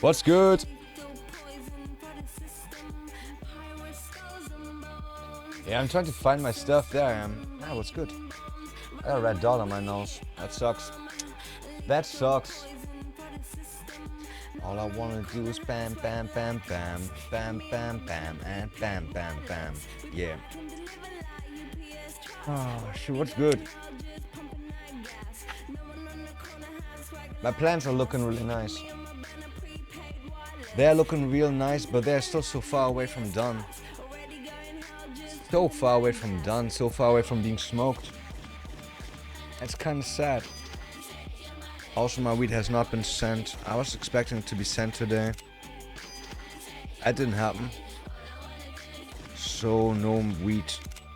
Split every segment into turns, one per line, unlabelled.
What's good? Yeah, I'm trying to find my stuff. There I am. Ah, what's good? I got a red dot on my nose. That sucks. That sucks. All I wanna do is bam, bam, bam, bam, bam, bam, bam, and bam, bam, bam. Yeah. Oh, shit, what's good? My plants are looking really nice. They're looking real nice, but they're still so far away from done. So far away from done, so far away from being smoked. It's kind of sad. Also, my weed has not been sent. I was expecting it to be sent today. That didn't happen. So no weed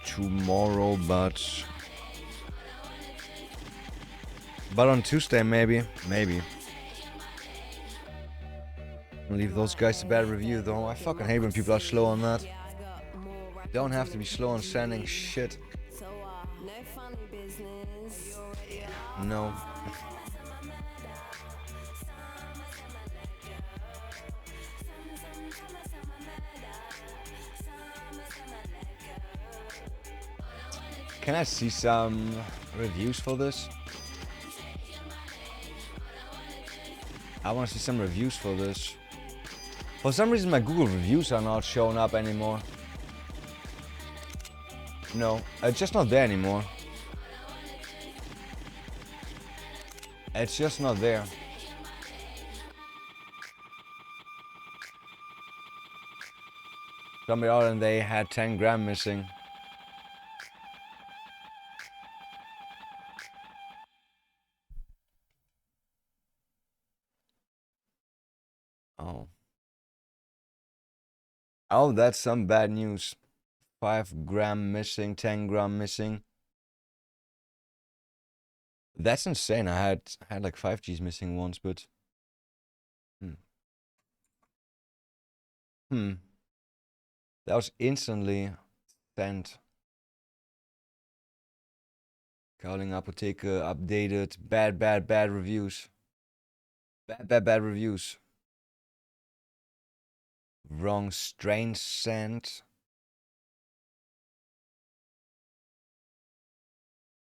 tomorrow, but on Tuesday maybe. I'll leave those guys a bad review though. I fucking hate when people are slow on that. Don't have to be slow on sending shit. No. Can I see some reviews for this? I want to see some reviews for this. For some reason my Google reviews are not showing up anymore. No, it's just not there anymore. It's just not there. Somebody out and they had 10 gram missing. Oh, that's some bad news. 5 gram missing, 10 gram missing. That's insane. I had like 5 G's missing once, but that was instantly sent. Calling Apotheke updated. Bad reviews. Bad reviews. Wrong strain sent.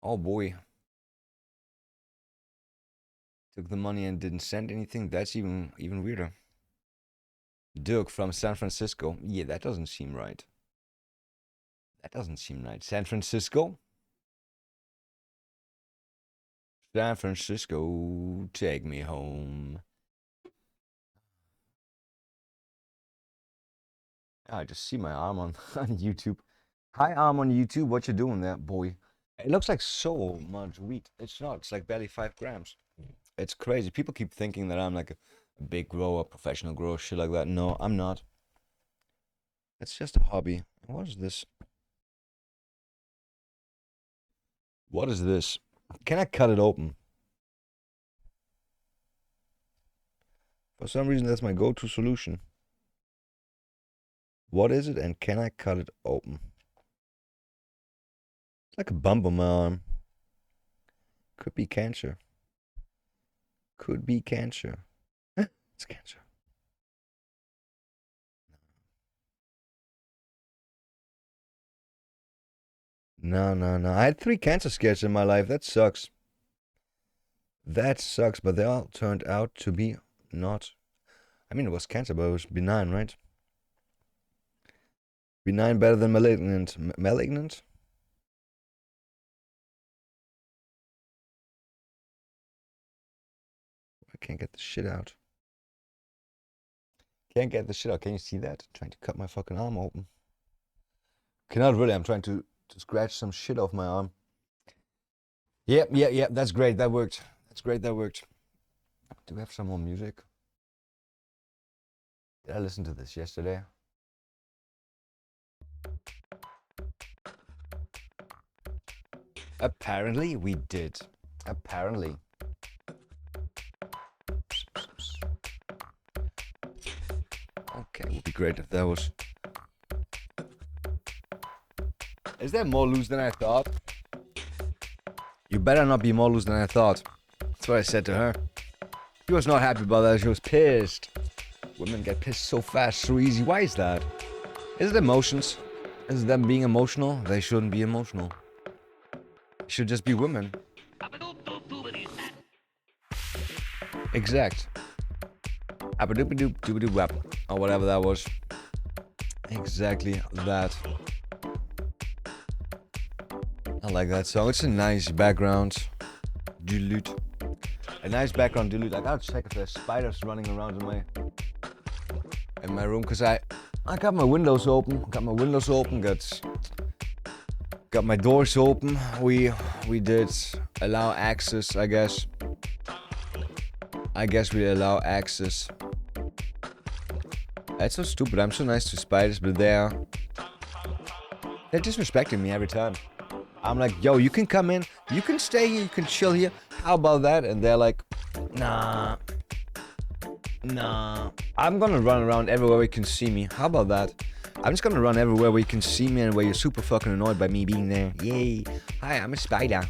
Oh boy. Took the money and didn't send anything. That's even weirder. Dirk from San Francisco. Yeah, that doesn't seem right. That doesn't seem right. San Francisco? San Francisco, take me home. I just see my arm on YouTube. Hi, arm on YouTube. What you doing there, boy? It looks like so much wheat. It's not. It's like barely 5 grams. It's crazy. People keep thinking that I'm like a big grower, professional grower, shit like that. No, I'm not. It's just a hobby. What is this? What is this? Can I cut it open? For some reason, that's my go-to solution. What is it, and can I cut it open? It's like a bump on my arm. Could be cancer. Could be cancer. It's cancer. No. I had 3 cancer scares in my life. That sucks. That sucks, but they all turned out to be not. I mean, it was cancer, but it was benign, right? Benign better than malignant. Malignant? I can't get the shit out. Can't get the shit out. Can you see that? I'm trying to cut my fucking arm open. Cannot really. I'm trying to scratch some shit off my arm. Yep. That's great. That worked. That's great. That worked. Do we have some more music? Did I listen to this yesterday? Apparently we did. Apparently. Okay, it would be great if that was. Is that more loose than I thought? You better not be more loose than I thought. That's what I said to her. She was not happy about that. She was pissed. Women get pissed so fast, so easy. Why is that? Is it emotions? Is it them being emotional? They shouldn't be emotional. Should just be women. Exact. Abadoop-a-doop-doop-a-doop-wap. Or whatever that was. Exactly that. I like that song. It's a nice background. Dilute. A nice background dilute. I gotta check if there's spiders running around in my room, cause I got my windows open. Got my doors open. We did allow access, I guess. I guess we allow access. That's so stupid. I'm so nice to spiders, but they're disrespecting me every time. I'm like, yo, you can come in, you can stay here, you can chill here. How about that? And they're like, nah. I'm gonna run around everywhere where you can see me. How about that? I'm just gonna run everywhere where you can see me and where you're super fucking annoyed by me being there. Yay. Hi, I'm a spider.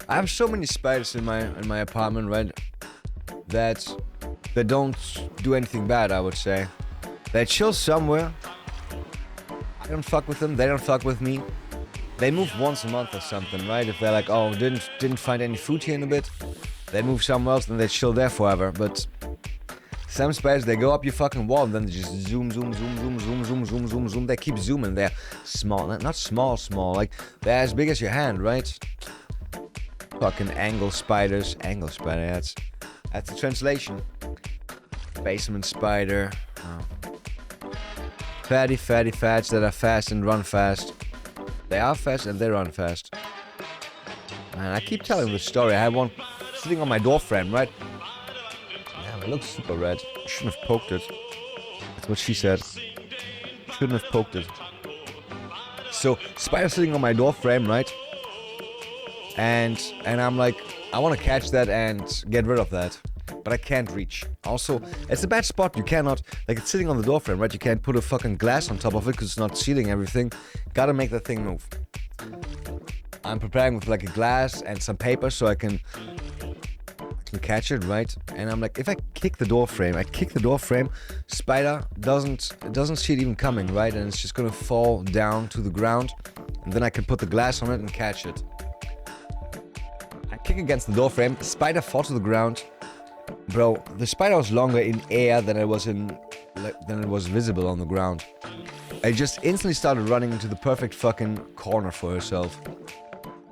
I have so many spiders in my apartment, right? That they don't do anything bad, I would say. They chill somewhere. I don't fuck with them, they don't fuck with me. They move once a month or something, right? If they're like, oh, didn't find any food here in a bit, they move somewhere else and they chill there forever. But some spiders, they go up your fucking wall and then they just zoom. They keep zooming. They're small, not small, like they're as big as your hand, right? Fucking angle spiders. Angle spider, that's the translation. Basement spider. Oh. Fatty fats that are fast and run fast. They are fast and they run fast. Man, I keep telling the story. I had one sitting on my door frame, right? Damn, it looks super red. Shouldn't have poked it. That's what she said. Shouldn't have poked it. So, spider sitting on my door frame, right? And I'm like, I want to catch that and get rid of that. But I can't reach. Also, it's a bad spot. You cannot, like, it's sitting on the door frame, right? You can't put a fucking glass on top of it because it's not sealing everything. Gotta make that thing move. I'm preparing with like a glass and some paper so I can catch it, right? And I'm like, if I kick the door frame, spider doesn't see it even coming, right? And it's just gonna fall down to the ground, and then I can put the glass on it and catch it. I kick against the door frame, the spider falls to the ground. Bro, the spider was longer in air than it was visible on the ground. I just instantly started running into the perfect fucking corner for herself.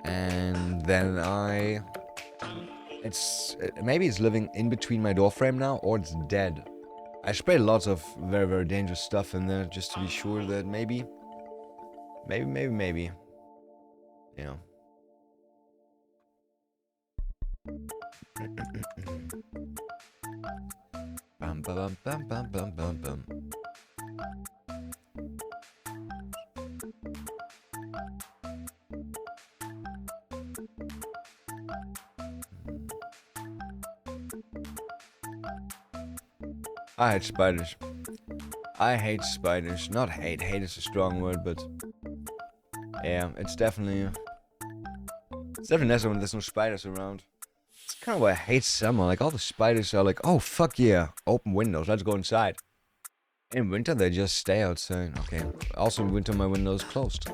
And then maybe it's living in between my door frame now, or it's dead. I sprayed lots of very, very dangerous stuff in there just to be sure that maybe. You know. Bum bum bum bum bum bum bum. I hate spiders. I hate spiders. Not hate. Hate is a strong word, but yeah, it's definitely nicer when there's no spiders around. It's kind of why I hate summer. Like, all the spiders are like, oh, fuck yeah, open windows, let's go inside. In winter, they just stay outside. Okay. Also, in winter, my window is closed.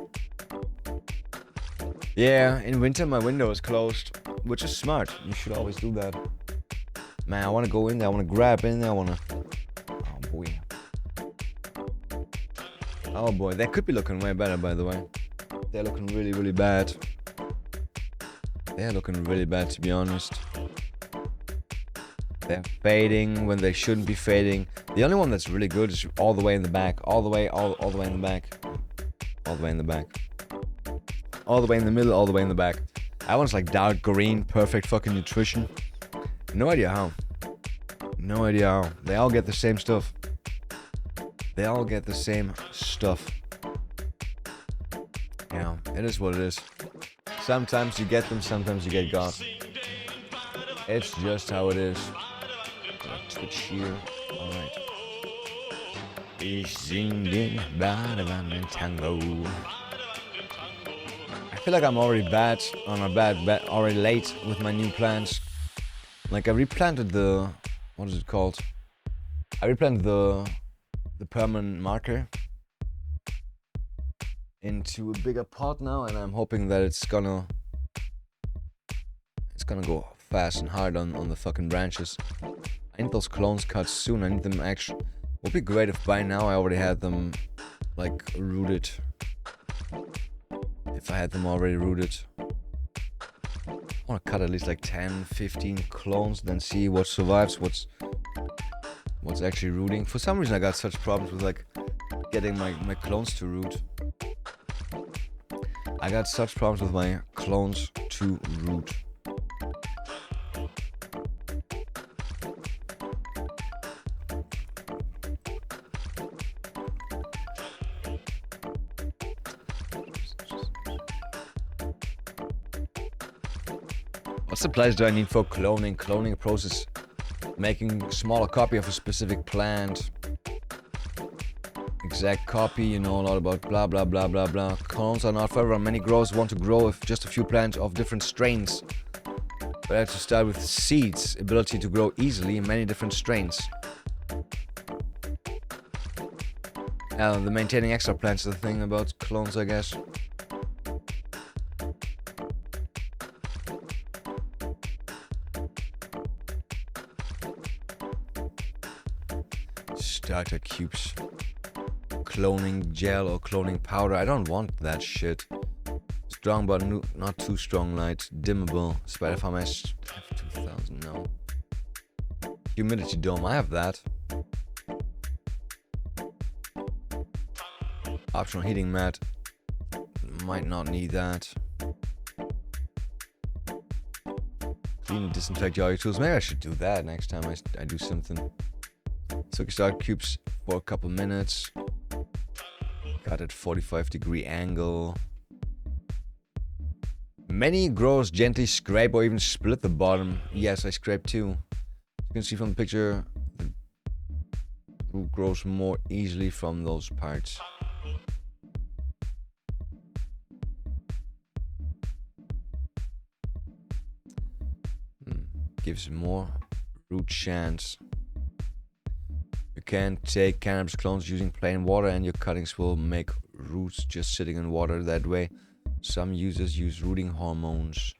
Yeah, in winter, my window is closed, which is smart. You should always do that. Man, I want to go in there. I want to grab in there. I want to... Oh, boy. Oh, boy. They could be looking way better, by the way. They're looking really, really bad. They're looking really bad, to be honest. They're fading when they shouldn't be fading. The only one that's really good is all the way in the back. All the way in the back. All the way in the back. All the way in the middle, all the way in the back. That one's like dark green, perfect fucking nutrition. No idea how. No idea how. They all get the same stuff. They all get the same stuff. Yeah, it is what it is. Sometimes you get them, sometimes you get God. It's just how it is. Twitch here. Alright. Ich sing den Badewannen-Tango. I feel like I'm already already late with my new plants. Like, I replanted the... What is it called? I replanted the permanent marker into a bigger pot now, and I'm hoping that it's gonna go fast and hard on the fucking branches. I need those clones cut soon. I need them actually. Would be great if by now I already had them like rooted. If I had them already rooted. I want to cut at least like 10, 15 clones, then see what survives, what's actually rooting. For some reason I got such problems with like getting my clones to root. I got such problems with my clones to root. What supplies do I need for cloning? Cloning process. Making a smaller copy of a specific plant. Exact copy, you know a lot about blah blah blah blah blah. Clones are not forever. Many growers want to grow with just a few plants of different strains. But I have to start with seeds, ability to grow easily in many different strains. The maintaining extra plants is the thing about clones, I guess. Starter cubes. Cloning gel or cloning powder. I don't want that shit. Strong but not too strong light. Dimmable. Spider Farm S2000. No. Humidity dome. I have that. Optional heating mat. Might not need that. Clean and disinfect your tools. Maybe I should do that next time I do something. So we start cubes for a couple minutes. Got at 45-degree angle. Many growers gently scrape or even split the bottom. Yes, I scrape too. You can see from the picture, the root grows more easily from those parts. Gives more root chance. You can take cannabis clones using plain water and your cuttings will make roots just sitting in water that way. Some users use rooting hormones.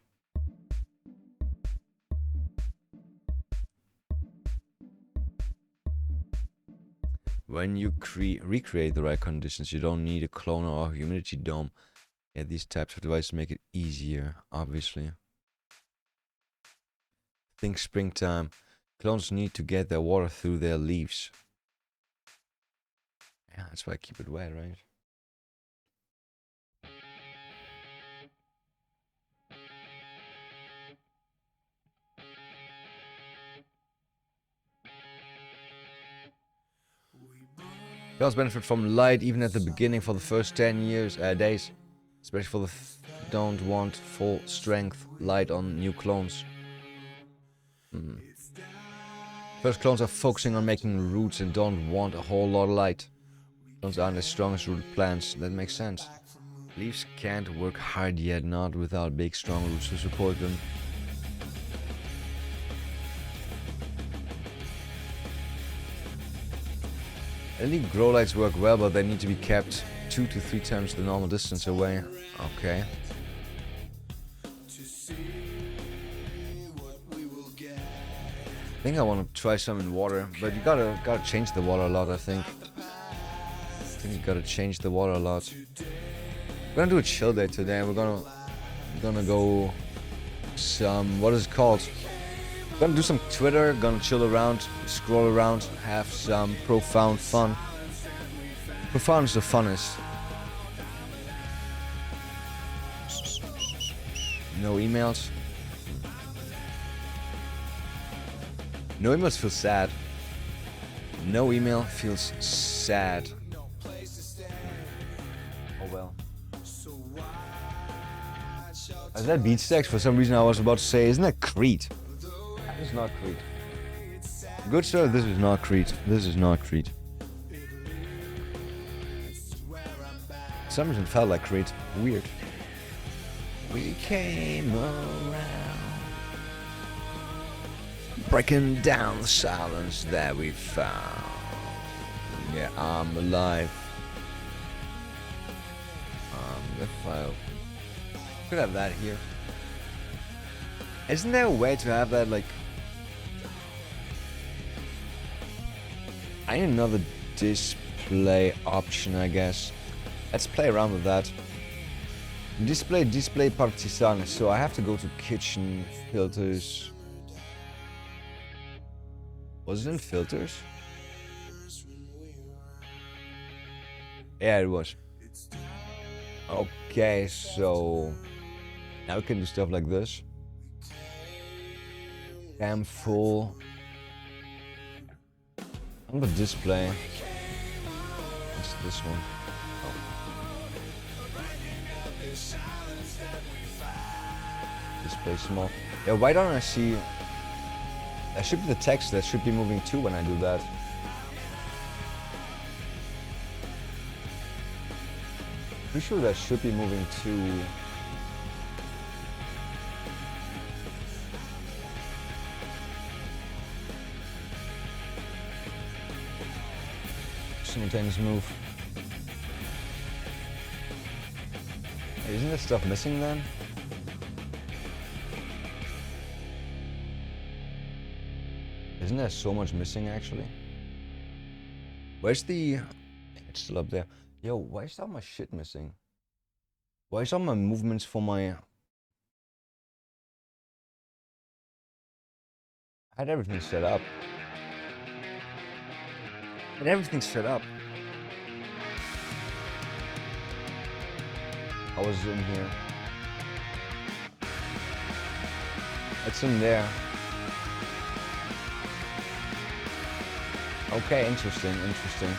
When you recreate the right conditions, you don't need a cloner or humidity dome. Yeah, these types of devices make it easier, obviously. Think springtime. Clones need to get their water through their leaves. Yeah, that's why I keep it wet, right? Clones benefit from light even at the beginning for the first 10 days. Especially for the don't want full strength light on new clones. First clones are focusing on making roots and don't want a whole lot of light. Clones aren't as strong as rooted plants. That makes sense. Leaves can't work hard yet, not without big strong roots to support them. LED grow lights work well, but they need to be kept 2 to 3 times the normal distance away. Okay. I think I want to try some in water, but you gotta change the water a lot. I think you gotta change the water a lot. We're gonna do a chill day today. We're gonna go some, what is it called? We're gonna do some Twitter. Gonna chill around, scroll around, have some profound fun. Profound is the funnest. No emails. No emails feel sad. No email feels sad. Oh well. Is that Beatstacks? For some reason I was about to say, isn't that Creed? This is not Creed. Good sir, this is not Creed. This is not Creed. For some reason it felt like Creed. Weird. We came around, breaking down the silence that we found. Yeah, I'm alive. The file. Could have that here. Isn't there a way to have that, like... I need another display option, I guess. Let's play around with that. Display partition. So I have to go to kitchen filters. Was it in filters? Yeah, it was. Okay, so now we can do stuff like this. Cam full. On the display. What's this one? Oh. Display small. Yeah, why don't I see? That should be the text that should be moving too when I do that. Pretty sure that should be moving too. Simultaneous move. Hey, isn't this stuff missing then? Isn't there so much missing actually? Where's the... It's still up there. Yo, why is all my shit missing? Why is all my movements for my... I had everything set up. And everything's set up. I was in here. It's in there. Okay, interesting, interesting.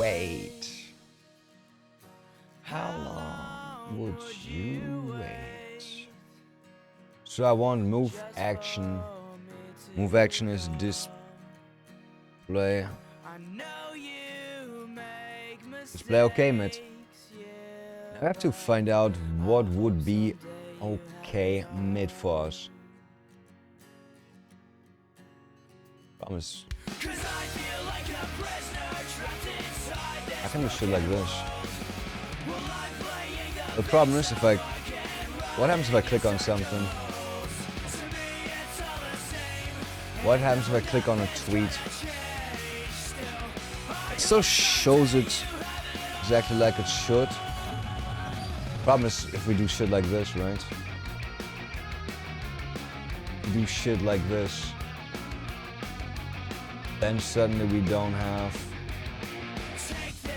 Wait. How long would you wait? So I want move action. Move action is display. Display okay, mate. I have to find out what would be okay mid for us. Promise. I can do shit like this. The problem is if I... What happens if I click on something? What happens if I click on a tweet? It still shows it exactly like it should. Problem is if we do shit like this, right? Do shit like this. Then suddenly we don't have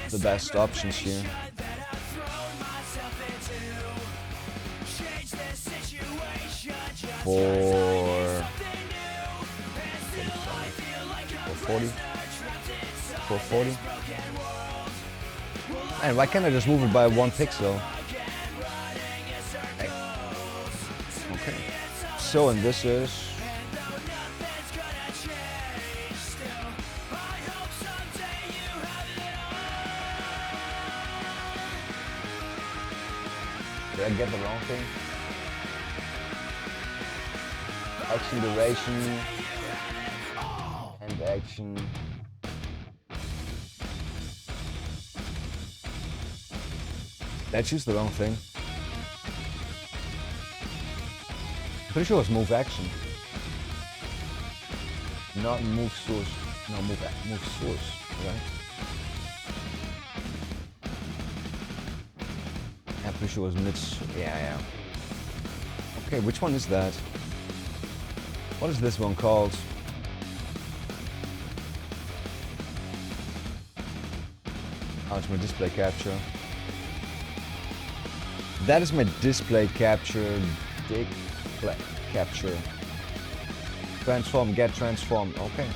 the best options here. For 440. And why can't I just move it by 1 pixel? Okay. So, and this is... Did I get the wrong thing? Action duration and action. Did I choose the wrong thing? I'm pretty sure it was move action. Not move source. No, move source, right? I'm pretty sure it was mid. Yeah. Okay, which one is that? What is this one called? Oh, it's my display capture. That is my display capture. Display capture. Transform, get transformed. Okay.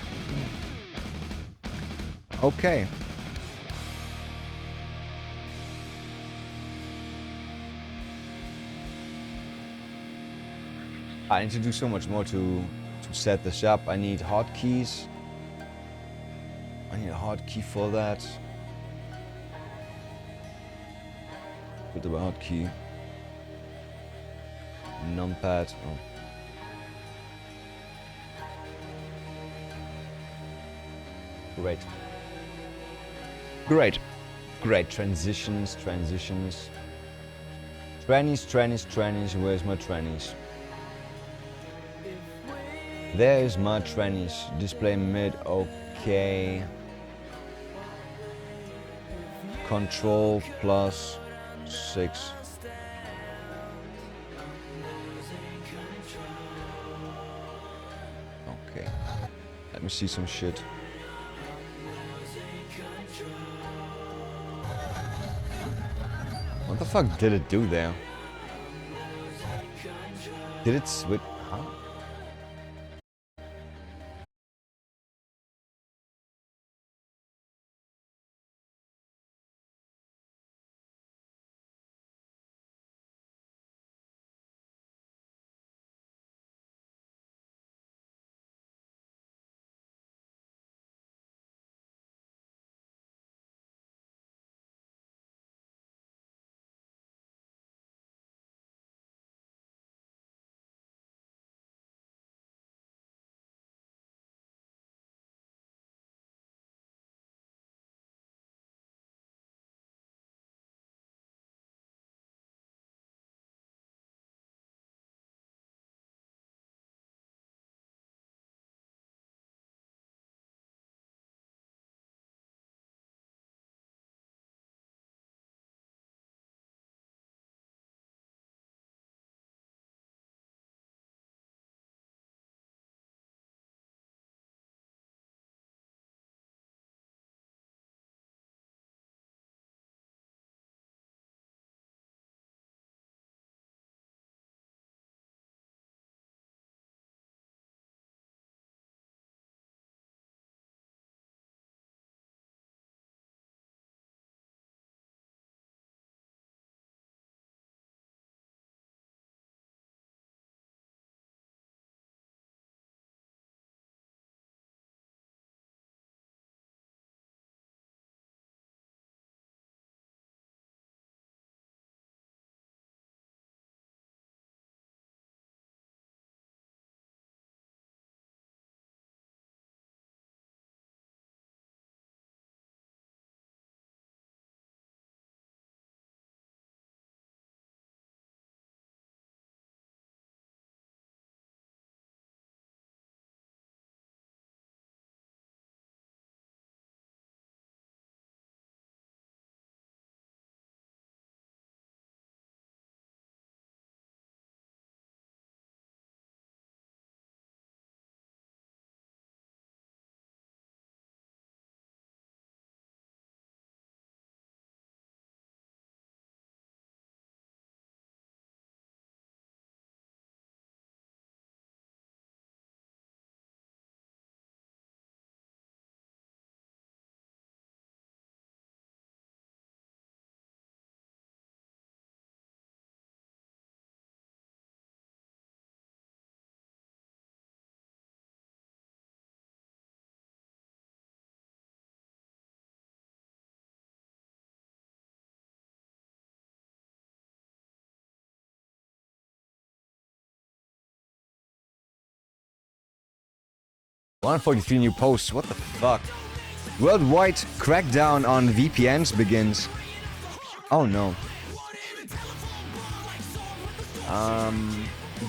Okay. I need to do so much more to set this up. I need hotkeys. I need a hotkey for that. Put the hotkey. Numpad. Oh. Great. Great. Great. Transitions. Trannies. Where's my trannies? There's my trannies. Display mid. Okay. Control plus 6. Okay. Let me see some shit. What the fuck did it do there? Did it switch? Huh? $143 new posts. What the fuck? Worldwide crackdown on VPNs begins. Oh no.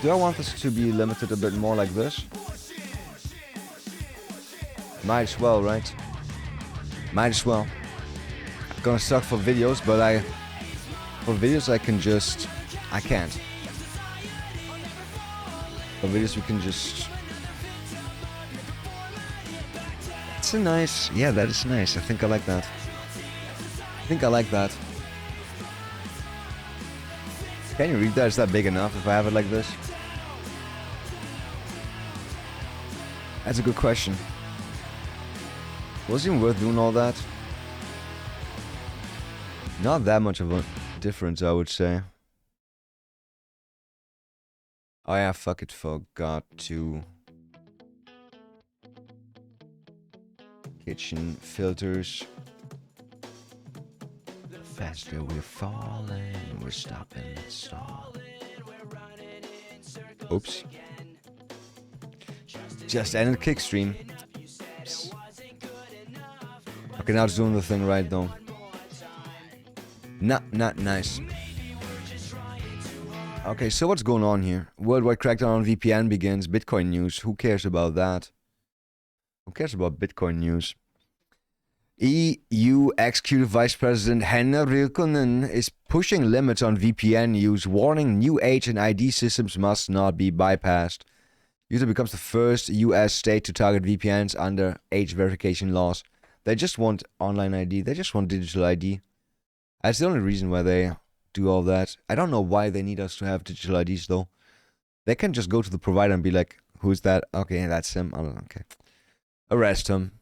Do I want this to be limited a bit more like this? Might as well, right? Might as well. Gonna suck for videos, but for videos I can't. For videos we can just... It's a nice, yeah, that is nice. I think I like that. Can you read that? Is that big enough if I have it like this? That's a good question. Was it even worth doing all that? Not that much of a difference, I would say. Oh yeah, fuck it, forgot to... Kitchen filters. Faster we're falling, we're stopping and stalling. Oops. Just ended kick stream. Okay, now it's doing the thing right though. Not nice. Okay, so what's going on here? Worldwide crackdown on VPN begins. Bitcoin news. Who cares about that? Who cares about Bitcoin news? EU Executive Vice President Henna Rilkonen is pushing limits on VPN use, warning new age and ID systems must not be bypassed. User becomes the first US state to target VPNs under age verification laws. They just want online ID. They just want digital ID. That's the only reason why they do all that. I don't know why they need us to have digital IDs though. They can just go to the provider and be like, who's that? Okay, that's him. I don't know. Okay. Arrest him.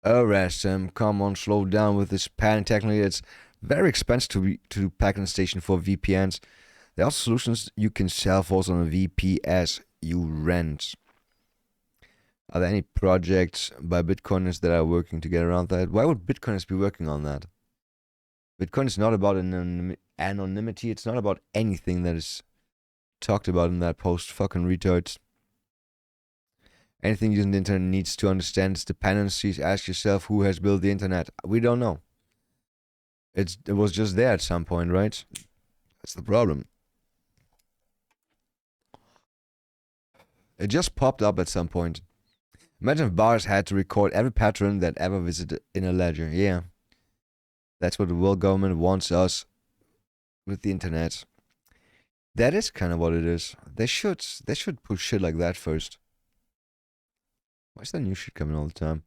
Arrest him. Come on, slow down with this patent. Technically, it's very expensive to do packet station for VPNs. There are solutions you can self-host on a VPS you rent. Are there any projects by Bitcoiners that are working to get around that? Why would Bitcoiners be working on that? Bitcoin is not about anonymity. It's not about anything that is talked about in that post. Fucking retards. Anything using the internet needs to understand its dependencies. Ask yourself who has built the internet. We don't know. It was just there at some point, right? That's the problem. It just popped up at some point. Imagine if bars had to record every patron that ever visited in a ledger. Yeah. That's what the world government wants us with the internet. That is kind of what it is. They should push shit like that first. Why is that new shit coming all the time?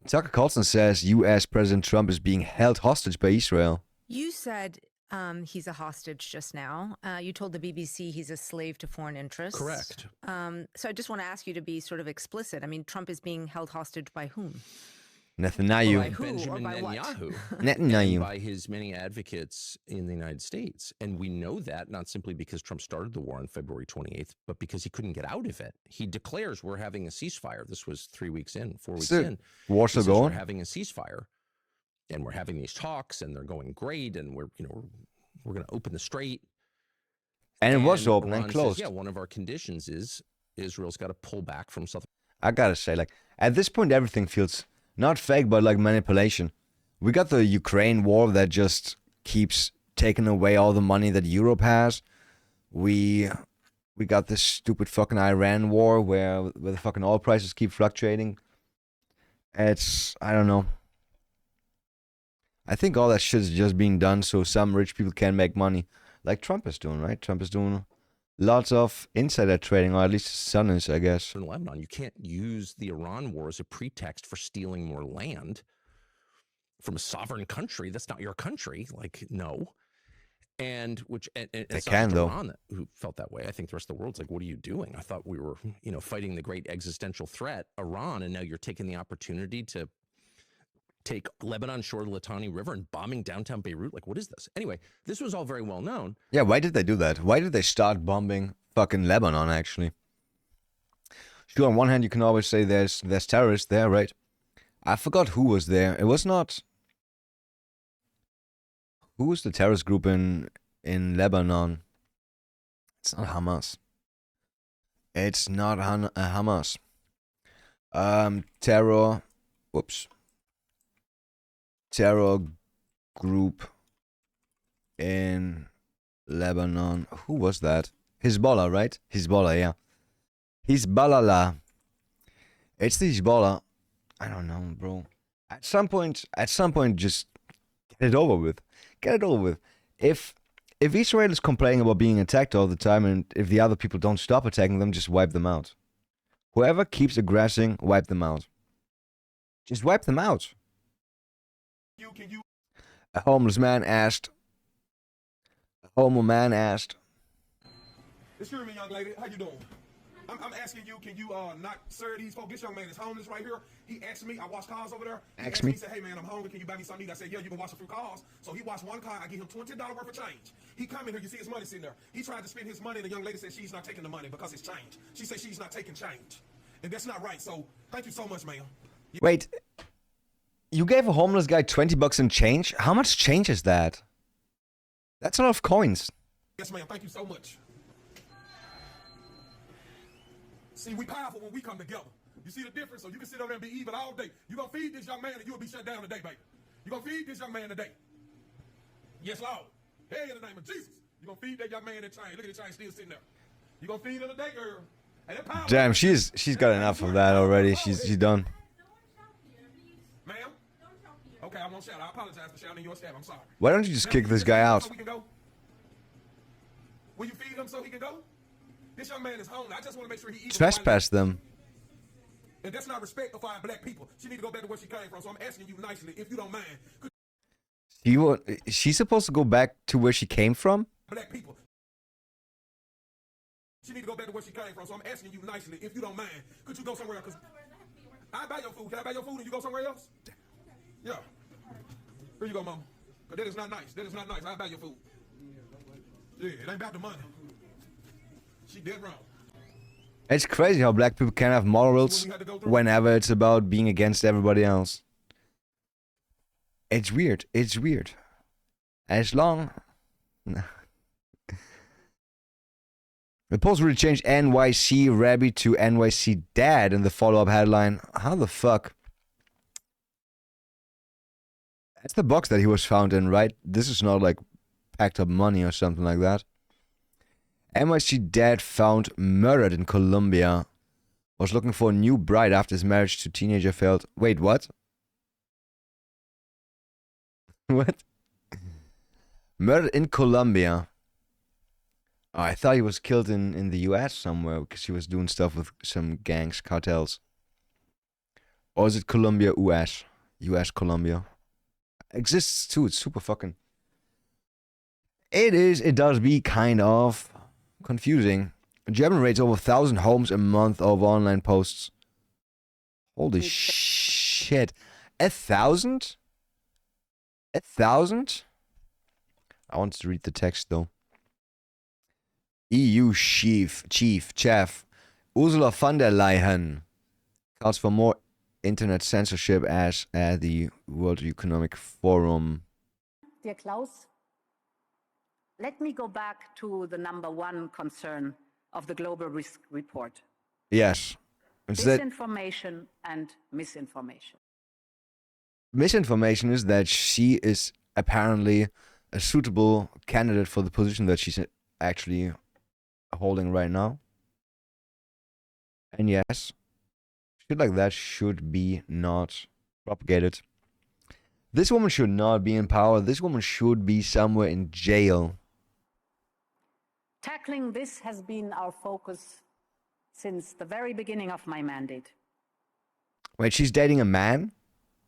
Tucker Carlson says U.S. President Trump is being held hostage by Israel.
You said he's a hostage just now. You told the BBC he's a slave to foreign interests.
Correct.
So I just want to ask you to be sort of explicit. I mean, Trump is being held hostage by whom?
Netanyahu.
By who
Benjamin
or by what?
Netanyahu.
Netanyahu.
And by his many advocates in the United States. And we know that not simply because Trump started the war on February 28th, but because he couldn't get out of it. He declares we're having a ceasefire. This was 3 weeks in, 4 weeks in.
War's still
We're
going?
having a ceasefire. And we're having these talks and they're going great. And we're going to open the strait.
And it was open
Iran
and closed.
Says, yeah, one of our conditions is Israel's got to pull back from South.
I gotta say, like, at this point, everything feels not fake, but like manipulation. We got the Ukraine war that just keeps taking away all the money that Europe has. We got this stupid fucking Iran war where the fucking oil prices keep fluctuating. I don't know. I think all that shit is just being done so some rich people can make money. Like Trump is doing, right? Trump is doing lots of insider trading, or at least his son is, I guess.
In Lebanon, you can't use the Iran war as a pretext for stealing more land from a sovereign country. That's not your country. Like, no. And it's
can,
not just
though.
Iran who felt that way. I think the rest of the world's like, what are you doing? I thought we were, fighting the great existential threat, Iran, and now you're taking the opportunity to take Lebanon shore of the Litani River and bombing downtown Beirut. Like, what is this? Anyway, this was all very well known.
Yeah, why did they do that? Why did they start bombing fucking Lebanon, actually? Sure, on one hand, you can always say there's terrorists there, right? I forgot who was there. It was not... Who was the terrorist group in Lebanon? It's not Hamas. It's not Hamas. Terror... Whoops. Terror group in Lebanon. Who was that? Hezbollah, right? Hezbollah, yeah. Hezbollah. It's the Hezbollah. I don't know, bro. At some point, just get it over with. Get it over with. If Israel is complaining about being attacked all the time, and if the other people don't stop attacking them, just wipe them out. Whoever keeps aggressing, wipe them out. Just wipe them out. A homeless man asked.
Excuse me, young lady. How you doing? I'm asking you, can you not serve these folks? This young man is homeless right here. He asked me, I wash cars over there. He asked me. He said, hey man, I'm hungry. Can you buy me something to eat? I said, yeah, you can wash a few cars. So he washed one car. I give him $20 worth of change. He come in here. You see his money sitting there. He tried to spend his money. And the young lady said she's not taking the money because it's change. She said she's not taking change. And that's not right. So thank you so much, ma'am.
Wait. You gave a homeless guy $20 in change? How much change is that? That's a lot of coins.
Yes, ma'am. Thank you so much. See, we powerful when we come together. You see the difference? So you can sit over there and be evil all day. You're going to feed this young man and you'll be shut down today, baby. You're going to feed this young man today. Yes, Lord. Hey, in the name of Jesus. You're going to feed that young man that chain. Look at the chain still sitting there. You're going to feed him today, girl. And that power.
Damn, she's got enough of that already. She's done.
Ma'am? Okay, I won't shout. I apologize for shouting in your staff. I'm sorry.
Why don't you just kick this guy out?
So we can go? Will you feed him so he can go? This young man is hungry. I just want to make sure he eats.
Trespass them.
And that's not respect for our black people. She need to go back to where she came from. So I'm asking you nicely, if you don't mind, could
She's supposed to go back to where she came from?
black people. She need to go back to where she came from. So I'm asking you nicely, if you don't mind, could you go somewhere else? I buy your food. Can I buy your food and you go somewhere else? Yeah. Here you go, mama. Because that is not nice. That is not nice. I buy your food. Yeah, it ain't about the money. She dead wrong.
It's crazy how black people can have morals whenever it's about being against everybody else. It's weird. It's weird. As long... The Post really changed NYC Rabbi to NYC Dad in the follow-up headline. How the fuck? That's the box that he was found in, right? This is not like packed up money or something like that. NYC Dad found murdered in Colombia. Was looking for a new bride after his marriage to teenager failed. Wait, what? What? Murdered in Colombia. Oh, I thought he was killed in the US somewhere because he was doing stuff with some gangs, cartels. Or is it Colombia, US? US, Colombia. Exists too, it's super fucking... It does be kind of confusing. German rates over 1,000 homes a month over online posts. Holy shit. 1,000? 1,000? I want to read the text though. EU chief Ursula von der Leyen calls for more internet censorship as at the World Economic Forum.
Dear Klaus, let me go back to the number one concern of the Global Risk Report.
Yes. It's that
Disinformation and misinformation.
misinformation is that she is apparently a suitable candidate for the position that she's actually holding right now. And yes, shit like that should be not propagated. This woman should not be in power. This woman should be somewhere in jail.
Tackling this has been our focus since the very beginning of my mandate.
Wait, she's dating a man?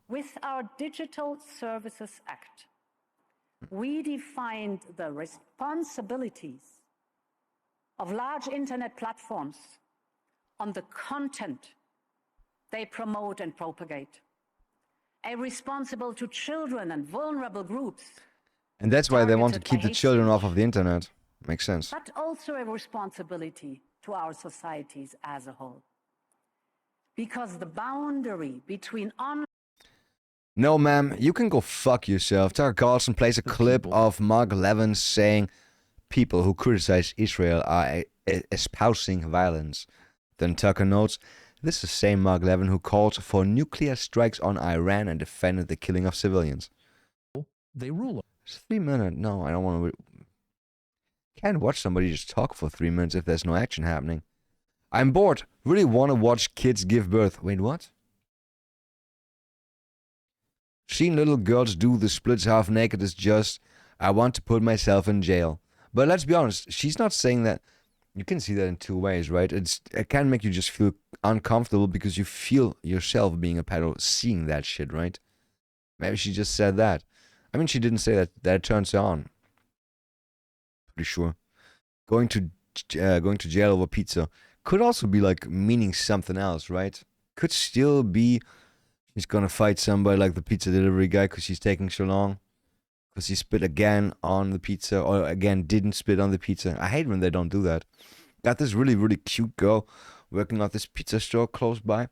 With our Digital Services Act, we defined the responsibilities of large internet platforms on the content they promote and propagate. A responsible to children and vulnerable groups.
And that's why they want to
targeted
keep
by
the
hate
children
speech.
off of the internet. Makes sense.
But also a responsibility to our societies as a whole. Because the boundary between online
No, ma'am, you can go fuck yourself. Tucker Carlson plays a clip of Mark Levin saying people who criticize Israel are espousing violence. Then Tucker notes, this is the same Mark Levin who called for nuclear strikes on Iran and defended the killing of civilians.
They rule.
It's 3 minutes. No, I don't want to... Can't watch somebody just talk for 3 minutes if there's no action happening. I'm bored. Really want to watch kids give birth. Wait, what? Seeing little girls do the splits half naked is just, I want to put myself in jail. But let's be honest, she's not saying that. You can see that in two ways, right? It can make you just feel uncomfortable because you feel yourself being a pedo, seeing that shit, right? Maybe she just said that. I mean, she didn't say that. That turns her on. Pretty sure. Going to jail over pizza could also be like meaning something else, right? Could still be she's gonna fight somebody like the pizza delivery guy because she's taking so long. Because he spit again on the pizza, or again didn't spit on the pizza. I hate when they don't do that. Got this really, really cute girl working at this pizza store close by.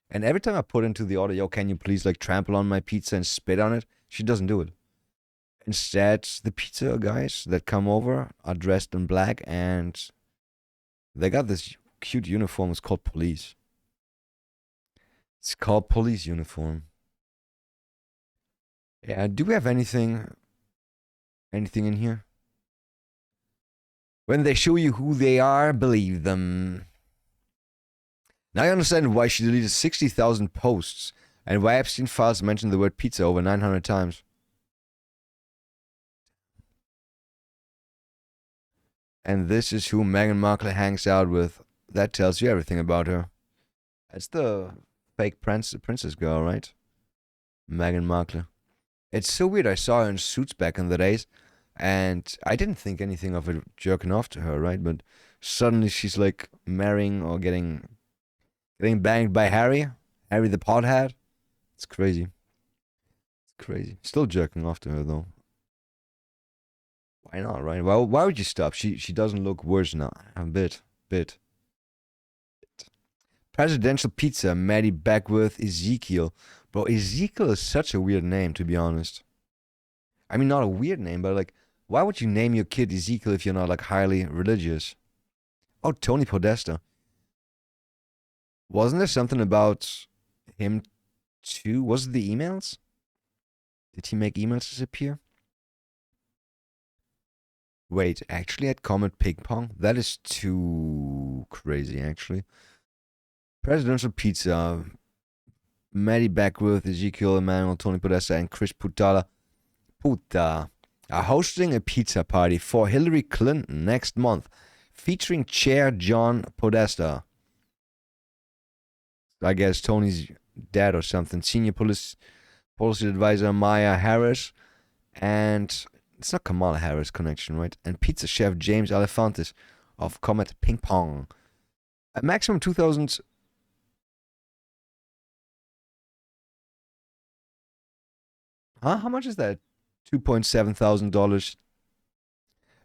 And every time I put into the order, yo, can you please like trample on my pizza and spit on it? She doesn't do it. Instead, the pizza guys that come over are dressed in black and they got this cute uniform. It's called police. It's called police uniform. Yeah, do we have anything in here? When they show you who they are, believe them. Now I understand why she deleted 60,000 posts and why Epstein files mentioned the word pizza over 900 times. And this is who Meghan Markle hangs out with. That tells you everything about her. That's the fake princess girl, right? Meghan Markle. It's so weird. I saw her in Suits back in the days, and I didn't think anything of it jerking off to her, right? But suddenly she's like marrying or getting banged by Harry the pothead. It's crazy. It's crazy. Still jerking off to her though. Why not, right? Well, why would you stop? She doesn't look worse now. A bit. Presidential pizza, Maddie Beckworth, Ezekiel. Bro, Ezekiel is such a weird name, to be honest. I mean, not a weird name, but like, why would you name your kid Ezekiel if you're not like highly religious? Oh, Tony Podesta. Wasn't there something about him too? Was it the emails? Did he make emails disappear? Wait, actually at Comet Ping Pong? That is too crazy, actually. Presidential Pizza, Maddie Beckworth, Ezekiel Emanuel, Tony Podesta, and Chris Puta are hosting a pizza party for Hillary Clinton next month, featuring Chair John Podesta. I guess Tony's dad or something. Senior policy advisor Maya Harris, and it's not Kamala Harris connection, right? And pizza chef James Alefantis of Comet Ping Pong. At maximum 2,000. Huh? How much is that? $2,700.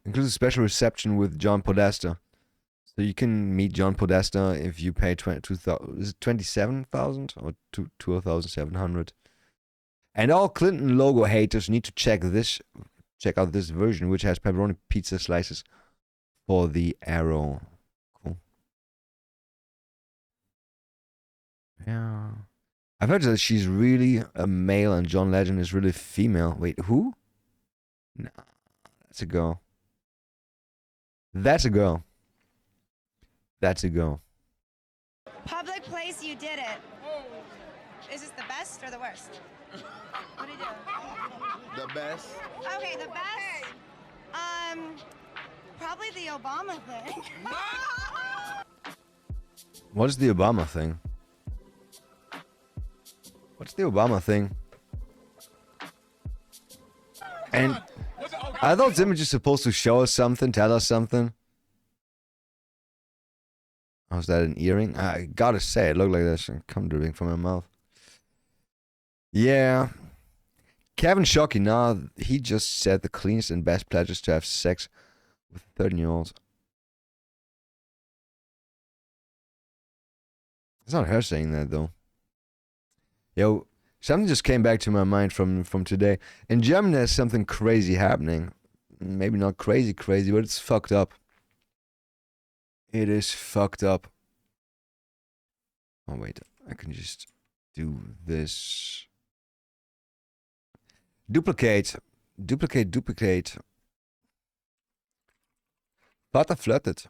Includes a special reception with John Podesta. So you can meet John Podesta if you pay 27,000 or 2,700. And all Clinton logo haters need to check out this version, which has pepperoni pizza slices for the arrow. Cool. Yeah. I've heard that she's really a male and John Legend is really female. Wait, who? Nah, that's a girl. That's a girl. That's a girl.
Public place, you did it. Is this the best or the worst? What do you do?
The best.
Okay, the best. Probably the Obama thing.
What is the Obama thing? What's the Obama thing? And are those images supposed to show us something, tell us something? Oh, is that an earring? I gotta say, it looked like that should come dripping from my mouth. Yeah. Kevin Shockey, nah, he just said the cleanest and best pleasures to have sex with 13-year-olds. It's not her saying that, though. Yo, something just came back to my mind from today. In Germany, there's something crazy happening. Maybe not crazy, but it's fucked up. It is fucked up. Oh, wait. I can just do this. Duplicate. Vater flirtet.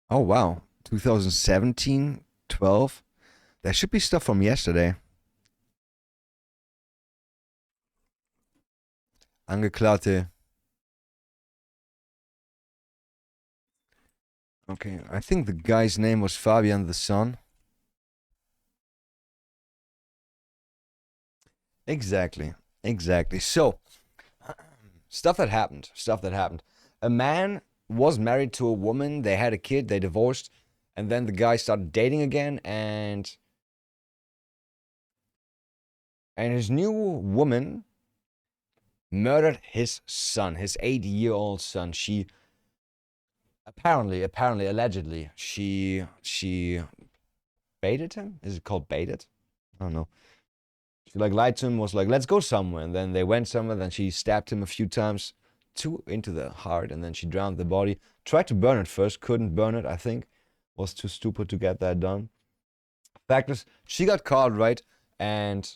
Oh, wow. 2017, 12. There should be stuff from yesterday. Angeklagte. Okay, I think the guy's name was Fabian the Son. Exactly. So, stuff that happened. A man was married to a woman, they had a kid, they divorced, and then the guy started dating again, and his new woman murdered his son, his 8-year-old son. She allegedly, she baited him? Is it called baited? I don't know. She like lied to him, was like, let's go somewhere. And then they went somewhere, then she stabbed him a few times, too into the heart, and then she drowned the body. Tried to burn it first, couldn't burn it, I think. Was too stupid to get that done. Fact is, she got caught, right? And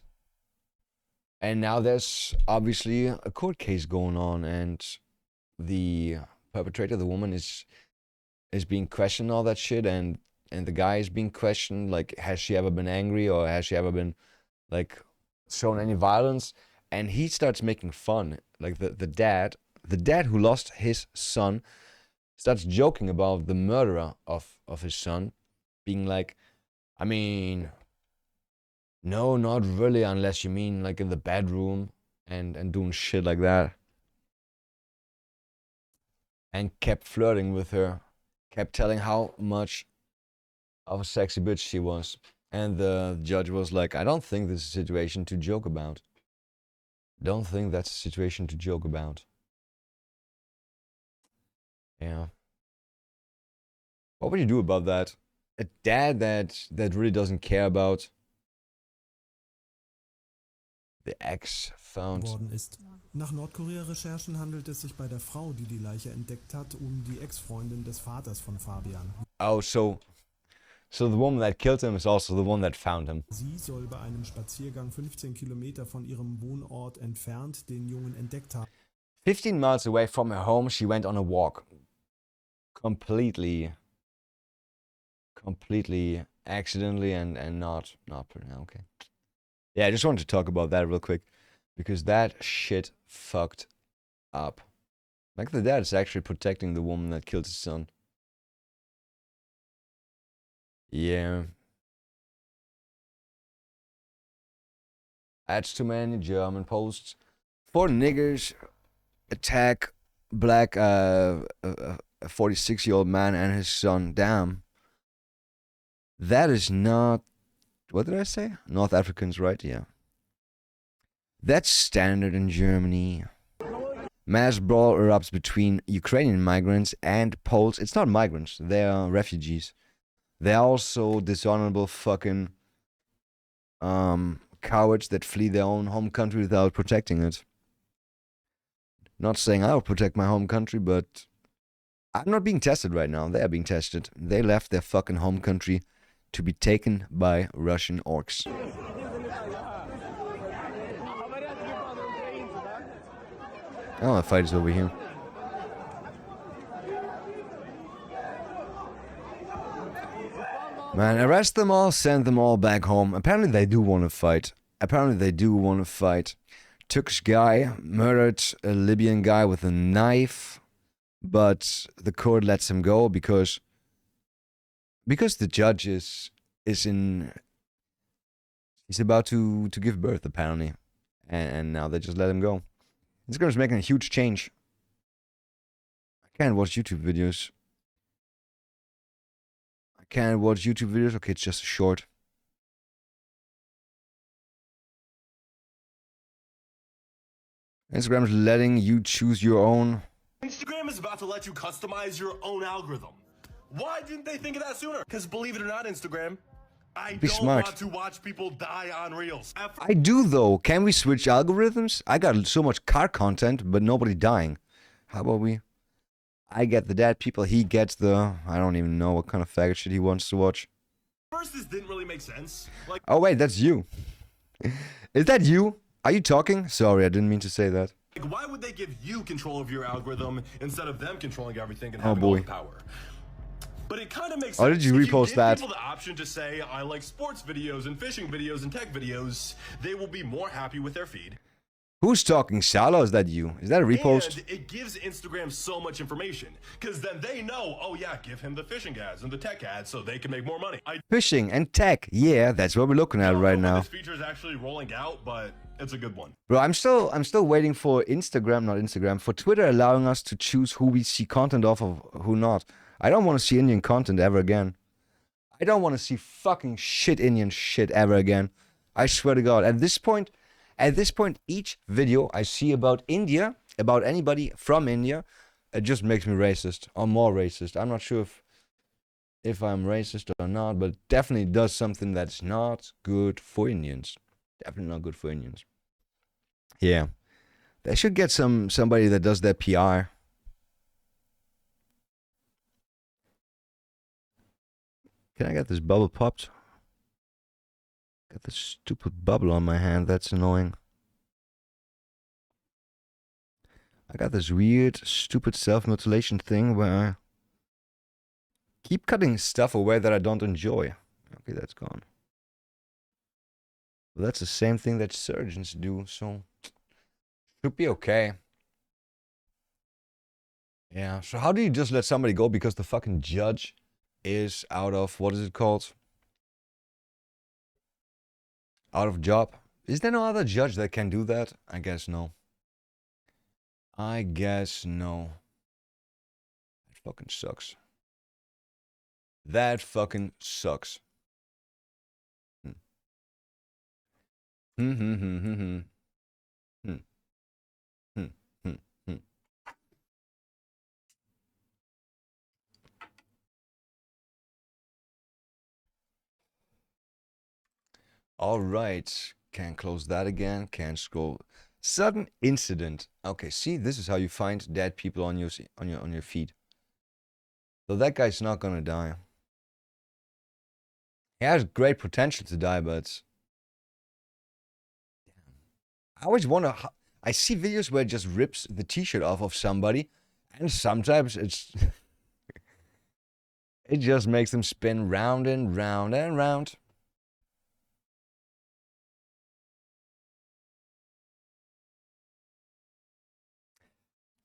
now there's obviously a court case going on, and the perpetrator, the woman, is being questioned, all that shit, and the guy is being questioned, like, has she ever been angry, or has she ever been, like, shown any violence? And he starts making fun, like the dad who lost his son starts joking about the murderer of his son, being like, I mean, no, not really, unless you mean like in the bedroom, and doing shit like that. And kept flirting with her, kept telling how much of a sexy bitch she was. And the judge was like, I don't think this is a situation to joke about. Don't think that's a situation to joke about. Yeah. What would you do about that? A dad that really doesn't care about the ex found.
Worden ist. Nach Nordkorea-Recherchen handelt es sich bei der Frau, die die Leiche entdeckt hat, um die Ex-Freundin des Vaters von Fabian.
Oh, so the woman that killed him is also the one that found him.
Sie soll bei einem Spaziergang 15 Kilometer von ihrem Wohnort entfernt den Jungen entdeckt haben.
15 miles away from her home, she went on a walk. Completely accidentally and not okay. Yeah, I just wanted to talk about that real quick, because that shit fucked up. Like, the dad is actually protecting the woman that killed his son. Yeah. Adds too many German posts. 4 niggers attack black a 46-year-old man and his son. Damn. That is not, what did I say? North Africans, right? Yeah. That's standard in Germany. Mass brawl erupts between Ukrainian migrants and Poles. It's not migrants, they are refugees. They're also dishonorable fucking cowards that flee their own home country without protecting it. Not saying I'll protect my home country, but I'm not being tested right now. They are being tested. They left their fucking home country to be taken by Russian orcs. Oh, the fight is over here. Man, arrest them all, send them all back home. Apparently they do want to fight. Turkish guy murdered a Libyan guy with a knife, but the court lets him go because the judge is he's about to give birth, apparently, and now they just let him go. Instagram's making a huge change. I can't watch YouTube videos. Okay, it's just a short. Instagram's letting you choose your own.
Instagram is about to let you customize your own algorithm. Why didn't they think of that sooner? Because believe it or not, Instagram, I don't want to watch people die on Reels.
I do, though. Can we switch algorithms? I got so much car content, but nobody dying. How about we? I get the dead people. He gets the, I don't even know what kind of faggot shit he wants to watch.
First, this didn't really make sense. Like,
oh, wait, that's you. Is that you? Are you talking? Sorry, I didn't mean to say that.
Like, why would they give you control of your algorithm instead of them controlling everything and having all the power? But it kind of makes sense.
Oh, did you repost
if you give
that?
People the option to say, I like sports videos and fishing videos and tech videos, they will be more happy with their feed.
Who's talking? Shala? Is that you? Is that a repost?
And it gives Instagram so much information, because then they know, oh yeah, give him the fishing ads and the tech ads so they can make more money.
Fishing and tech, yeah, that's what we're looking at right now.
This feature is actually rolling out, but it's a good one.
Bro, I'm still waiting for for Twitter allowing us to choose who we see content off of, who not. I don't want to see Indian content ever again. I don't want to see fucking shit Indian shit ever again. I swear to God. At this point, each video I see about India, about anybody from India, it just makes me racist or more racist. I'm not sure if I'm racist or not, but definitely does something that's not good for Indians. Definitely not good for Indians. Yeah. They should get somebody that does their PR. Can I get this bubble popped? Got this stupid bubble on my hand. That's annoying. I got this weird, stupid self-mutilation thing where I keep cutting stuff away that I don't enjoy. Okay, that's gone. Well, that's the same thing that surgeons do, so should be okay. Yeah, so how do you just let somebody go because the fucking judge is out of, what is it called? Out of job? Is there no other judge that can do that? I guess no. I guess no. That fucking sucks. That fucking sucks. All right, can't close that again. Can't scroll. Sudden incident. Okay, see, this is how you find dead people on your feed. So that guy's not gonna die. He has great potential to die, but I always wonder how, I see videos where it just rips the t-shirt off of somebody, and sometimes it's it just makes them spin round and round and round.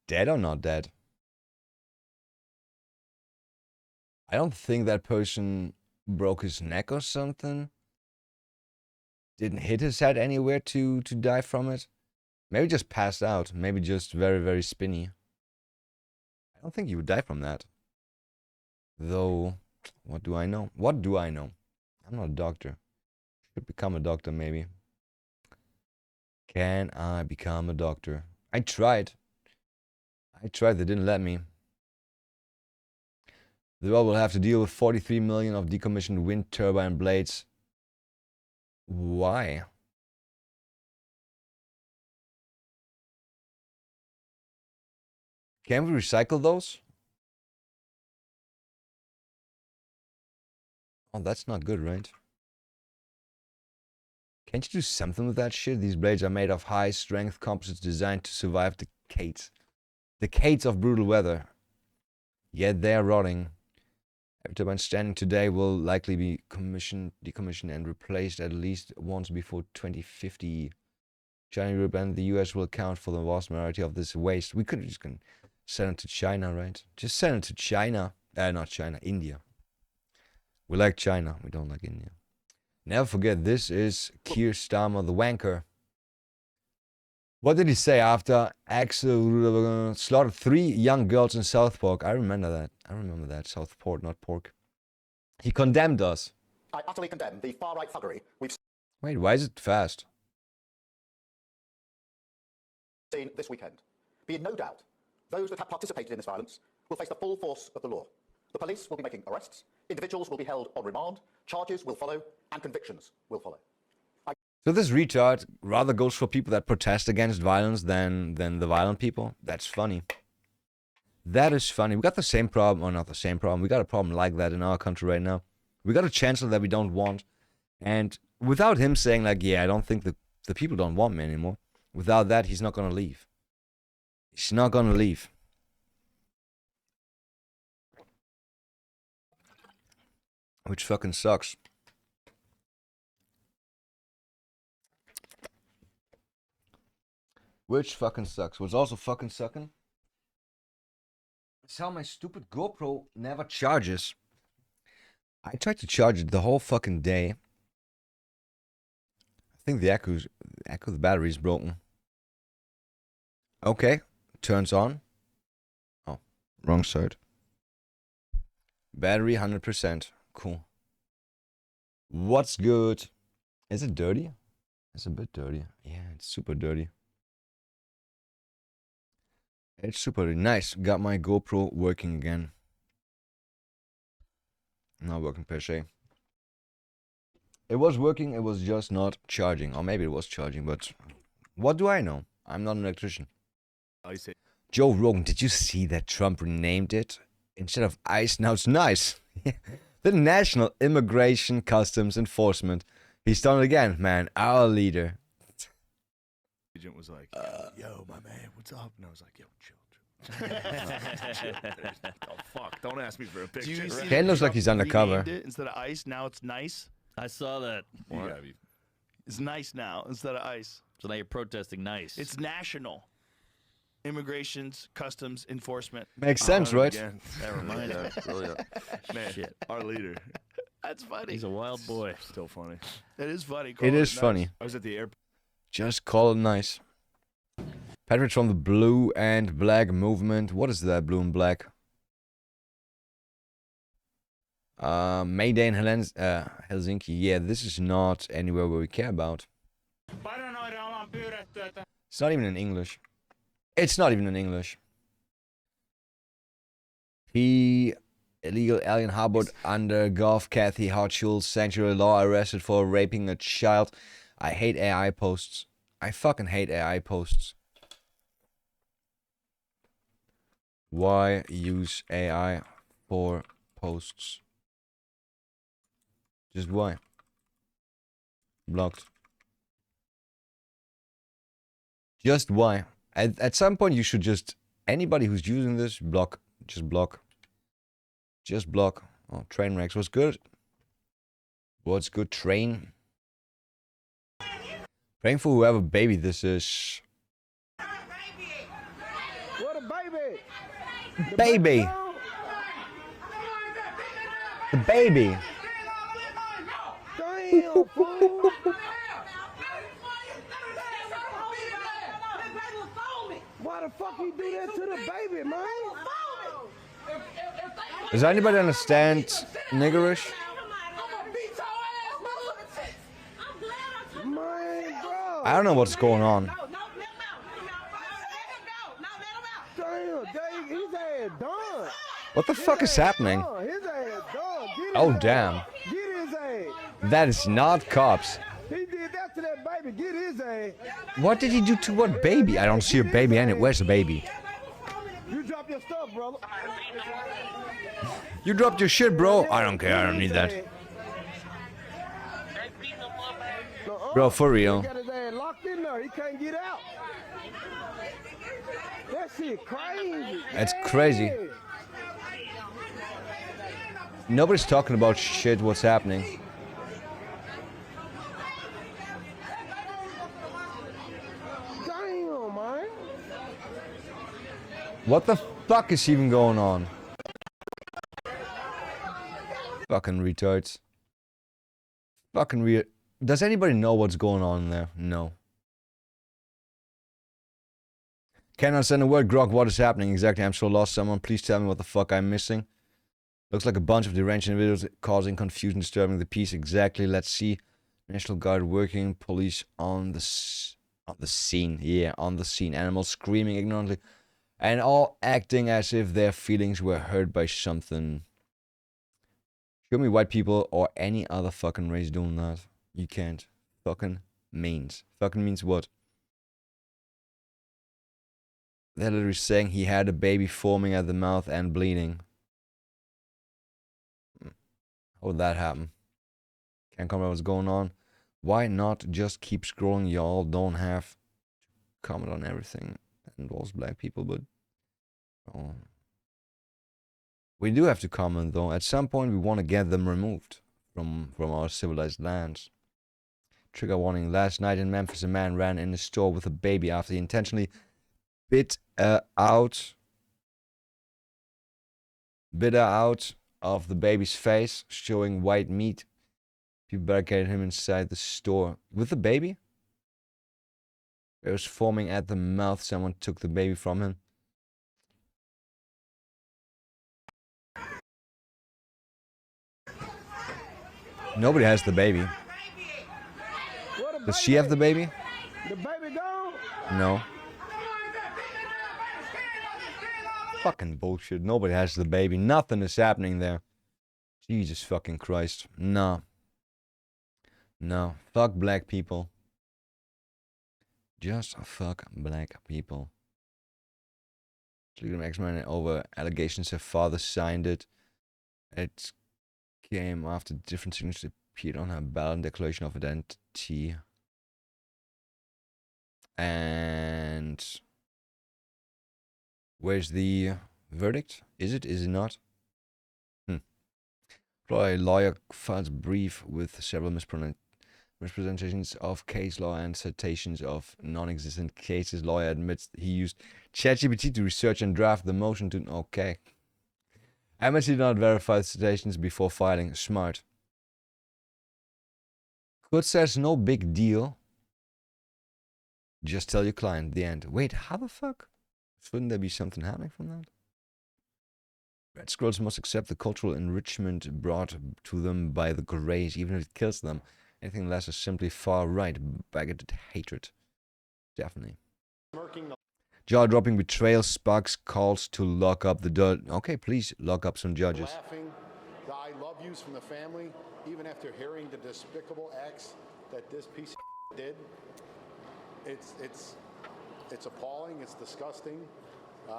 Dead or not dead? I don't think that person broke his neck or something. Didn't hit his head anywhere to die from it. Maybe just passed out. Maybe just very, very spinny. I don't think you would die from that. Though, what do I know? What do I know? I'm not a doctor. Should become a doctor, maybe. Can I become a doctor? I tried. They didn't let me. The world will have to deal with 43 million of decommissioned wind turbine blades. Why? Can we recycle those? Oh, that's not good, right? Can't you do something with that shit? These blades are made of high-strength composites designed to survive decades of brutal weather. Yet they are rotting. Every turbine standing today will likely be decommissioned and replaced at least once before 2050. China, Europe, and the US will account for the vast majority of this waste. We could just send it to China, right? Just send it to China. Not China, India. We like China. We don't like India. Never forget, this is Keir Starmer, the wanker. What did he say after Axel slaughtered 3 young girls in Southport? I remember that. Southport, not pork. He condemned us.
I utterly condemn the far-right thuggery we've
Wait, why is it fast?
seen this weekend. Be in no doubt, those that have participated in this violence will face the full force of the law. The police will be making arrests, individuals will be held on remand, charges will follow, and convictions will follow.
So this retard rather goes for people that protest against violence than the violent people? That's funny. That is funny. We got the same problem, or not the same problem. We got a problem like that in our country right now. We got a chancellor that we don't want. And without him saying like, yeah, I don't think the people don't want me anymore. Without that, he's not going to leave. He's not going to leave. Which fucking sucks. Which fucking sucks. What's also fucking sucking is how my stupid GoPro never charges. I tried to charge it the whole fucking day. I think the echo of the battery is broken. Okay, turns on. Oh, wrong side. Battery 100%. Cool. What's good? Is it dirty? It's a bit dirty. Yeah, it's super dirty. It's super nice. Got my GoPro working again. Not working per se. It was working, it was just not charging. Or maybe it was charging, but what do I know? I'm not an electrician.
I say
Joe Rogan, did you see that Trump renamed it? Instead of ICE, now it's NICE. The National Immigration Customs Enforcement. He's done it again, man. Our leader.
agent was like, yo, my man, what's up? And I was like, yo, chill. Oh, fuck. Don't ask me for a picture.
Ken looks like he's undercover.
Instead of ice, now it's nice.
I saw that.
It's nice now instead of ice.
So now you're protesting nice.
It's national. Immigrations, customs, enforcement.
Makes sense, right?
Again.
That reminds me.
Brilliant. Man,
Shit.
our leader.
That's funny.
He's a wild boy.
Still funny.
That is funny.
It is funny.
I was at the airport.
Just call it nice. Patrick from the Blue and Black movement. What is that, Blue and Black? Mayday in Helsinki. Yeah, this is not anywhere where we care about. It's not even in English. It's not even in English. Illegal alien harbored under Gulf Kathy Hochul's sanctuary law, arrested for raping a child. I hate AI posts. I fucking hate AI posts. Why use AI for posts? Just why? Blocked. Just why? At some point you should just, anybody who's using this, block. Just block. Just block. Oh, train wrecks. What's good? What's good, train? Praying for whoever baby this is.
What a baby!
Baby! The baby!
Damn, fool! Why the fuck you do that to the baby, man?
Does anybody understand niggerish?
Man, bro!
I don't know what's going on.
Damn, his ass done.
What the fuck is happening?
His ass done. Get
Oh
his
damn.
ass. Get his ass.
That is not cops.
He did that to that baby. Get his ass.
What did he do to what baby? I don't see a baby anywhere. Where's the baby?
You drop your stuff, brother.
You dropped your shit, bro. I don't care. I don't need that. Bro, for real.
He got his ass locked in there. He can't get out. That shit crazy.
That's crazy. Nobody's talking about shit. What's happening?
Damn, man.
What the fuck is even going on? Fucking retards. Fucking weird. Does anybody know what's going on there? No. Cannot send a word, Grog. What is happening exactly? I'm so lost. Someone please tell me what the fuck I'm missing. Looks like a bunch of deranged individuals causing confusion, disturbing the peace. Exactly. Let's see. National Guard working. Police on the scene. Yeah, on the scene. Animals screaming ignorantly. And all acting as if their feelings were hurt by something. Show me white people or any other fucking race doing that. You can't. Fucking means. Fucking means what? They're literally saying he had a baby forming at the mouth and bleeding. How would that happen? Can't comment what's going on. Why not just keep scrolling? Y'all don't have to comment on everything that involves black people, but oh. We do have to comment though. At some point we want to get them removed from our civilized lands. Trigger warning. Last night in Memphis, a man ran in a store with a baby after he intentionally bit her out of the baby's face, showing white meat. People barricaded him inside the store with the baby. It was forming at the mouth. Someone took the baby from him. Nobody has the baby. Does she have the baby?
The baby gone?
No. Fucking bullshit. Nobody has the baby. Nothing is happening there. Jesus fucking Christ. No. No. Fuck black people. Just fuck black people. Legal X-Men over allegations her father signed it. It came after different signatures appeared on her ballot declaration of identity. And where's the verdict? Is it? Is it not? Florida lawyer files brief with several mispresentations of case law and citations of non-existent cases. Lawyer admits he used ChatGPT to research and draft the motion to... Okay. Admits he did not verify the citations before filing. Smart. Court says no big deal. Just tell your client. The end. Wait, how the fuck? Shouldn't there be something happening from that? Red Scrolls must accept the cultural enrichment brought to them by the Greys, even if it kills them. Anything less is simply far-right, bigoted hatred. Definitely. Jaw-dropping betrayal sparks calls to lock up the dirt. Okay, please lock up some judges.
Laughing the I love yous from the family, even after hearing the despicable acts that this piece of did. It's appalling. It's disgusting.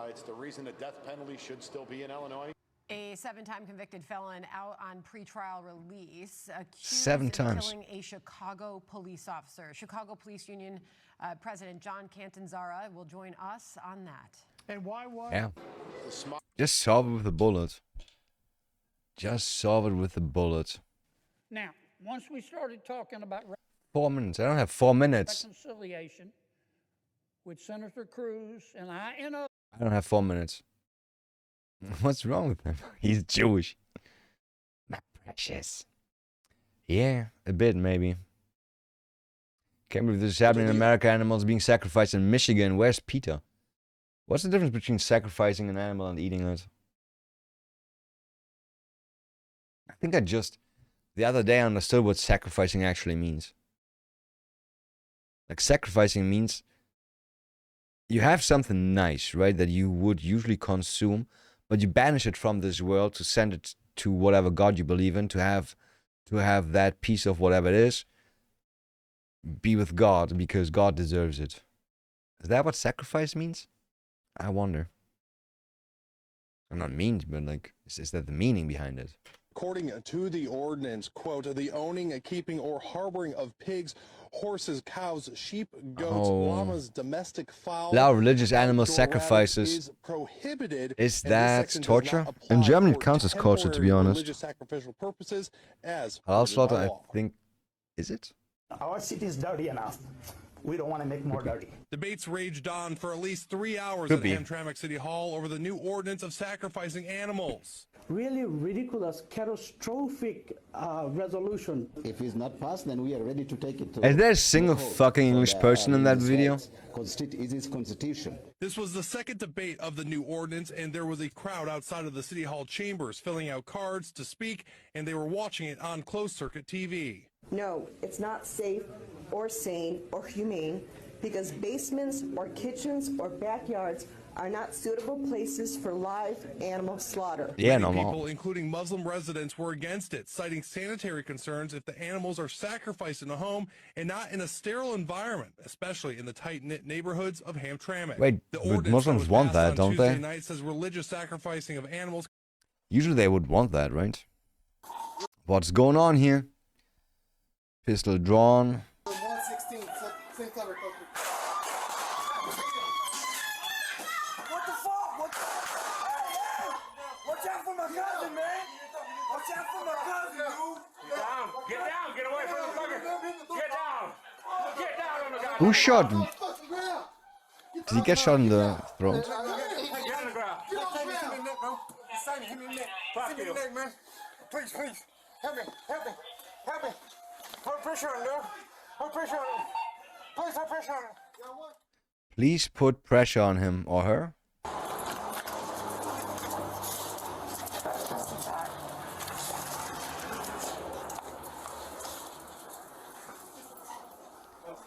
It's the reason the death penalty should still be in Illinois.
A 7-time convicted felon out on pretrial release, accused
7
of
times.
killing a Chicago police officer. Chicago Police Union President John Catanzara will join us on that.
And why was?
Yeah. Just solve it with a bullet. Just solve it with a bullet.
Now, once we started talking about
4 minutes. I don't have 4 minutes.
reconciliation with Senator Cruz and I
I don't have 4 minutes. What's wrong with him? He's Jewish. My precious. Yeah, a bit maybe. Can't believe this is happening in America. Animals being sacrificed in Michigan. Where's Peter? What's the difference between sacrificing an animal and eating it? I think I just the other day understood what sacrificing actually means. Like sacrificing means you have something nice, right, that you would usually consume, but you banish it from this world to send it to whatever God you believe in, to have that piece of whatever it is be with God because God deserves it. Is that what sacrifice means? I wonder. I'm not mean, but like, is that the meaning behind it?
According to the ordinance, quote, the owning, keeping, or harboring of pigs, horses, cows, sheep, goats, llamas, domestic fowl,
Allow religious animal
outdoor
sacrifices.
rabbits is prohibited.
Is
and this
that
section does
torture?
not apply
In Germany, it
for
counts as torture, to be
temporary
honest.
religious sacrificial purposes as
Halal
permitted
slaughter,
by
I
law.
think, is it?
Our city is dirty enough. We don't want to make more dirty.
Debates raged on for at least 3 hours
Could
at
be.
Hamtramck City Hall over the new ordinance of sacrificing animals.
Really ridiculous, catastrophic resolution.
If it's not passed, then we are ready to take it to.
Is there a single fucking English person in that video?
It is constitution.
This was the second debate of the new ordinance, and there was a crowd outside of the City Hall chambers filling out cards to speak, and they were watching it on closed-circuit TV.
No, it's not safe or sane or humane because basements or kitchens or backyards are not suitable places for live animal slaughter.
Yeah,
Many
normal.
people, including Muslim residents, were against it, citing sanitary concerns if the animals are sacrificed in a home and not in a sterile environment, especially in the tight-knit neighborhoods of Hamtramck.
Wait,
The
but
ordinance that
Muslims
was
want
passed
that,
on
don't
Tuesday
they?
night says religious sacrificing of animals.
Usually they would want that, right? What's going on here? Pistol drawn.
116, same cover. What the fuck? Watch out for my cousin, man. Watch out for my cousin, dude. Get down. Get away from the fucker. Get down. Get down on the guy.
Who shot? Did he get shot in the throat?
Get on the ground. Hit me in the neck, bro. Hit me in the neck. Hit me in the neck, man. Please. Help me. Put pressure on, dude. Put pressure on him. Please put pressure on him.
Please put pressure on him or her.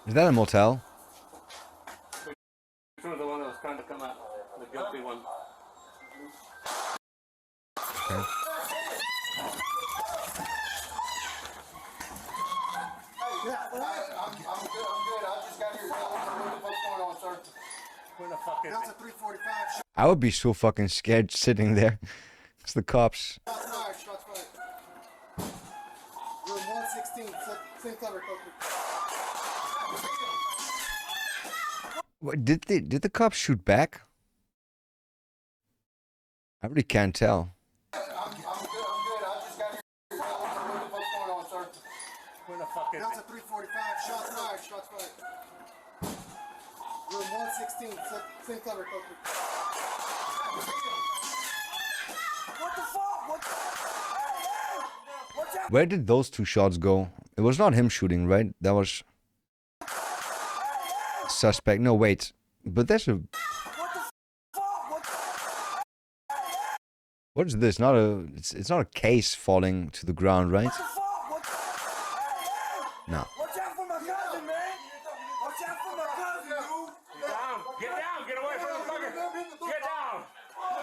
Is that a motel?
Which one was the one that was trying to come out? The guilty one.
Okay.
I'm good. I just got here. Where the fuck is
That's a
it?
345.
I would be so fucking scared sitting there. It's the cops.
Shots fired. Shots fired. Room 116. Same cover.
What, did the cops shoot back? I really can't tell.
I'm good. I just got here. What's going on, sir?
Where the fuck is
That's a
it?
345. Shots fired. Shots fired. Room 116. Same cover. What the fuck? What's that?
Where did those two shots go? It was not him shooting, right? That was suspect. No, wait. But there's a. What is this? Not a. It's not a case falling to the ground, right? No.
Watch out for my cousin, man. Watch out for my cousin, dude.
Get down. Get down. Get away from the fucker. Get down.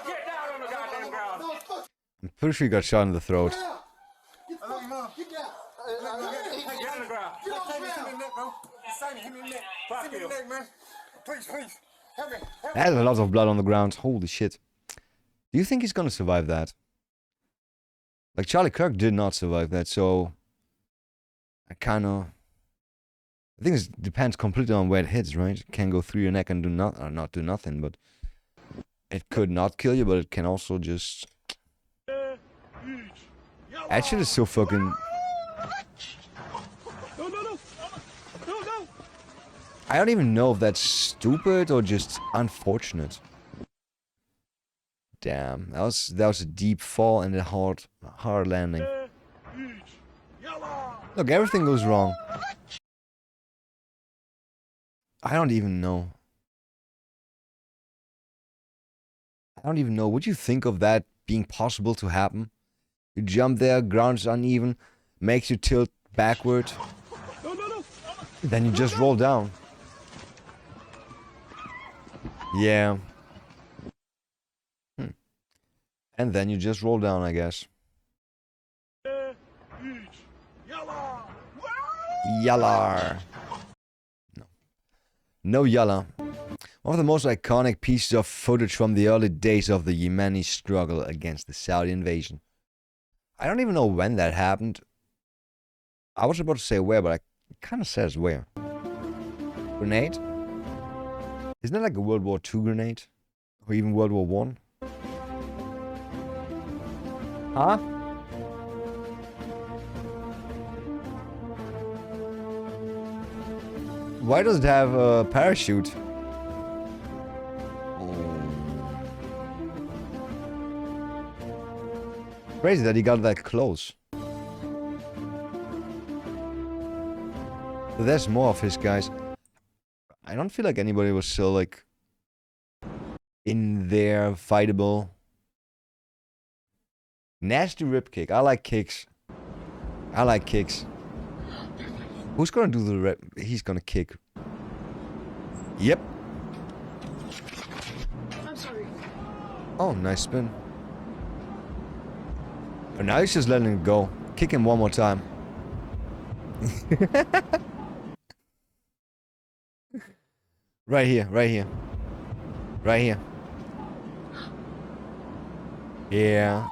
Get down on the goddamn ground.
I'm pretty sure he got shot in the throat.
Get down.
Get on the ground.
Get off me. Give me the neck, bro. Simon, give me the neck.
Fuck
Give me
you.
the neck, man. Please. Help me.
There's a lot of blood on the ground. Holy shit. Do you think he's gonna survive that? Like, Charlie Kirk did not survive that, so I think it depends completely on where it hits, right? It can go through your neck and not do nothing, but it could not kill you, but it can also just. That shit is so fucking. I don't even know if that's stupid or just unfortunate. Damn, that was a deep fall and a hard landing. Look, everything goes wrong. I don't even know. Would you think of that being possible to happen? You jump there, ground's uneven, makes you tilt backward. Then you just roll down. Yeah. And then you just roll down, I guess. Yallar. No Yalla. One of the most iconic pieces of footage from the early days of the Yemeni struggle against the Saudi invasion. I don't even know when that happened. I was about to say where, but it kind of says where. Grenade? Isn't that like a World War II grenade? Or even World War I? Huh? Why does it have a parachute? Crazy that he got that close. But there's more of his guys. I don't feel like anybody was still like in there fightable. Nasty rib kick. I like kicks. Who's gonna do the rib? He's gonna kick. Yep.
I'm sorry.
Oh, nice spin. And now he's just letting it go. Kick him one more time. Right here. Yeah.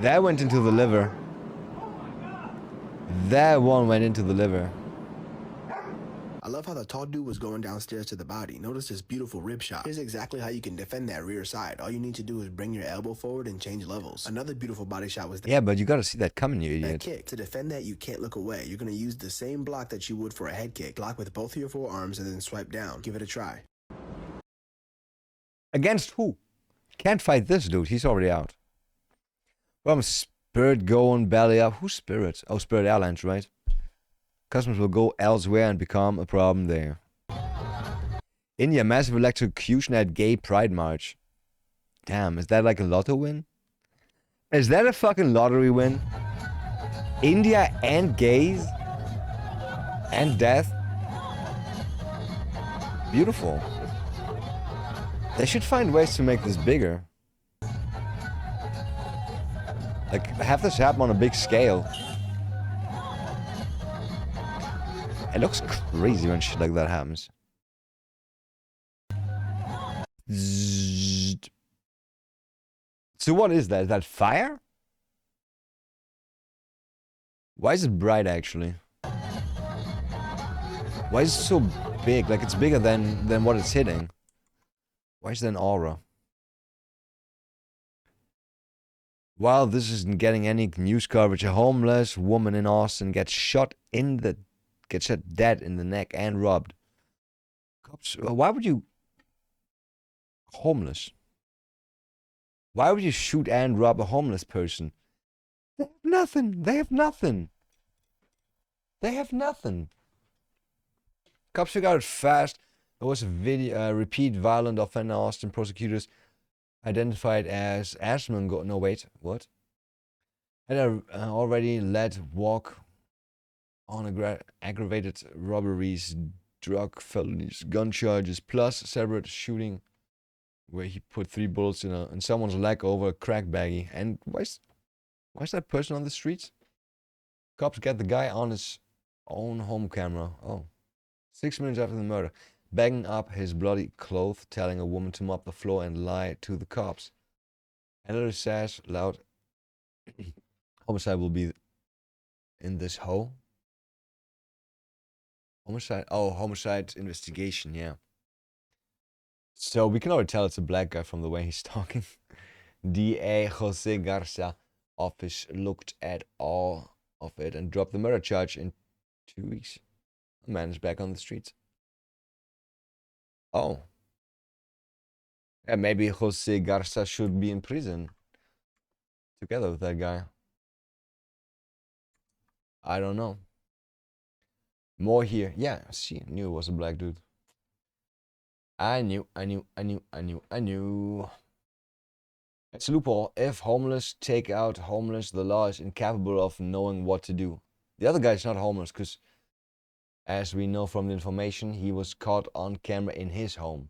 That went into the liver. That one went into the liver.
I love how the tall dude was going downstairs to the body. Notice this beautiful rib shot. Here's exactly how you can defend that rear side. All you need to do is bring your elbow forward and change levels. Another beautiful body shot was
Yeah, but you gotta see that coming, you
that
idiot.
kick. To defend that, you can't look away. You're going to use the same block that you would for a head kick. Block with both of your forearms and then swipe down. Give it a try.
Against who? Can't fight this dude. He's already out. From Spirit going belly up. Who's Spirit? Oh, Spirit Airlines, right? Customers will go elsewhere and become a problem there. India, massive electrocution at Gay Pride March. Damn, is that like a lotto win? Is that a fucking lottery win? India and gays? And death? Beautiful. They should find ways to make this bigger. Like, have this happen on a big scale. It looks crazy when shit like that happens. Zzzt. So what is that? Is that fire? Why is it bright actually? Why is it so big? Like it's bigger than what it's hitting. Why is there an aura? While this isn't getting any news coverage, a homeless woman in Austin gets shot dead in the neck and robbed. Cops, why would you... Homeless. Why would you shoot and rob a homeless person? They have nothing. They have nothing. They have nothing. Cops figured out fast. There was a repeat violent offender. Austin prosecutors identified as Ashman. No, wait, what? Had already led walk on aggravated robberies, drug felonies, gun charges, plus separate shooting where he put 3 bullets in someone's leg over a crack baggie. And why is that person on the streets? Cops get the guy on his own home camera. Oh. 6 minutes after the murder, bagging up his bloody clothes, telling a woman to mop the floor and lie to the cops. Another says loud, homicide will be in this hole. Homicide? Oh, homicide investigation, yeah. So we can already tell it's a black guy from the way he's talking. DA Jose Garza office looked at all of it and dropped the murder charge in 2 weeks. The man is back on the streets. Oh. Yeah, maybe Jose Garza should be in prison together with that guy. I don't know. More here. Yeah, see, I knew it was a black dude. I knew. It's a loophole. If homeless take out homeless, the law is incapable of knowing what to do. The other guy's not homeless because, as we know from the information, he was caught on camera in his home.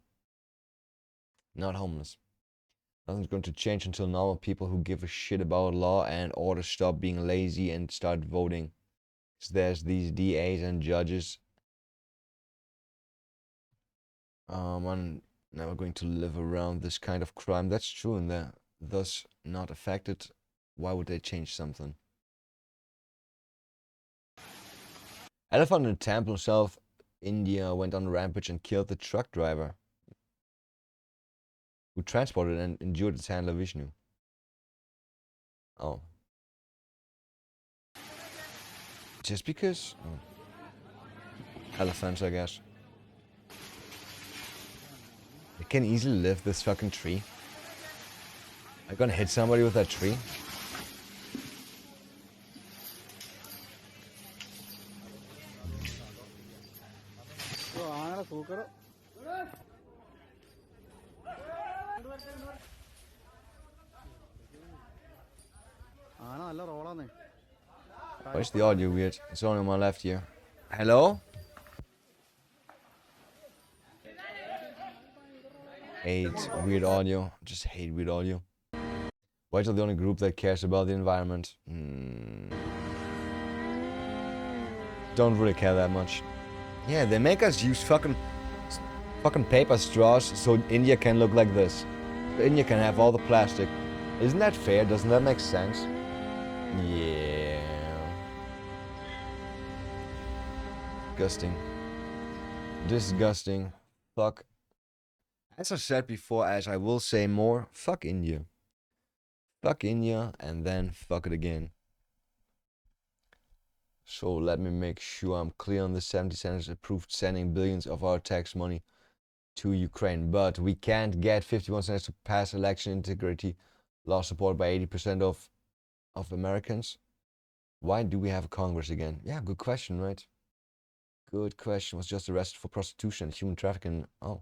Not homeless. Nothing's going to change until normal people who give a shit about law and order stop being lazy and start voting. So there's these DAs and judges. I'm never going to live around this kind of crime. That's true, and they're thus not affected. Why would they change something? Elephant in a temple in South India went on a rampage and killed the truck driver who transported and injured its handler Vishnu. Oh. Just because? Oh. Elephants, I guess. They can easily lift this fucking tree. Are you gonna hit somebody with that tree? Why is the audio weird? It's only on my left here. Hello? Hate weird audio. Just hate weird audio. Whites are the only group that cares about the environment. Don't really care that much. Yeah, they make us use fucking paper straws so India can look like this. So India can have all the plastic. Isn't that fair? Doesn't that make sense? Yeah. Disgusting. Disgusting. Fuck. As I said before, as I will say more, fuck India. Fuck India and then fuck it again. So let me make sure I'm clear on this. 70 senators approved sending billions of our tax money to Ukraine, but we can't get 51 senators to pass election integrity law supported by 80% of Americans. Why do we have a Congress again? Yeah, good question, right? Good question. Was just arrested for prostitution and human trafficking. Oh.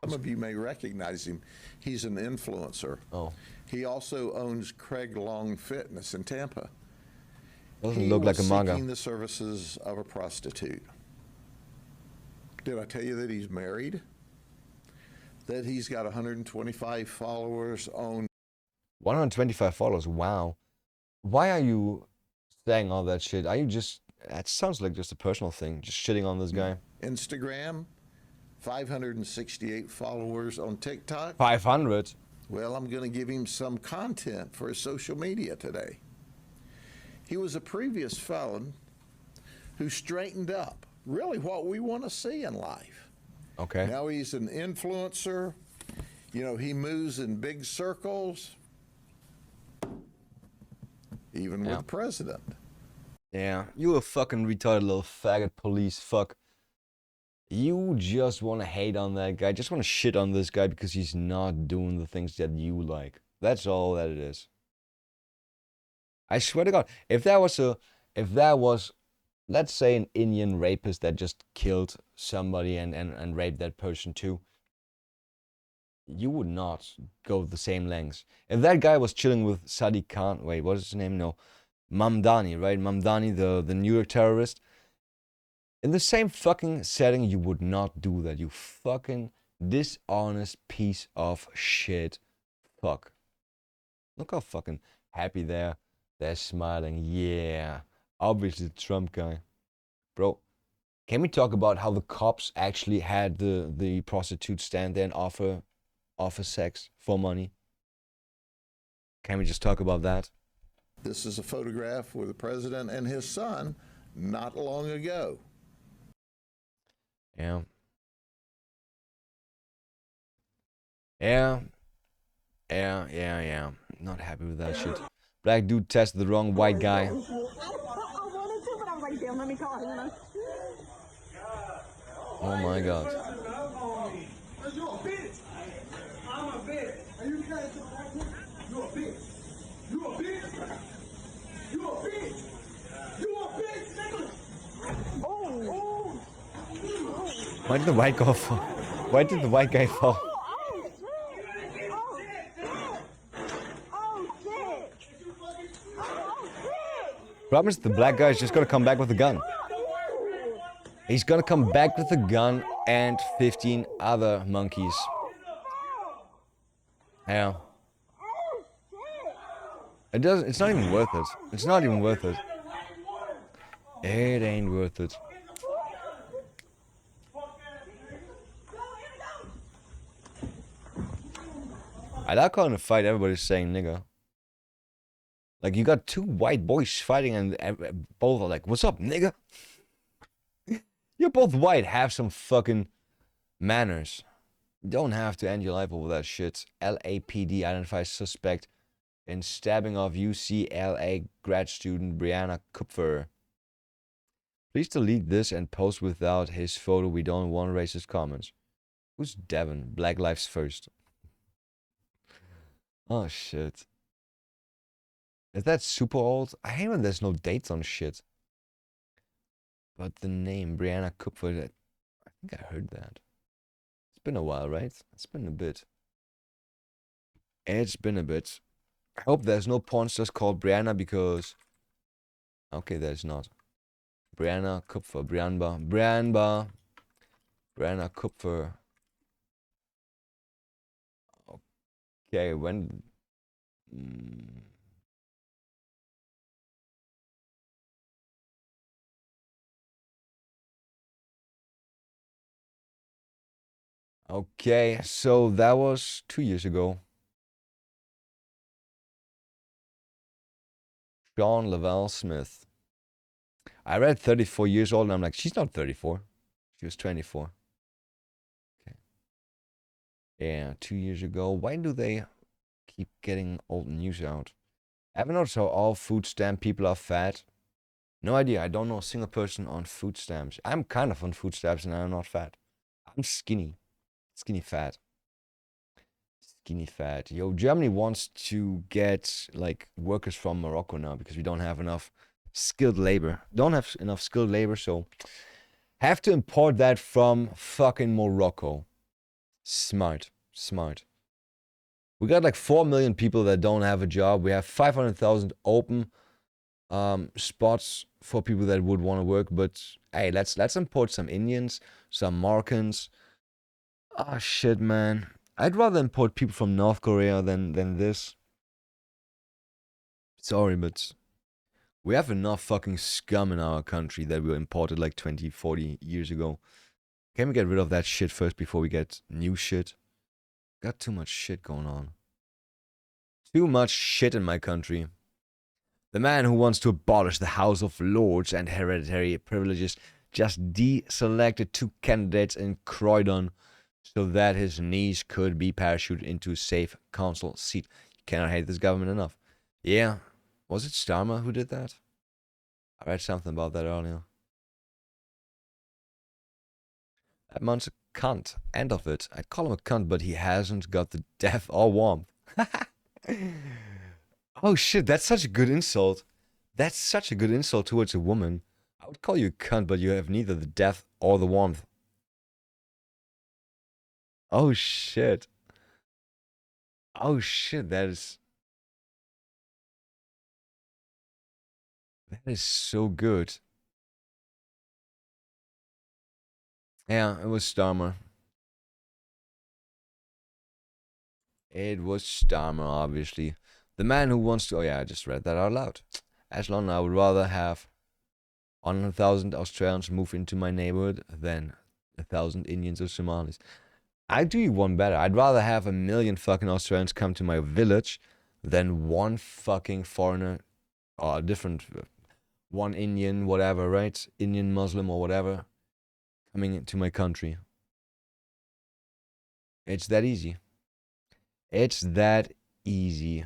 Some of you may recognize him. He's an influencer.
Oh.
He also owns Craig Long Fitness in Tampa.
Doesn't look like a manga.
Seeking the services of a prostitute. Did I tell you that he's married? That he's got 125 followers on
125 followers. Wow. Why are you saying all that shit? Are you just... That sounds like just a personal thing. Just shitting on this guy.
Instagram, 568 followers on TikTok.
500.
Well, I'm going to give him some content for his social media today. He was a previous felon who straightened up. Really what we want to see in life.
Okay.
Now he's an influencer. You know, he moves in big circles, even with the president.
Yeah, you a fucking retarded little faggot police fuck. You just want to hate on that guy, just want to shit on this guy because he's not doing the things that you like. That's all that it is. I swear to God, if that was, let's say, an Indian rapist that just killed somebody and raped that person too, you would not go the same lengths. If that guy was chilling with Sadiq Khan, wait, what is his name? No, Mamdani, right? Mamdani, the New York terrorist. In the same fucking setting, you would not do that. You fucking dishonest piece of shit. Fuck. Look how fucking happy they're smiling. Yeah. Obviously the Trump guy. Bro, can we talk about how the cops actually had the prostitutes stand there and offer sex for money? Can we just talk about that?
This is a photograph with the president and his son not long ago.
Yeah. Yeah. Not happy with that shit. Black dude tested the wrong white guy.
I wanted to, but I was like, damn, let me call him.
Oh my God.
You're a bitch. I'm a bitch. Are you guys you're a bitch. You a bitch. You a bitch. You a bitch, nigga. Oh.
Why did the white guy fall? Why did the white guy fall? Problem is the black guy is just gonna come back with a gun. He's gonna come back with a gun and 15 other monkeys. Yeah. It's not even worth it. It's not even worth it. It ain't worth it. I like how in a fight everybody's saying nigga. Like, you got two white boys fighting and both are like, what's up, nigga? You're both white. Have some fucking manners. You don't have to end your life over that shit. LAPD identifies suspect in stabbing of UCLA grad student Brianna Kupfer. Please delete this and post without his photo. We don't want racist comments. Who's Devin? Black Lives First. Oh, shit. Is that super old? I hate when there's no dates on shit. But the name, Brianna Kupfer, I think I heard that. It's been a while, right? It's been a bit. It's been a bit. I hope there's no porn stars called Brianna because... Okay, there's not. Brianna Kupfer, Brianna Kupfer. Okay, when... Okay, so that was 2 years ago. Sean Lavelle Smith. I read 34 years old and I'm like, she's not 34. She was 24. Okay. Yeah, 2 years ago. Why do they keep getting old news out? I haven't noticed how all food stamp people are fat. No idea. I don't know a single person on food stamps. I'm kind of on food stamps and I'm not fat. I'm skinny. Skinny fat. Skinny fat. Yo, Germany wants to get like workers from Morocco now because we don't have enough skilled labor. Don't have enough skilled labor, so have to import that from fucking Morocco. Smart. Smart. We got like 4 million people that don't have a job. We have 500,000 open spots for people that would want to work. But hey, let's import some Indians, some Moroccans. Ah, shit, man. I'd rather import people from North Korea than this. Sorry, but we have enough fucking scum in our country that we imported like 20, 40 years ago. Can we get rid of that shit first before we get new shit? Got too much shit going on. Too much shit in my country. The man who wants to abolish the House of Lords and hereditary privileges just deselected 2 candidates in Croydon so that his niece could be parachuted into a safe council seat. You cannot hate this government enough. Yeah, was it Starmer who did that? I read something about that earlier. That man's a cunt. End of it. I'd call him a cunt, but he hasn't got the depth or warmth. Oh shit, that's such a good insult. That's such a good insult towards a woman. I would call you a cunt, but you have neither the depth or the warmth. Oh shit. Oh shit, that is so good. Yeah, it was Starmer. It was Starmer, obviously. The man who wants to... Oh yeah, I just read that out loud. Aslan, I would rather have 100,000 Australians move into my neighborhood than 1,000 Indians or Somalis. I'd do you one better. I'd rather have 1 million fucking Australians come to my village than one fucking foreigner or different... one Indian, whatever, right? Indian, Muslim or whatever coming into my country. It's that easy. It's that easy.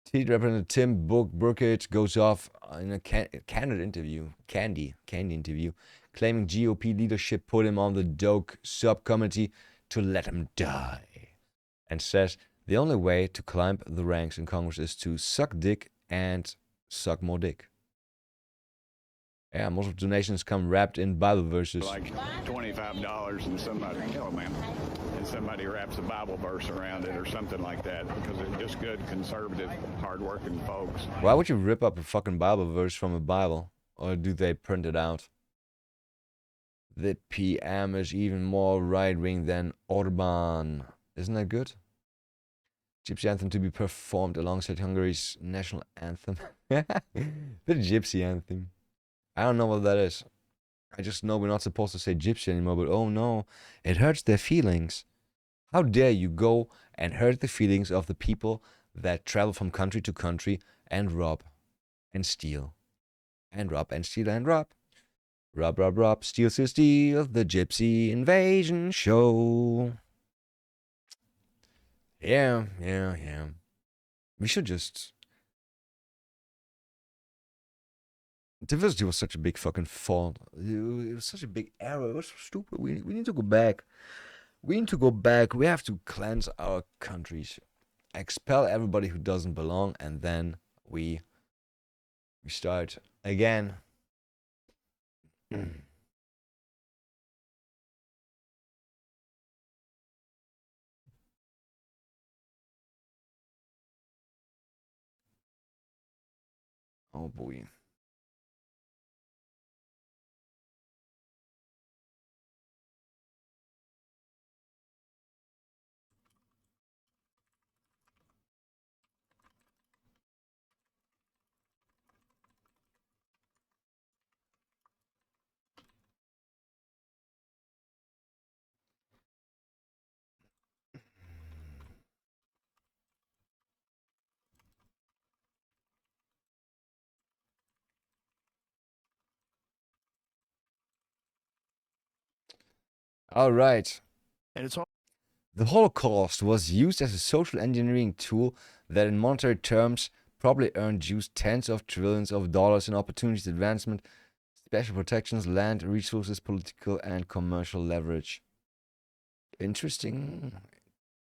State Representative Tim Burkett goes off in a candid interview, candy interview, claiming GOP leadership put him on the Doak subcommittee to let him die, and says the only way to climb the ranks in Congress is to suck dick and suck more dick. Yeah, most of the donations come wrapped in Bible verses.
Like $25 and somebody, oh man, and somebody wraps a Bible verse around it or something like that because they're just good, conservative, hardworking folks.
Why would you rip up a fucking Bible verse from a Bible? Or do they print it out? The PM is even more right-wing than Orban. Isn't that good? Gypsy anthem to be performed alongside Hungary's national anthem. The Gypsy anthem. I don't know what that is. I just know we're not supposed to say gypsy anymore, but oh no, it hurts their feelings. How dare you go and hurt the feelings of the people that travel from country to country and rob and steal. And rob and steal and rob. Rob, rob, rob, steal, steal, steal, the Gypsy Invasion Show. Yeah. We should just... Diversity was such a big fucking fault. It was such a big error. It was so stupid. We need to go back. We need to go back. We have to cleanse our countries. Expel everybody who doesn't belong. And then we start again. Oh boy. All right.
And it's all
the Holocaust was used as a social engineering tool that in monetary terms probably earned Jews tens of trillions of dollars in opportunities, advancement, special protections, land, resources, political and commercial leverage. Interesting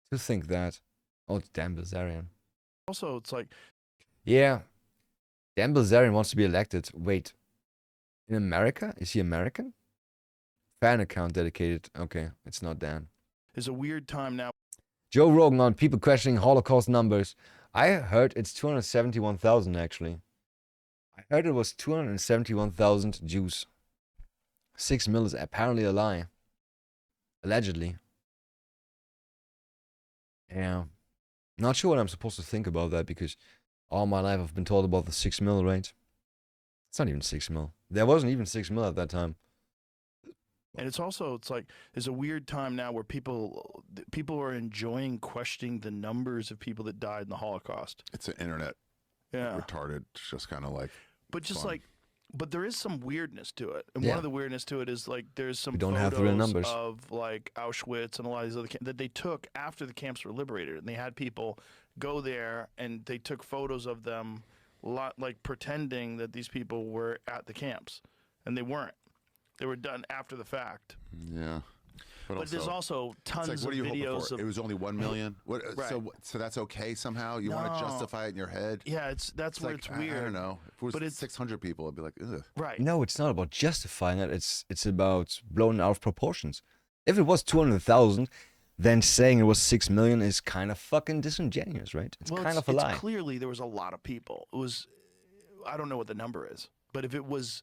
to think that. Oh, Dan Bilzerian.
also, it's like,
Yeah. Dan Bilzerian wants to be elected. Wait. In America? Is he American? Fan account dedicated. Okay, it's not Dan.
it's a weird time now.
Joe Rogan on people questioning Holocaust numbers. I heard it's 271,000 actually. I heard it was 271,000 Jews. 6 mil is apparently a lie. Allegedly. Yeah. Not sure what I'm supposed to think about that because all my life I've been told about the 6 mil rate. It's not even 6 mil. There wasn't even 6 mil at that time.
And it's also, it's like, there's a weird time now where people are enjoying questioning the numbers of people that died in the Holocaust.
It's an internet retarded. It's just kind of like,
but just
fun.
like, but there is some weirdness to it. And
Yeah.
one of the weirdness to it is like, there's some
We don't
photos
have the real numbers.
of like Auschwitz and a lot of these other camps that they took after the camps were liberated. And they had people go there and they took photos of them like pretending that these people were at the camps. And they weren't. They were done after the fact.
Yeah.
But there's also tons
it's like, what
of
are you hoping
videos
for?
of.
It was only 1 million. What?
Right.
So that's okay somehow. You want to
No.
justify it in your head?
Yeah, that's where
like,
it's weird.
I don't know. If it was
But it's
600 people, I'd be like, ugh.
right.
No, it's not about justifying it. It's about blowing it out of proportions. If it was 200,000, then saying it was 6 million is kind of fucking disingenuous, right? It's
Well,
kind of a lie.
Clearly, there was a lot of people. It was, I don't know what the number is, but if it was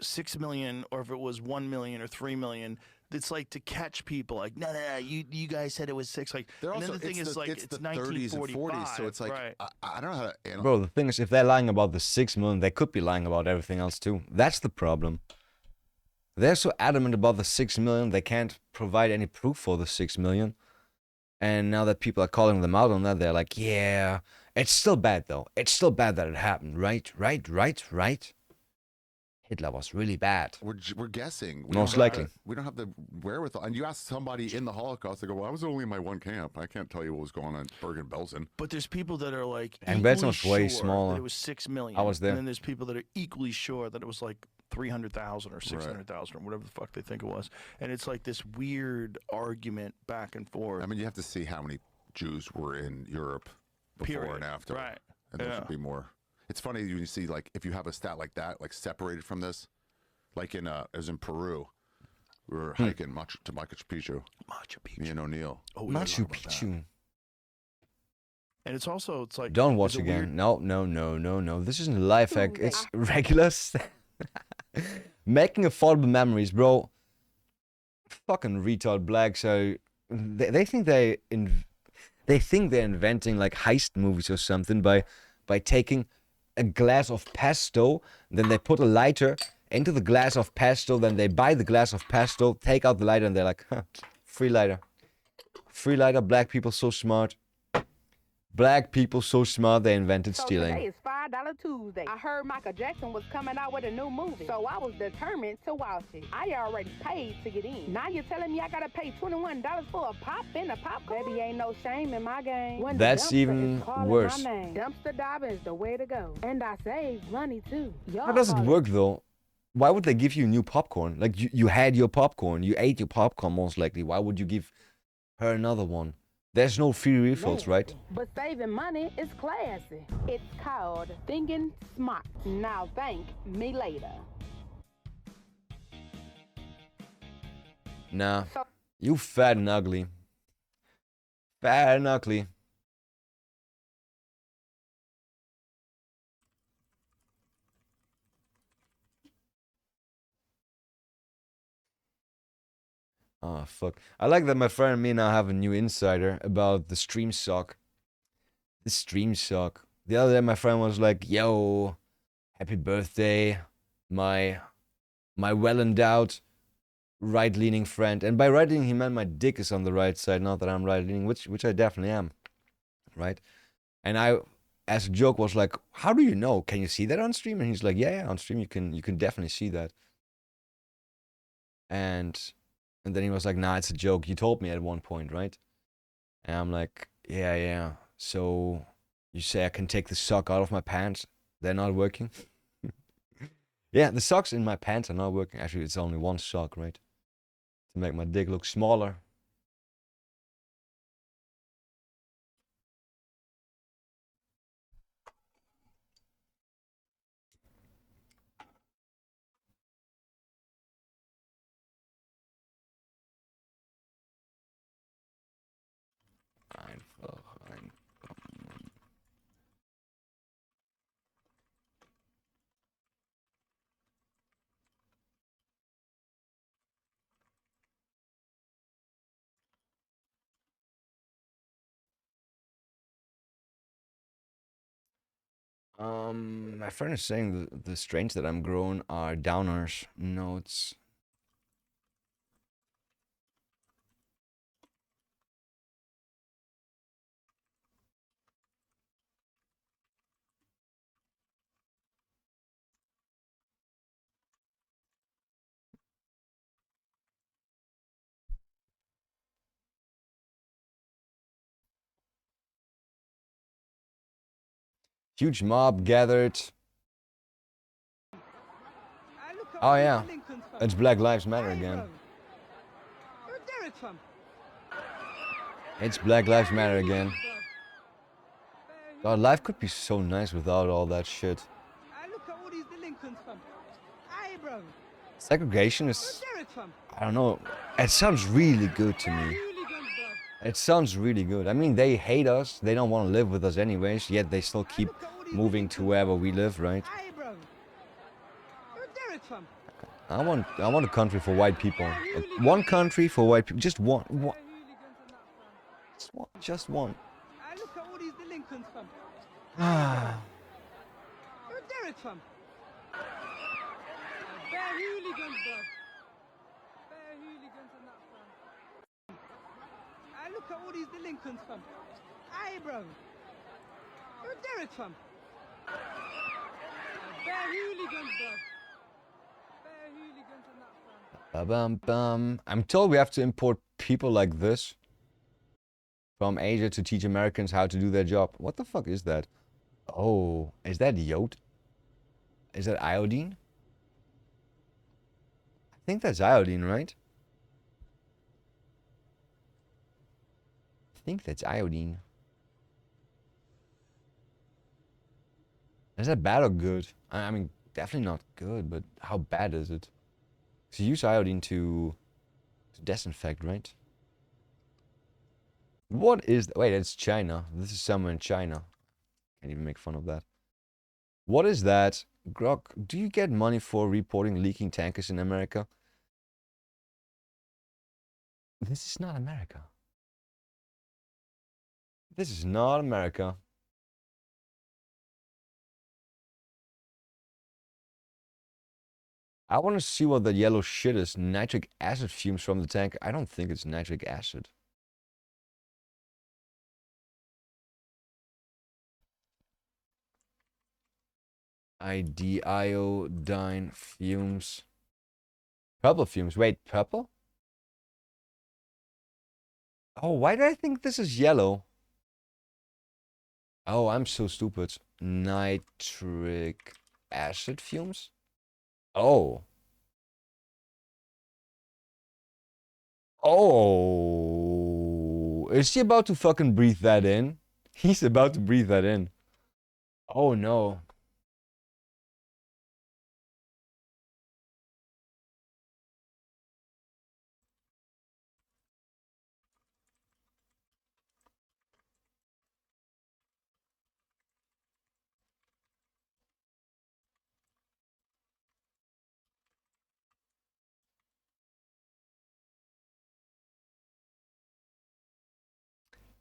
6 million or if it was 1 million or 3 million, it's like to catch people. Like, no, you guys said it was 6. Like,
They're
and then
also,
the thing
it's
is,
the,
like,
it's
it's
the 30s and
1945.
40s, so it's like,
right.
I don't know how to analyze.
Bro, the thing is, if they're lying about the 6 million, they could be lying about everything else too. That's the problem. They're so adamant about the 6 million, they can't provide any proof for the 6 million. And now that people are calling them out on that, they're like, yeah, it's still bad though. It's still bad that it happened, right? Hitler was really bad.
We're guessing.
Most likely.
We don't have the wherewithal. And you ask somebody in the Holocaust, they go, well, I was only in my one camp. I can't tell you what was going on in Bergen-Belsen.
But there's people that are like
And Belsen
equally
was way
sure
smaller.
that it was 6 million.
I was there.
And then there's people that are equally sure that it was like 300,000 or 600,000 or whatever the fuck they think it was. And it's like this weird argument back and forth.
I mean, you have to see how many Jews were in Europe before
Period.
and after.
Right.
And there
Yeah.
should be more. It's funny when you see, like, if you have a stat like that, like separated from this, like it was in Peru. We were hiking to Machu Picchu. Me and O'Neill.
Oh, we gotta
Machu
talk about that.
Picchu.
And it's also, it's like.
Don't watch
there's a
again.
weird-
No. This isn't a life hack. It's regular stuff. Making affordable memories, bro. Fucking retard blacks are. They think they're inventing like heist movies or something by taking a glass of pesto, then they put a lighter into the glass of pesto, then they buy the glass of pesto, take out the lighter, and they're like, huh, free lighter. Free lighter, black people so smart. Black people so smart they invented stealing.
Today is $5 Tuesday. I heard Michael Jackson was coming out with a new movie, so I was determined to watch it. I already paid to get in. Now you're telling me I gotta pay $21 for a pop in a popcorn? Baby, ain't no shame in my game. When the
That's
dumpster
even
is calling
worse.
my name. Dumpster diving is the way to go, and I save money too.
How does it work though? Why would they give you new popcorn? Like you had your popcorn, you ate your popcorn most likely. Why would you give her another one? There's no free refills, right?
But saving money is classy. It's called thinking smart. Now thank me later.
Nah, you fat and ugly. Fat and ugly. Oh, fuck. I like that my friend and me now have a new insider about the stream sock. The stream sock. The other day my friend was like, yo, happy birthday, my well-endowed right-leaning friend. And by right-leaning, he meant my dick is on the right side, not that I'm right-leaning, which I definitely am, right? And I, as a joke, was like, how do you know? Can you see that on stream? And he's like, yeah, on stream you can definitely see that. And then he was like, nah, it's a joke. You told me at one point, right? And I'm like, yeah. So you say I can take the sock out of my pants? They're not working? Yeah, the socks in my pants are not working. Actually, it's only one sock, right? To make my dick look smaller. My friend is saying the strains that I'm growing are downers. No, it's Huge mob gathered. Oh yeah, it's Black Lives Matter again. It's Black Lives Matter again. God, life could be so nice without all that shit. Segregation is, I don't know, it sounds really good to me. It sounds really good. I mean, they hate us, they don't want to live with us anyways, yet they still keep moving to wherever we live, right? I want a country for white people. One country for white people, just one. Just one. Ah.
Look at all these delinquents, fam. Aye, bro. Who dare it, fam? Bare hooligans, bro. Bare hooligans and that, fam.
Ba-bum-bum. I'm told we have to import people like this from Asia to teach Americans how to do their job. What the fuck is that? Oh, is that iode? Is that iodine? I think that's iodine, right? I think that's iodine. Is that bad or good? I mean, definitely not good, but how bad is it? So you use iodine to disinfect, right? What is that? Wait, it's China. This is somewhere in China. Can't even make fun of that. What is that? Grok, do you get money for reporting leaking tankers in America? This is not America. This is not America. I want to see what that yellow shit is. Nitric acid fumes from the tank. I don't think it's nitric acid. ID iodine fumes. Purple fumes. Wait, purple? Oh, why do I think this is yellow? Oh, I'm so stupid. Nitric acid fumes? Oh. Oh. Is he about to fucking breathe that in? He's about to breathe that in. Oh no.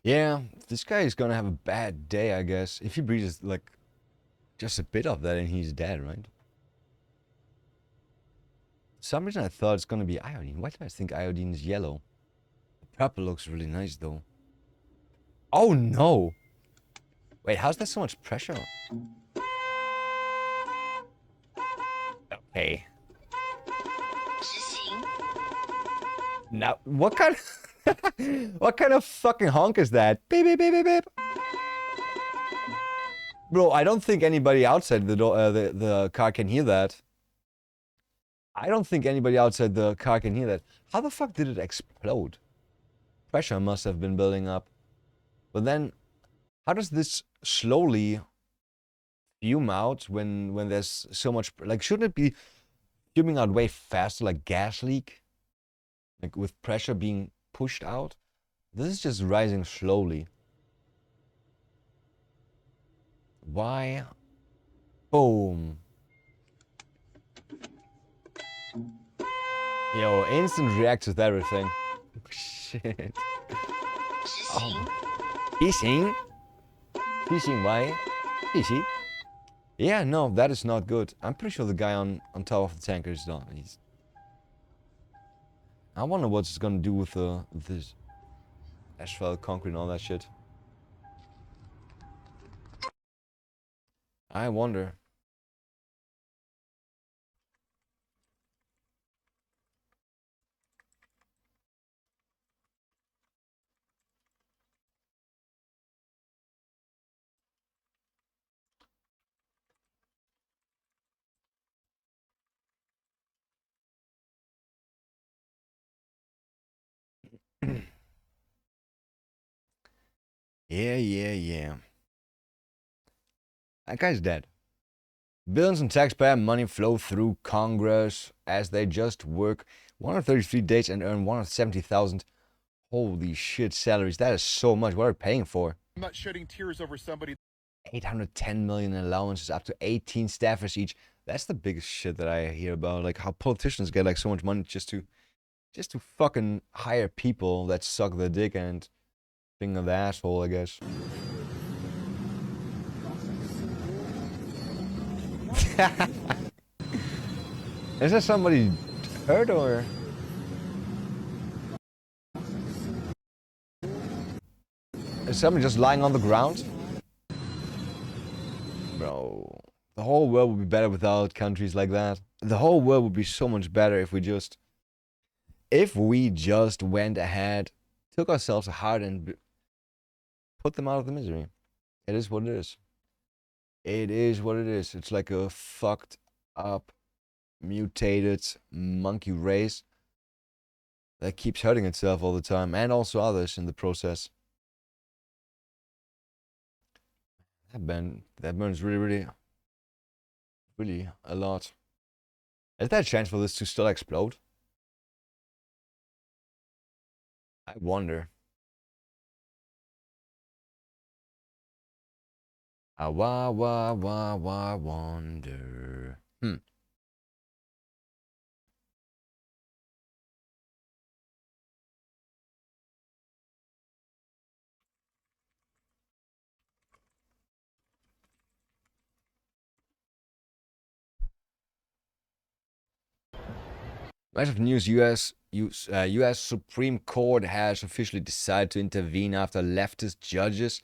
Yeah, this guy is gonna have a bad day, I guess. If he breathes like just a bit of that and he's dead, right? For some reason I thought it's gonna be iodine. Why do I think iodine is yellow? Purple looks really nice though. Oh no! Wait, how's there so much pressure? Okay. Now, what kind of fucking honk is that? Beep, beep, beep, beep, beep. Bro, I don't think anybody outside the door, the car can hear that. I don't think anybody outside the car can hear that. How the fuck did it explode? Pressure must have been building up. But then, how does this slowly fume out when there's so much... Like, shouldn't it be fuming out way faster, like gas leak? Like, with pressure being pushed out? This is just rising slowly. Why? Boom. Yo, instant reacts with everything. Shit. Oh. Fishing? Fishing, why? Fishy? Yeah, no, that is not good. I'm pretty sure the guy on top of the tanker is done. I wonder what it's gonna do with this asphalt, concrete, and all that shit. I wonder. Yeah. That guy's dead. Billions in taxpayer money flow through Congress as they just work 133 days and earn 170,000. Holy shit, salaries. That is so much. What are they paying for?
I'm not shedding tears over somebody.
810 million in allowances, up to 18 staffers each. That's the biggest shit that I hear about. Like how politicians get like so much money just to fucking hire people that suck their dick and finger the asshole, I guess. Is there somebody hurt or? Is somebody just lying on the ground? Bro, the whole world would be better without countries like that. The whole world would be so much better if we just went ahead, took ourselves a heart and put them out of the misery. It is what it is. It is what it is. It's like a fucked up, mutated monkey race that keeps hurting itself all the time and also others in the process. That burns really a lot. Is there a chance for this to still explode? I wonder. I wonder. Massive news: U.S. Supreme Court has officially decided to intervene after leftist judges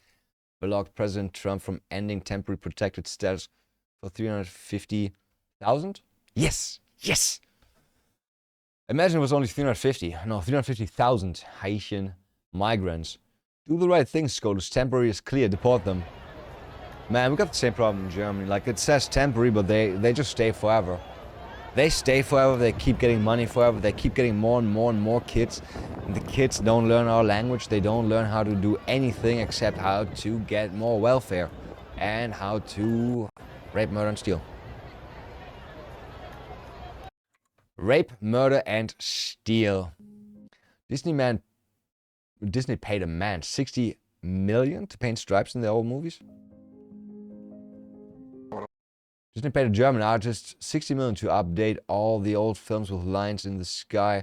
blocked President Trump from ending temporary protected status for 350,000. Yes. Imagine it was only 350,000 Haitian migrants. Do the right thing, SCOTUS. Temporary is clear. Deport them. Man, we got the same problem in Germany. Like, it says temporary, but they just stay forever. They stay forever, they keep getting money forever, they keep getting more and more kids. And the kids don't learn our language, they don't learn how to do anything except how to get more welfare. And how to rape, murder, and steal. Rape, murder, and steal. Disney paid a man 60 million to paint stripes in their old movies? Disney paid a German artist 60 million to update all the old films with lines in the sky,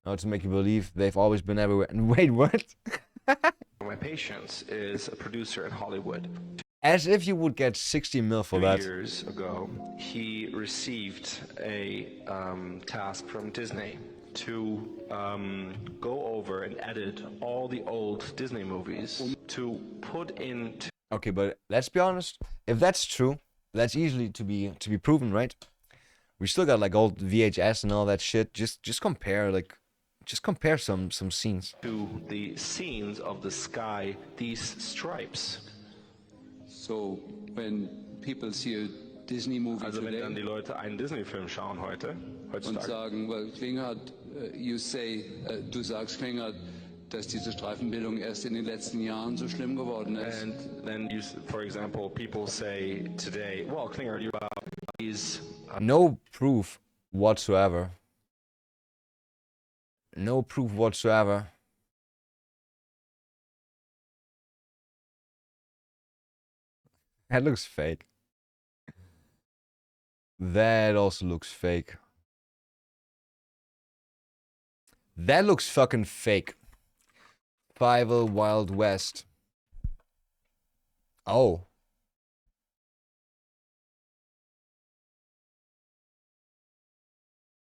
to make you believe they've always been everywhere. And wait, what?
My patient is a producer in Hollywood.
As if you would get 60 mil for that.
2 years ago, he received a task from Disney to go over and edit all the old Disney movies to put into...
Okay, but let's be honest. If that's true, that's easily to be proven, right? We still got like old VHS and all that shit. Just compare some scenes.
To the scenes of the sky, these stripes.
So when people see a Disney movie
Also wenn
today
dann die Leute einen Disney-Film schauen
und
heutzutage.
sagen, well, Klinghardt, du sagst Klinghardt, dass diese Streifenbildung erst in den letzten Jahren so schlimm geworden ist.
And then for example, people say today, well, Klinghardt, you is
No proof whatsoever. No proof whatsoever. That looks fake. That also looks fake. That looks fucking fake. Fivel Wild West. Oh.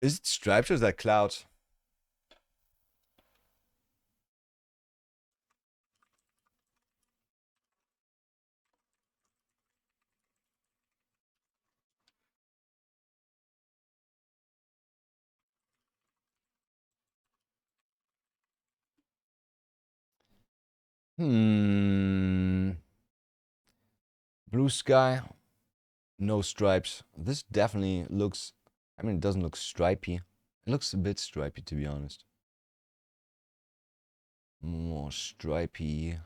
Is it stripes or is that clouds? Blue sky, no stripes. This definitely looks, I mean, it doesn't look stripy. It looks a bit stripy, to be honest. More stripy.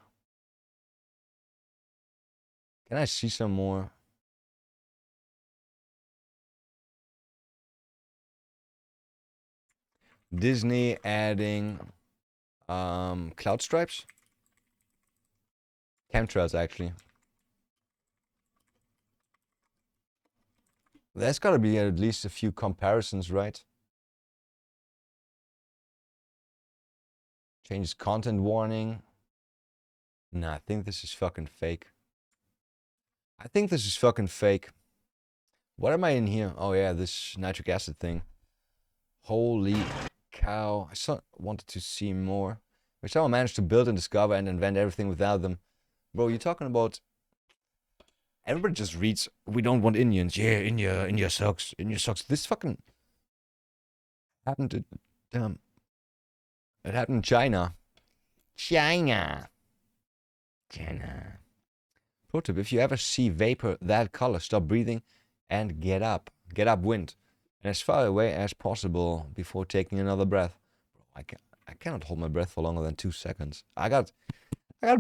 Can I see some more? Disney adding cloud stripes? Chemtrails, actually. There's gotta be at least a few comparisons, right? Changes content warning. Nah, I think this is fucking fake. I think this is fucking fake. What am I in here? Oh yeah, this nitric acid thing. Holy cow. I wanted to see more. Which someone managed to build and discover and invent everything without them. Bro, you're talking about... Everybody just reads, we don't want Indians. Yeah, India sucks. India sucks. This fucking... happened to... It happened in China. China. Pro tip, if you ever see vapor that color, stop breathing and get up. Get upwind. And as far away as possible before taking another breath. I cannot hold my breath for longer than 2 seconds. I got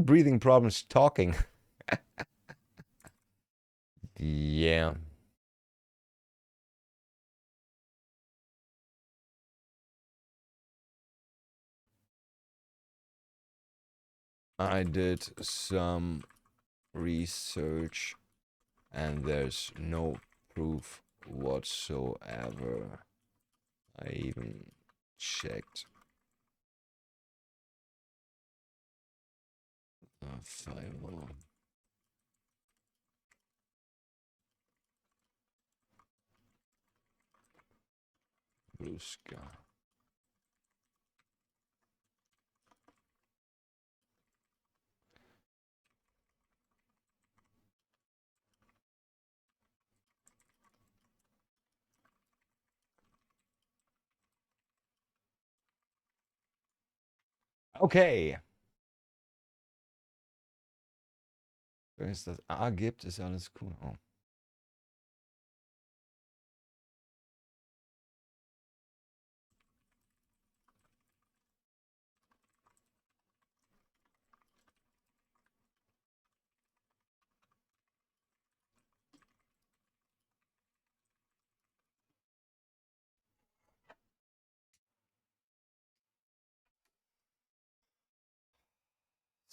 breathing problems talking. Yeah. I did some research and there's no proof whatsoever. I even checked the firewall. Blue sky. Okay. Wer ist das? A gibt, ist alles cool. Oh.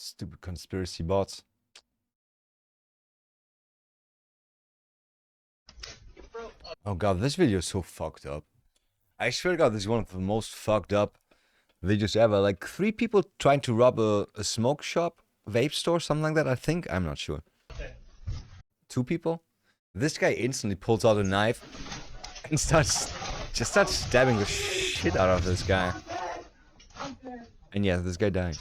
Stupid conspiracy bots. Oh god, this video is so fucked up. I swear to god, this is one of the most fucked up videos ever. Like 3 people trying to rob a smoke shop, vape store, something like that, I think. I'm not sure. 2 people? This guy instantly pulls out a knife and starts stabbing the shit out of this guy. And yeah, this guy died.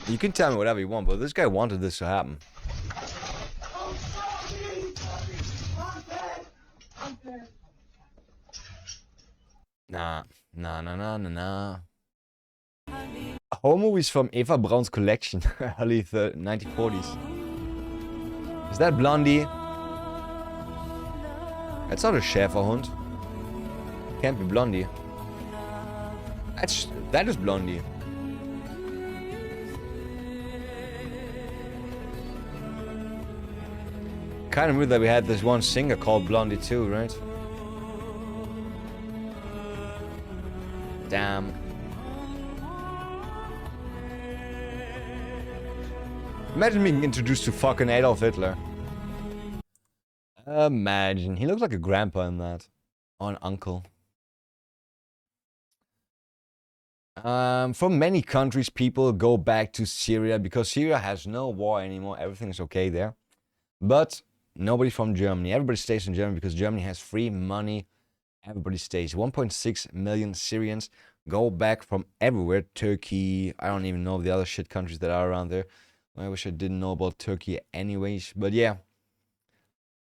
You can tell me whatever you want, but this guy wanted this to happen. Nah. Horror movies from Eva Braun's collection, early 1940s. Is that Blondie? That's not a Schäferhund. Can't be Blondie. That is Blondie. Kind of weird that we had this one singer called Blondie too, right? Damn. Imagine being introduced to fucking Adolf Hitler. Imagine. He looks like a grandpa in that. Or an uncle. From many countries, people go back to Syria because Syria has no war anymore. Everything is okay there. But nobody from Germany. Everybody stays in Germany because Germany has free money. Everybody stays. 1.6 million Syrians go back from everywhere. Turkey. I don't even know the other shit countries that are around there. I wish I didn't know about Turkey anyways. But yeah.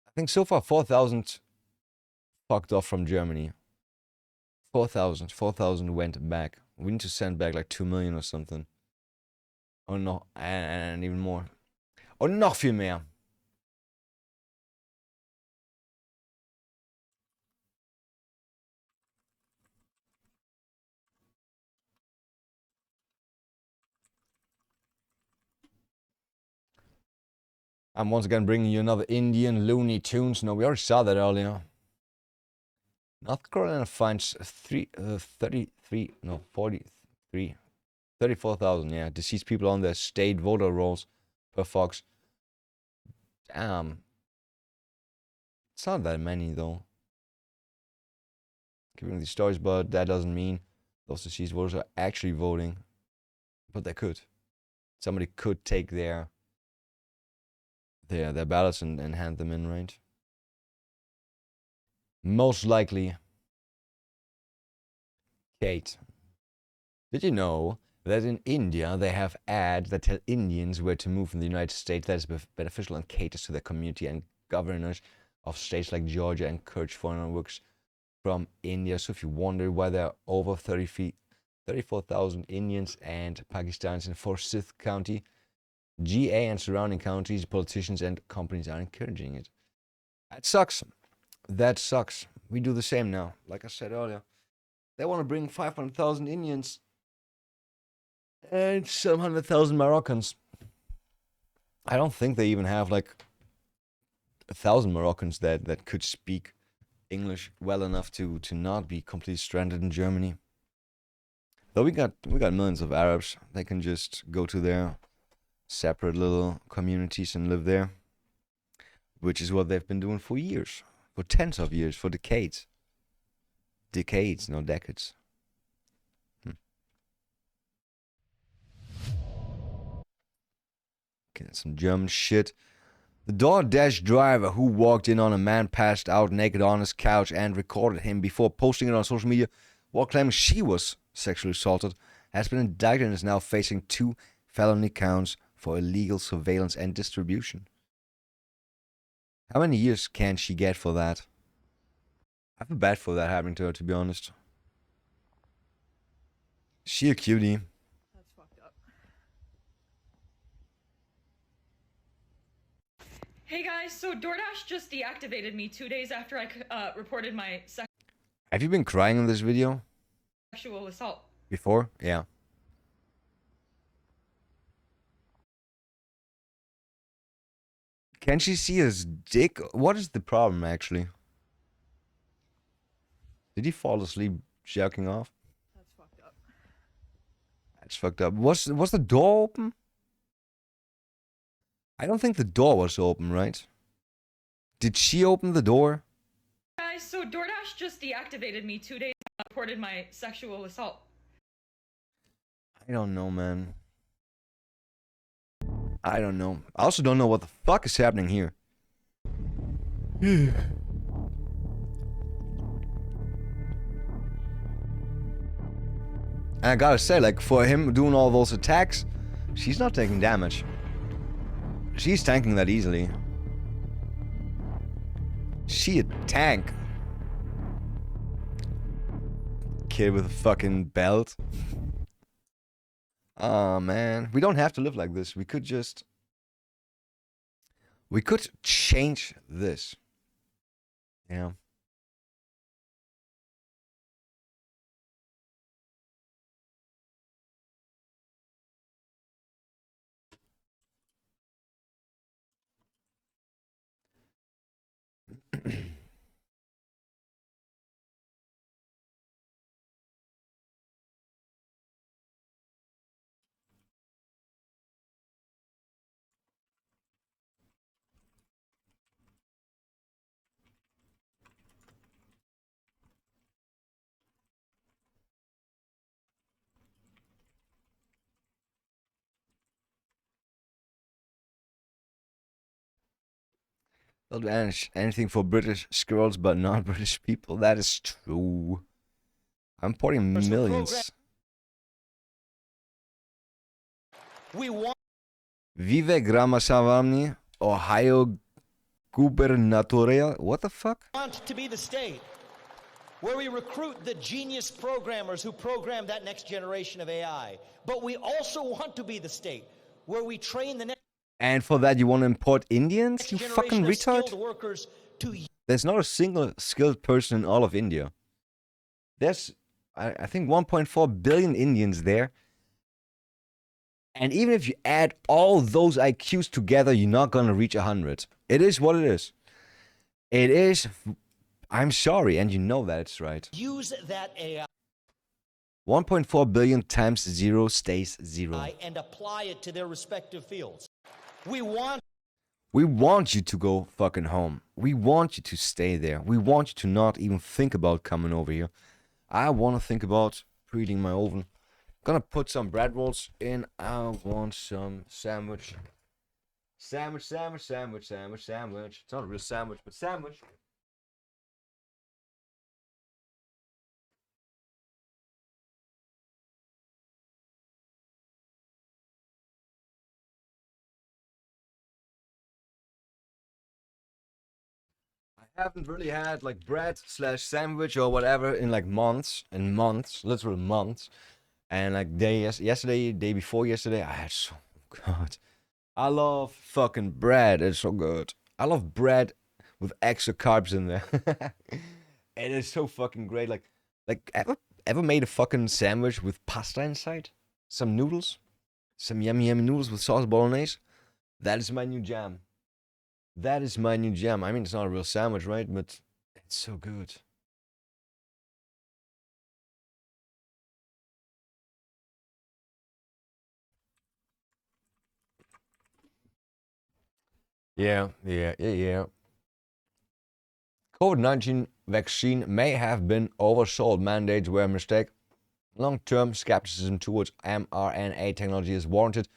I think so far 4,000 fucked off from Germany. 4,000 went back. We need to send back like 2 million or something. Oh no, and even more. Oh, noch viel mehr. I'm once again bringing you another Indian Looney Tunes. No, we already saw that earlier. North Carolina finds 34,000, yeah, deceased people on their state voter rolls per Fox. Damn. It's not that many, though. Giving these stories, but that doesn't mean those deceased voters are actually voting. But they could. Somebody could take their ballots and hand them in, right? Most likely. Kate, did you know that in India they have ads that tell Indians where to move in the United States that is beneficial and caters to their community, and governors of states like Georgia encourage foreign workers from India? So if you wonder why there are over 34,000 Indians and Pakistanis in Forsyth County, GA and surrounding counties, politicians and companies are encouraging it. That sucks. That sucks. We do the same now. Like I said earlier, they want to bring 500,000 Indians and 700,000 Moroccans. I don't think they even have like 1,000 Moroccans that could speak English well enough to not be completely stranded in Germany. Though we got millions of Arabs. They can just go to their separate little communities and live there, which is what they've been doing for years, for tens of years, for decades. Decades, no decades. Okay, some German shit. The DoorDash driver who walked in on a man passed out naked on his couch and recorded him before posting it on social media while claiming she was sexually assaulted has been indicted and is now facing 2 felony counts for illegal surveillance and distribution. How many years can she get for that? I feel bad for that happening to her, to be honest. She a cutie.
That's fucked up. Hey guys, so DoorDash just deactivated me 2 days after I reported my
Have you been crying in this video
sexual assault.
before? Yeah. Can she see his dick? What is the problem, actually? Did he fall asleep jerking off?
That's fucked up.
That's fucked up. Was the door open? I don't think the door was open, right? Did she open the door?
Guys, so DoorDash just deactivated me 2 days after I reported my sexual assault.
I don't know, man. I don't know. I also don't know what the fuck is happening here. And I gotta say, like, for him doing all those attacks, she's not taking damage. She's tanking that easily. She a tank. Kid with a fucking belt. Oh man, we don't have to live like this. We could change this. Yeah. They'll do anything for British scrolls, but not British people. That is true. I'm pouring millions.
We want
Vivek Ramaswamy, Ohio gubernatorial. What the fuck?
to be the state where we recruit the genius programmers who program that next generation of AI. But we also want to be the state where we train the next.
And for that, you want to import Indians? You fucking retard.
skilled workers to
There's not a single skilled person in all of India. There's, I think, 1.4 billion Indians there. And even if you add all those IQs together, you're not gonna reach 100. It is what it is. It is. I'm sorry, and you know that it's right.
Use that AI
1.4 billion times 0 stays 0.
and apply it to their respective fields. We want
You to go fucking home. We want you to stay there. We want you to not even think about coming over here. I want to think about preheating my oven. Gonna put some bread rolls in. I want some sandwich. Sandwich. It's not a real sandwich, but sandwich. I haven't really had like bread / sandwich or whatever in like months, literal months. And like yesterday, day before yesterday, I had so good. I love fucking bread. It's so good. I love bread with extra carbs in there. It is so fucking great. Like ever made a fucking sandwich with pasta inside? Some noodles? Some yummy noodles with sauce bolognese? That is my new jam. That is my new jam. I mean, it's not a real sandwich, right? But it's so good. Yeah. COVID-19 vaccine may have been oversold. Mandates were a mistake. Long-term skepticism towards mRNA technology is warranted,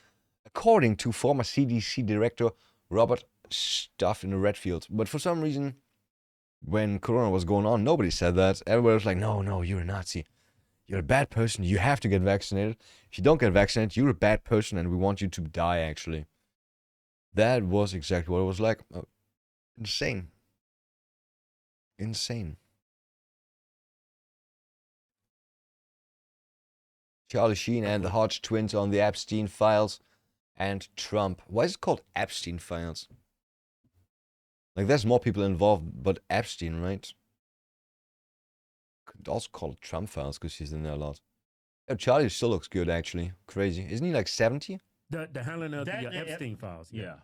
according to former CDC Director Robert Stuff in Redfield. But for some reason, when Corona was going on, nobody said that. Everybody was like, no, you're a Nazi. You're a bad person. You have to get vaccinated. If you don't get vaccinated, you're a bad person and we want you to die, actually. That was exactly what it was like. Oh, insane. Charlie Sheen and the Hodge twins on the Epstein files and Trump. Why is it called Epstein files? Like, there's more people involved, but Epstein, right? Could also call it Trump files because he's in there a lot. Oh, Charlie still looks good, actually. Crazy. Isn't he like 70?
The handling of the Epstein files. Yeah.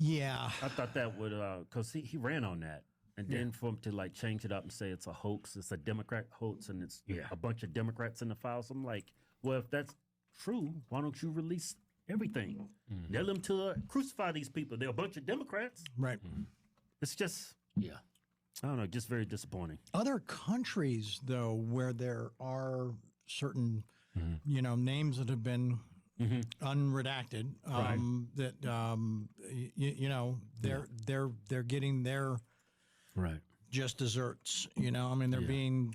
I thought that would, because he ran on that. And then for him to like change it up and say it's a hoax, it's a Democrat hoax, and it's a bunch of Democrats in the files. I'm like, well, if that's true, why don't you release everything? Tell them to crucify these people. They're a bunch of Democrats.
Right.
It's just, I don't know, just very disappointing.
Other countries, though, where there are certain, names that have been unredacted, they're getting their just desserts. I mean,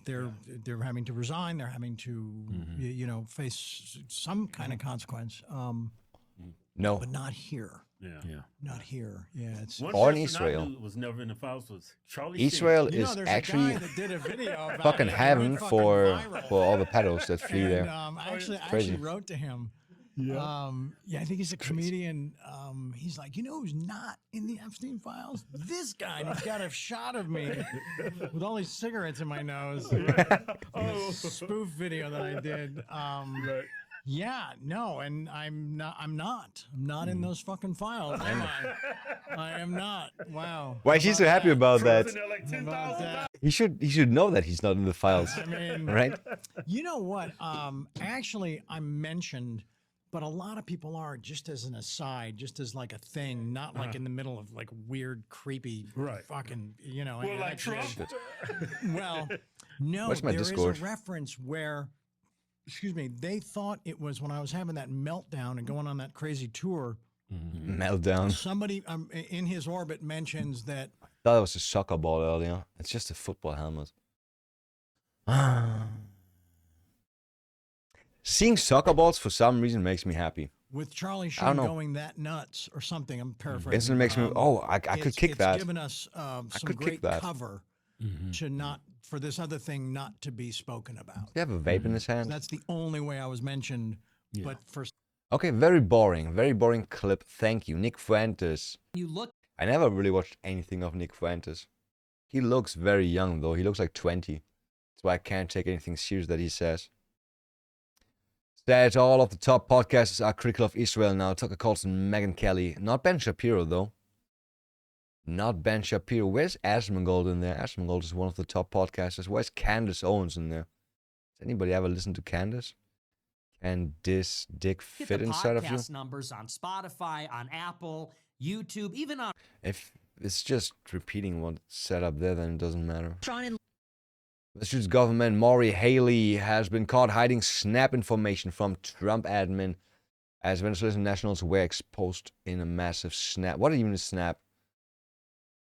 they're having to resign. They're having to face some kind of consequence.
No,
but not here. Not here. Yeah, it's
or in Israel.
Was never in the files was Charlie.
Israel
Sheen.
is actually fucking heaven for all the pedos that flee there.
I actually wrote to him. I think he's a comedian. He's like, who's not in the Epstein files? This guy. And he's got a shot of me with all these cigarettes in my nose. Spoof video that I did. Yeah, no, and I'm not in those fucking files, am I? I am not. Wow.
Why is he so happy about that?
About that?
He should know that he's not in the files,
I mean,
right?
You know what? Actually, I'm mentioned, but a lot of people are, just as an aside, just as like a thing, not like in the middle of like weird, creepy, fucking,
Well, like Trump.
Well, no,
Where's my
there
Discord?
is a reference where, they thought it was when I was having that meltdown and going on that crazy tour.
Meltdown.
Somebody in his orbit mentions that.
I thought it was a soccer ball earlier. It's just a football helmet. Seeing soccer balls for some reason makes me happy.
With Charlie
I
Sheen
don't know.
going that nuts or something, I'm paraphrasing.
Instantly makes me. I could kick that.
It's given us some great cover to not for this other thing not to be spoken about.
You have a vape in his hand.
That's the only way I was mentioned. But for
Okay, very boring clip. Thank you, Nick Fuentes. I never really watched anything of Nick Fuentes. He looks very young though. He looks like 20. That's why I can't take anything serious that he says. Said all of the top podcasters are critical of Israel now. Tucker Carlson, Megyn Kelly. Not Ben Shapiro, though. Not Ben Shapiro. Where's Asmongold in there? Asmongold is one of the top podcasters. Where's Candace Owens in there? Has anybody ever listened to Candace? And this dick
Get
fit
the
inside of you?
podcast numbers on Spotify, on Apple, YouTube, even on
If it's just repeating what's set up there, then it doesn't matter.
Tron and
Massachusetts government, Maury Haley, has been caught hiding SNAP information from Trump admin as Venezuelan nationals were exposed in a massive SNAP. What even is SNAP?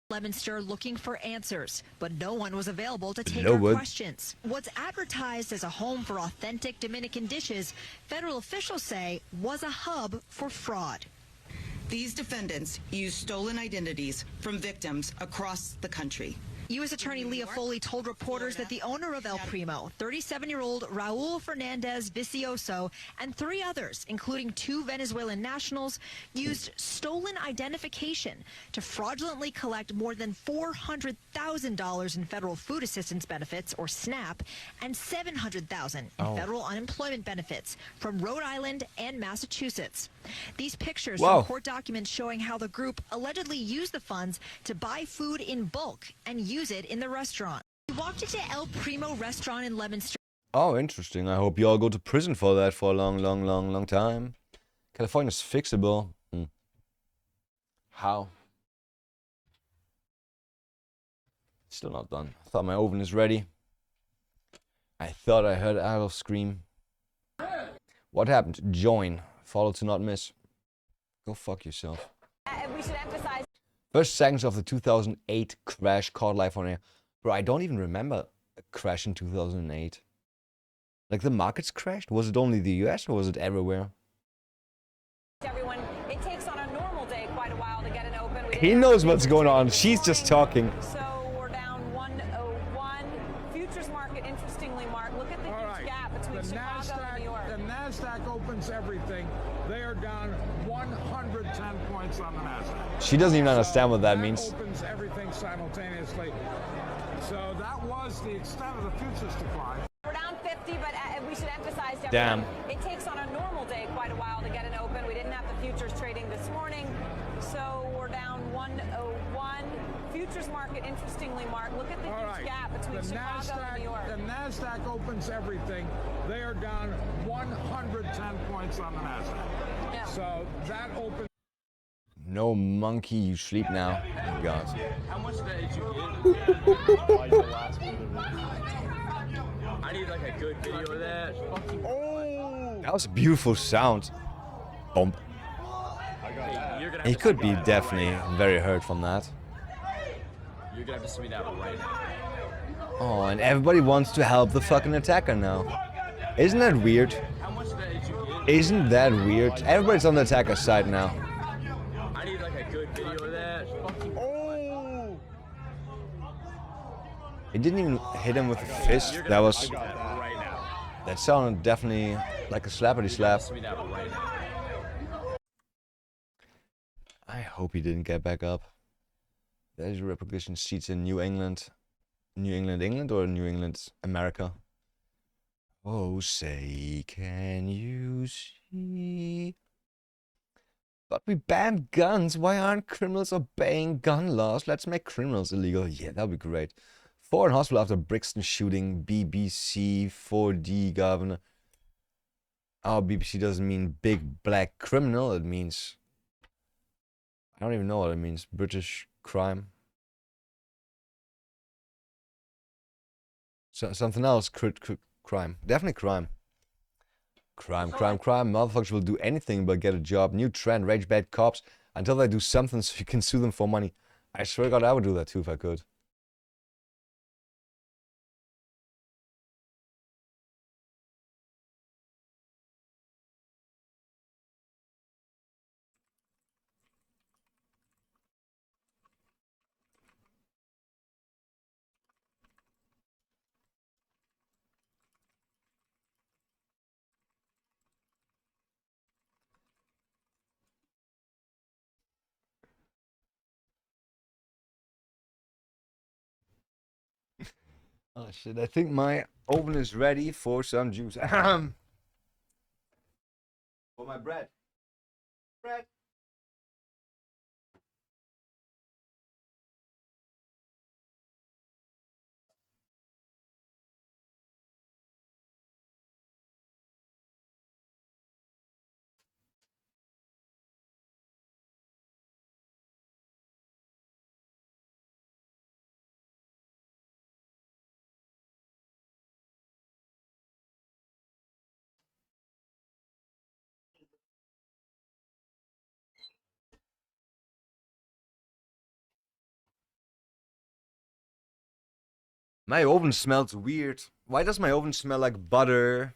Leominster looking for answers, but no one was available to take
No
our
one.
questions. What's advertised as a home for authentic Dominican dishes, federal officials say was a hub for fraud.
These defendants used stolen identities from victims across the country.
U.S. Attorney Leah Foley told reporters that the owner of El Primo, 37-year-old Raul Fernandez Vicioso, and 3 others, including 2 Venezuelan nationals, used stolen identification to fraudulently collect more than $400,000 in federal food assistance benefits, or SNAP, and $700,000 in federal unemployment benefits from Rhode Island and Massachusetts. These pictures
Whoa.
from court documents showing how the group allegedly used the funds to buy food in bulk and use it in the restaurant.
We walked into El Primo restaurant in Leominster.
Oh, interesting. I hope you all go to prison for that for a long time. California's fixable. How? Still not done. I thought my oven is ready. I thought I heard Adolf scream. What happened? Join. Follow to not miss. Go fuck yourself.
We should emphasize.
First seconds of the 2008 crash caught live on air. Bro, I don't even remember a crash in 2008. Like the markets crashed? Was it only the US or was it everywhere?
Everyone, it takes on a normal day quite a while to get an open.
He knows what's going on. She's just talking.
So we're down 101. Futures market, interestingly, Mark, look at the huge gap between Chicago and New York.
The NASDAQ opens everything. They are down 110 points on the NASDAQ.
She doesn't even understand what that means.
Opens everything simultaneously. So that was the extent of the futures decline.
We're down 50, but we should emphasize to
Damn.
everyone, it takes on a normal day quite a while to get an open. We didn't have the futures trading this morning, so we're down 101. Futures market, interestingly, Mark, look at the huge gap between Chicago and New York.
The NASDAQ opens everything. They are down 110 points on the NASDAQ.
Yeah.
So that opens.
No monkey, you sleep now. Oh God.
How much of that did you get? I need like a good video of that.
That was a beautiful sound. Bump. He could be definitely very hurt from that.
You're gonna have to send me that right now.
Oh, and everybody wants to help the fucking attacker now. Isn't that weird?
How much of that did you get?
Isn't that weird? Everybody's on the attacker's side now.
I need like a good video of that.
It didn't even hit him with a fist.
You're
That
gonna
was.
have to send me that right now.
That sounded definitely like a slappity slap.
Send me that right now.
I hope he didn't get back up. There's Republican seats in New England. New England, England, or New England, America? Oh, say, can you see? But we banned guns. Why aren't criminals obeying gun laws? Let's make criminals illegal. Yeah, that'd be great. 4 in hospital after Brixton shooting. BBC 4D governor. Oh, BBC doesn't mean big black criminal. It means... I don't even know what it means. British crime. So, something else. Crime. Definitely crime. Crime. Motherfuckers will do anything but get a job. New trend. Rage bad cops until they do something so you can sue them for money. I swear to God, I would do that too if I could. Oh shit, I think my oven is ready for some juice. For my bread. Bread. My oven smells weird. Why does my oven smell like butter?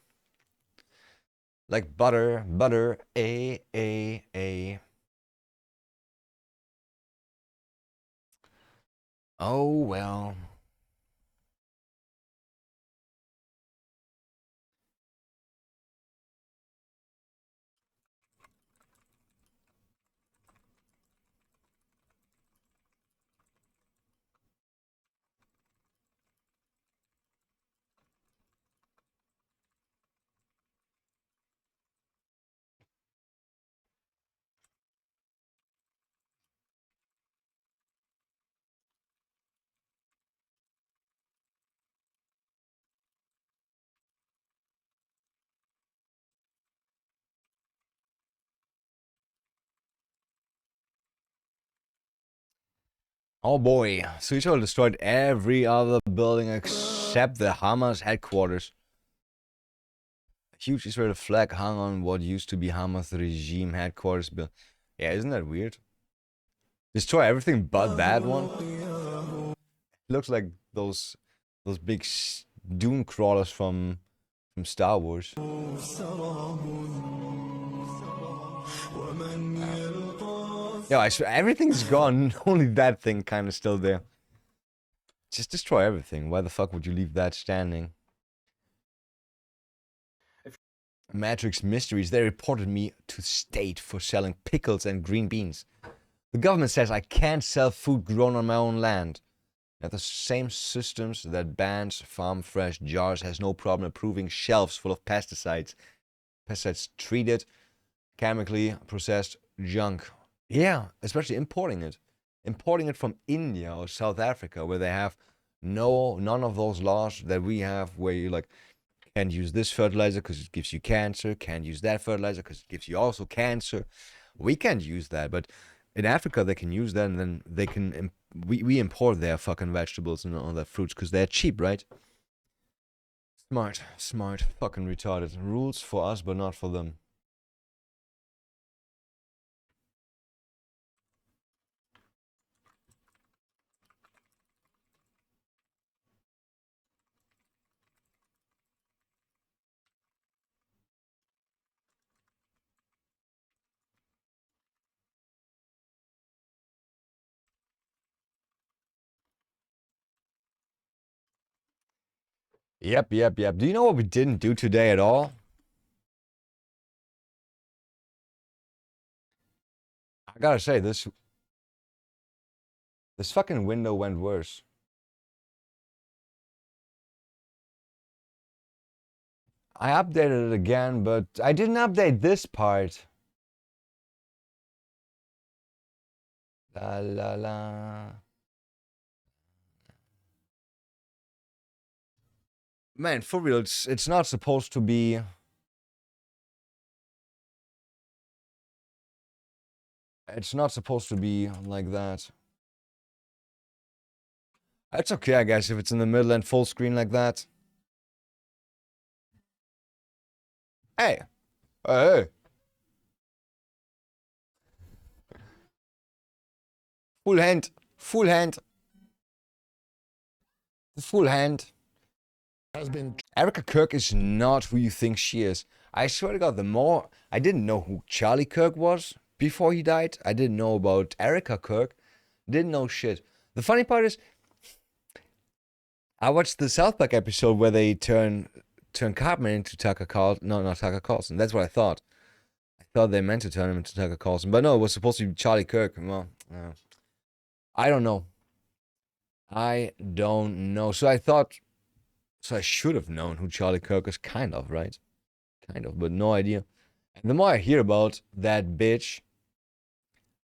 Like butter, butter, A. Oh, well. Oh boy, so Israel destroyed every other building except the Hamas headquarters. A huge Israeli flag hung on what used to be Hamas regime headquarters. Yeah, isn't that weird? Destroy everything but that one? Looks like those big doom crawlers from Star Wars. Yeah, I swear, everything's gone. Only that thing kind of still there. Just destroy everything. Why the fuck would you leave that standing? Matrix Mysteries, they reported me to state for selling pickles and green beans. The government says I can't sell food grown on my own land. Now, the same systems that bans farm fresh jars has no problem approving shelves full of pesticides. Pesticides treated, chemically processed junk. Yeah, especially importing it. Importing it from India or South Africa, where they have none of those laws that we have, where you like can't use this fertilizer because it gives you cancer, can't use that fertilizer because it gives you also cancer. We can't use that, but in Africa they can use that, and then they can we import their fucking vegetables and all their fruits because they're cheap, right? Smart, fucking retarded. Rules for us, but not for them. Yep. Do you know what we didn't do today at all? I gotta say, this fucking window went worse. I updated it again, but I didn't update this part. La la la. Man, for real, it's not supposed to be. It's not supposed to be like that. It's okay, I guess, if it's in the middle and full screen like that. Hey. Hey. Full hand. Full hand. Full hand. Has been. Erica Kirk is not who you think she is. I swear to God, I didn't know who Charlie Kirk was before he died. I didn't know about Erica Kirk. Didn't know shit. The funny part is, I watched the South Park episode where they turn Cartman into Tucker Carlson. No, not Tucker Carlson. That's what I thought. I thought they meant to turn him into Tucker Carlson, but no, it was supposed to be Charlie Kirk. Well, I don't know. So I should have known who Charlie Kirk is, kind of, right? Kind of, but no idea. And the more I hear about that bitch,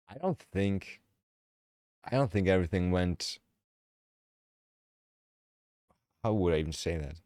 I don't think everything went. How would I even say that?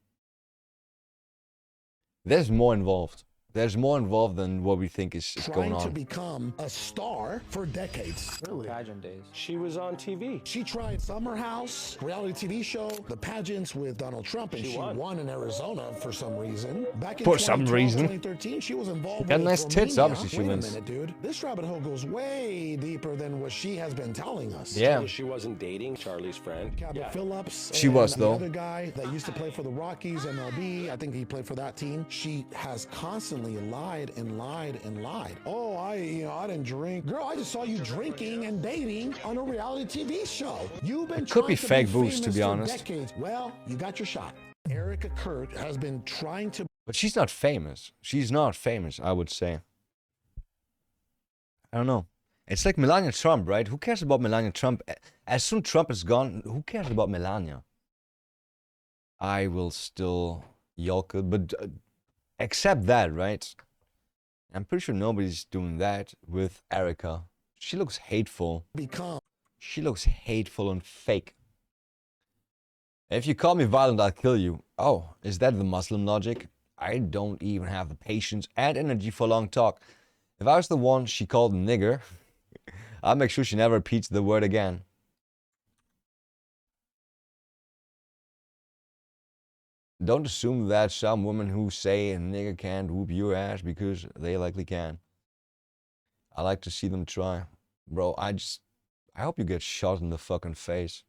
There's more involved. There's more involved than what we think is going
Trying to
on.
become a star for decades. Really?
Pageant days.
She was on TV. She tried Summer House, reality TV show, the pageants with Donald Trump, and she won in Arizona for some reason. Back in
For some
2012,
reason.
2013, she was involved
Got
with
nice tits,
Romania.
obviously she
Wait a
wins.
minute, dude. This rabbit hole goes way deeper than what she has been telling us.
Yeah.
She wasn't dating Charlie's friend.
Cabot Phillips.
She
and
was,
the
though.
other guy that used to play for the Rockies, MLB. I think he played for that team. She has constantly lied and lied and lied. Oh, I didn't drink. Girl, I just saw you drinking and dating on a reality TV show. You've been
It could be
trying
fake boost, to
famous
be
for
honest.
decades. Well, you got your shot. Erica Kurt has been trying to.
But she's not famous. She's not famous, I would say. I don't know. It's like Melania Trump, right? Who cares about Melania Trump? As soon Trump is gone, who cares about Melania? I will still yolk it, but accept that, right? I'm pretty sure nobody's doing that with Erica. She looks hateful. She looks hateful and fake. If you call me violent, I'll kill you. Oh, is that the Muslim logic? I don't even have the patience and energy for long talk. If I was the one she called a nigger, I'll make sure she never repeats the word again. Don't assume that some women who say a nigger can't whoop your ass because they likely can. I like to see them try. Bro, I hope you get shot in the fucking face.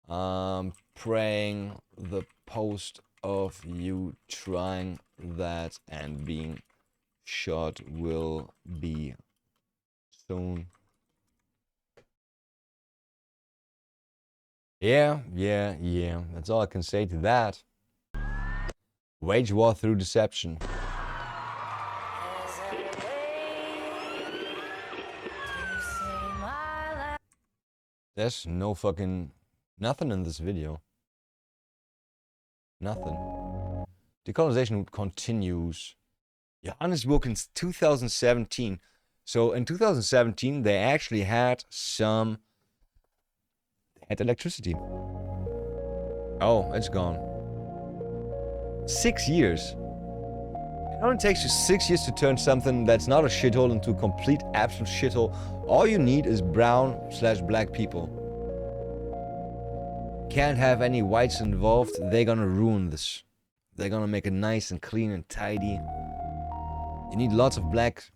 Praying the post of you trying that and being shot will be soon. Yeah. That's all I can say to that. Wage war through deception. There's no fucking nothing in this video. Nothing. Decolonization continues. Johannesburg in 2017. So in 2017, they actually had electricity. Oh, it's gone. 6 years. It only takes you 6 years to turn something that's not a shithole into a complete absolute shithole. All you need is brown/black people. Can't have any whites involved. They're gonna ruin this. They're gonna make it nice and clean and tidy. You need lots of blacks.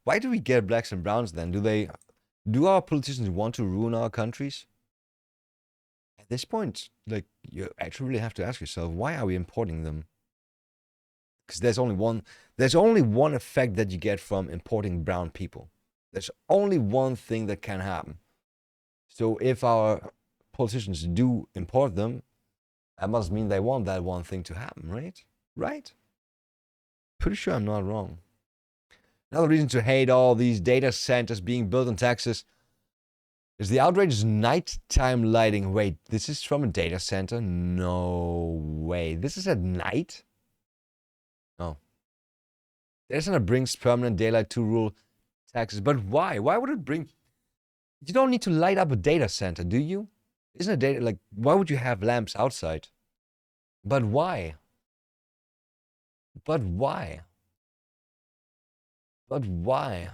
Why do we get blacks and browns then? Do our politicians want to ruin our countries? At this point, like, you actually really have to ask yourself, why are we importing them? Because there's only one effect that you get from importing brown people. There's only one thing that can happen. So if our politicians do import them, that must mean they want that one thing to happen, right? Right? Pretty sure I'm not wrong. Another reason to hate all these data centers being built in Texas is the outrageous nighttime lighting. Wait, this is from a data center? No way. This is at night? No. Data center brings permanent daylight to rural Texas. But why? Why would it bring... You don't need to light up a data center, do you? Isn't a data... Like, why would you have lamps outside? But why? But why? But why?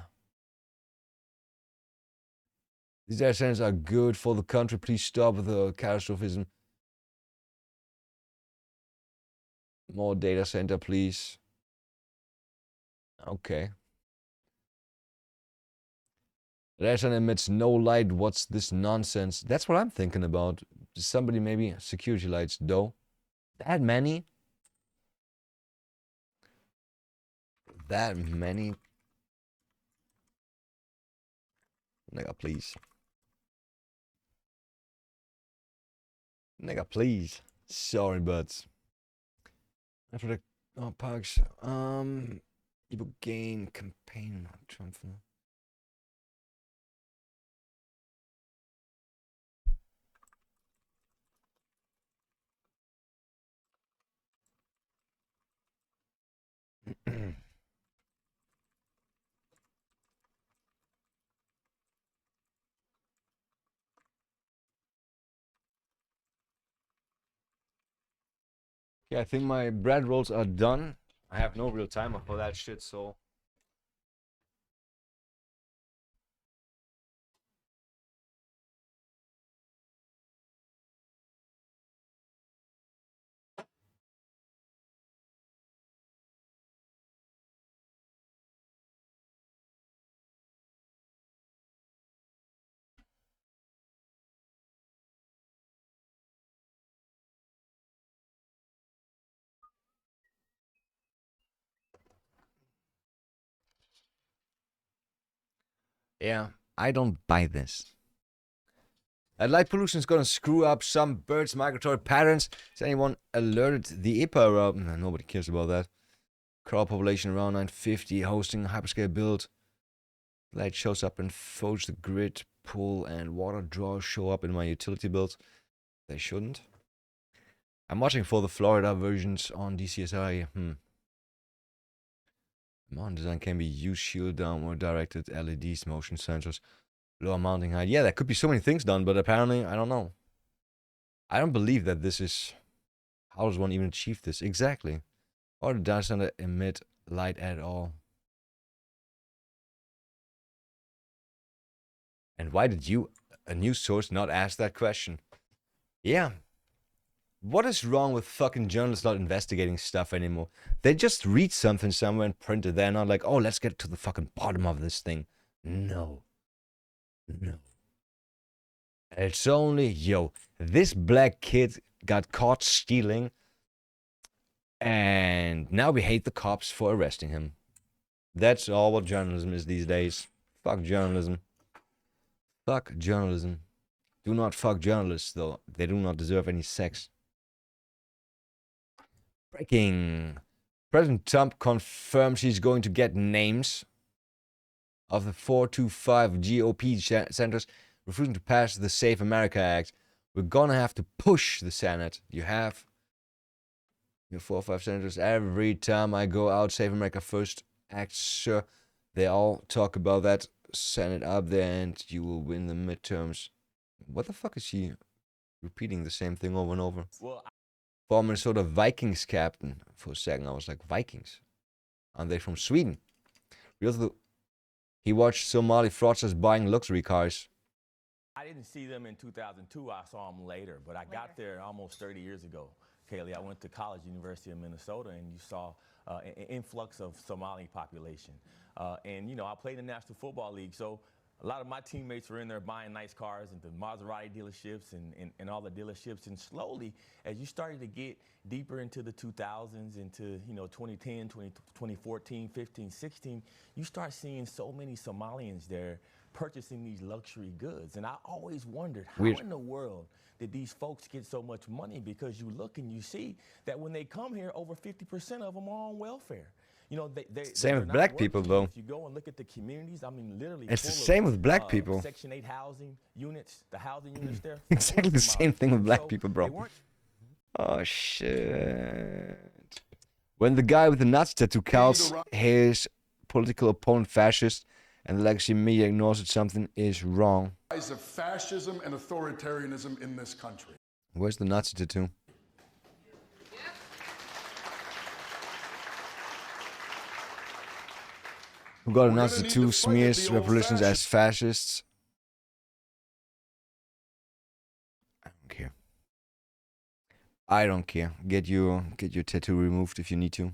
These data centers are good for the country. Please stop with the catastrophism. More data center, please. Okay. The data center emits no light. What's this nonsense? That's what I'm thinking about. Somebody maybe security lights, though. That many? That many? Nigga, please. Nigga, please. Sorry, buds. After the parks, evil gain campaign Trump. Yeah, I think my bread rolls are done. I have no real timer for that shit, so. Yeah, I don't buy this. Light pollution is gonna screw up some birds' migratory patterns. Has anyone alerted the IPA route? No, nobody cares about that. Crowd population around 950, hosting a hyperscale build. Light shows up and folds the grid, pull, and water draw show up in my utility builds. They shouldn't. I'm watching for the Florida versions on DCSI. Mountain design can be used, shield downward directed LEDs, motion sensors, lower mounting height. Yeah, there could be so many things done, but apparently, I don't know. I don't believe that this is... How does one even achieve this? Exactly. Or the data center emit light at all? And why did you, a news source, not ask that question? Yeah. What is wrong with fucking journalists not investigating stuff anymore? They just read something somewhere and print it. They're not like, oh, let's get to the fucking bottom of this thing. No. No. It's only, yo, this black kid got caught stealing, and now we hate the cops for arresting him. That's all what journalism is these days. Fuck journalism. Fuck journalism. Do not fuck journalists, though. They do not deserve any sex. Breaking. President Trump confirms he's going to get names of the 425 GOP senators refusing to pass the Save America Act. We're gonna have to push the Senate. You have your 4 or 5 senators. Every time I go out, Save America First Act, sir, they all talk about that. Senate up there and you will win the midterms. What the fuck is he repeating the same thing over and over?
Well,
Former Minnesota Vikings captain. For a second, I was like, Vikings? Aren't they from Sweden? He watched Somali fraudsters buying luxury cars.
I didn't see them in 2002. I saw them later, but I got there almost 30 years ago. Kaylee, I went to college, University of Minnesota, and you saw an influx of Somali population. And, you know, I played in the National Football League, so a lot of my teammates were in there buying nice cars and the Maserati dealerships and all the dealerships. And slowly, as you started to get deeper into the 2000s, into, you know, 2010, 2014, 15, 16, you start seeing so many Somalians there purchasing these luxury goods. And I always wondered, how in the world did these folks get so much money? Because you look and you see that when they come here, over 50% of them are on welfare. You know,
same with black people, though.
If you go and look at the communities, I mean, literally.
It's the same with black people.
Section 8 housing units, the housing units there.
Exactly the same thing with black people, bro. Oh, shit. When the guy with the Nazi tattoo calls his political opponent fascist and the legacy media ignores it, something is wrong.
Rise of fascism and authoritarianism in this country.
Where's the Nazi tattoo? Who got a Nazi tattoo smears revolutions as fascists? I don't care. I don't care. Get your tattoo removed if you need to.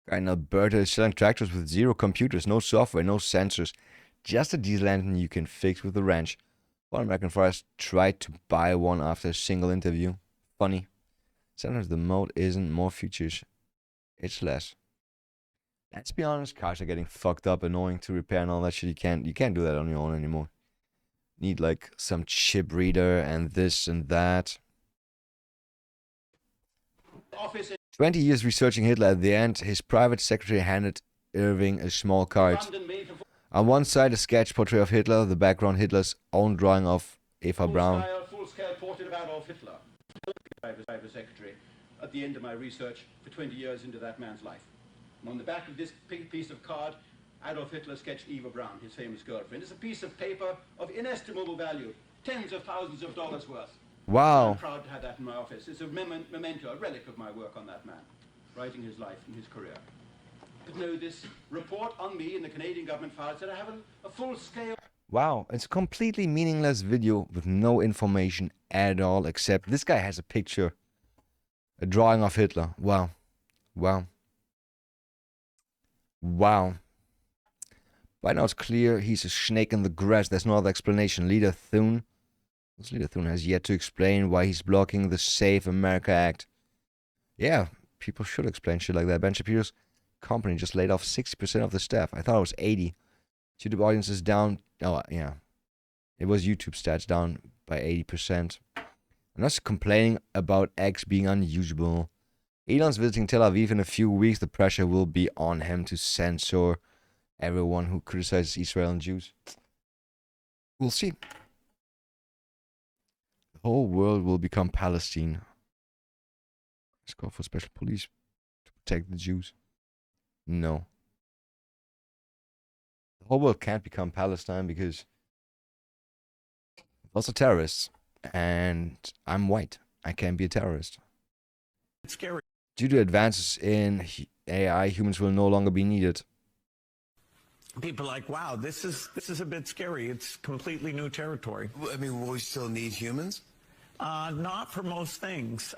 Guy in Alberta is selling tractors with 0 computers, no software, no sensors. Just a diesel engine you can fix with a wrench. One American Forest tried to buy one after a single interview. Funny. Sometimes the mode isn't more features, it's less. Let's be honest, cars are getting fucked up, annoying to repair and all that shit. You can't do that on your own anymore. Need like some chip reader and this and that. 20 years researching Hitler. At the end, his private secretary handed Irving a small card. On one side, a sketch portrait of Hitler. The background, Hitler's own drawing of Eva Braun.
Full-scale portrait of Adolf Hitler. Private secretary at the end of my research for 20 years into that man's life. On the back of this piece of card, Adolf Hitler sketched Eva Braun, his famous girlfriend. It's a piece of paper of inestimable value, tens of thousands of dollars worth.
Wow.
I'm proud to have that in my office. It's a memento, a relic of my work on that man, writing his life and his career. But no, this report on me in the Canadian government files that I have a full-scale...
Wow, it's a completely meaningless video with no information at all, except this guy has a picture. A drawing of Hitler. Wow. Wow. Wow. By now it's clear he's a snake in the grass. There's no other explanation. Leader Thune. This Leader Thune has yet to explain why he's blocking the Save America Act. Yeah, people should explain shit like that. Ben Shapiro's company just laid off 60% of the staff. I thought it was 80. YouTube audience is down. Oh, yeah. It was YouTube stats down by 80%. And that's complaining about X being unusable. Elon's visiting Tel Aviv in a few weeks. The pressure will be on him to censor everyone who criticizes Israel and Jews. We'll see. The whole world will become Palestine. Let's call for special police to protect the Jews. No. The whole world can't become Palestine because also terrorists. And I'm white. I can't be a terrorist.
It's scary.
Due to advances in AI, humans will no longer be needed.
People are like, wow, this is a bit scary. It's completely new territory.
I mean, will we still need humans?
Not for most things.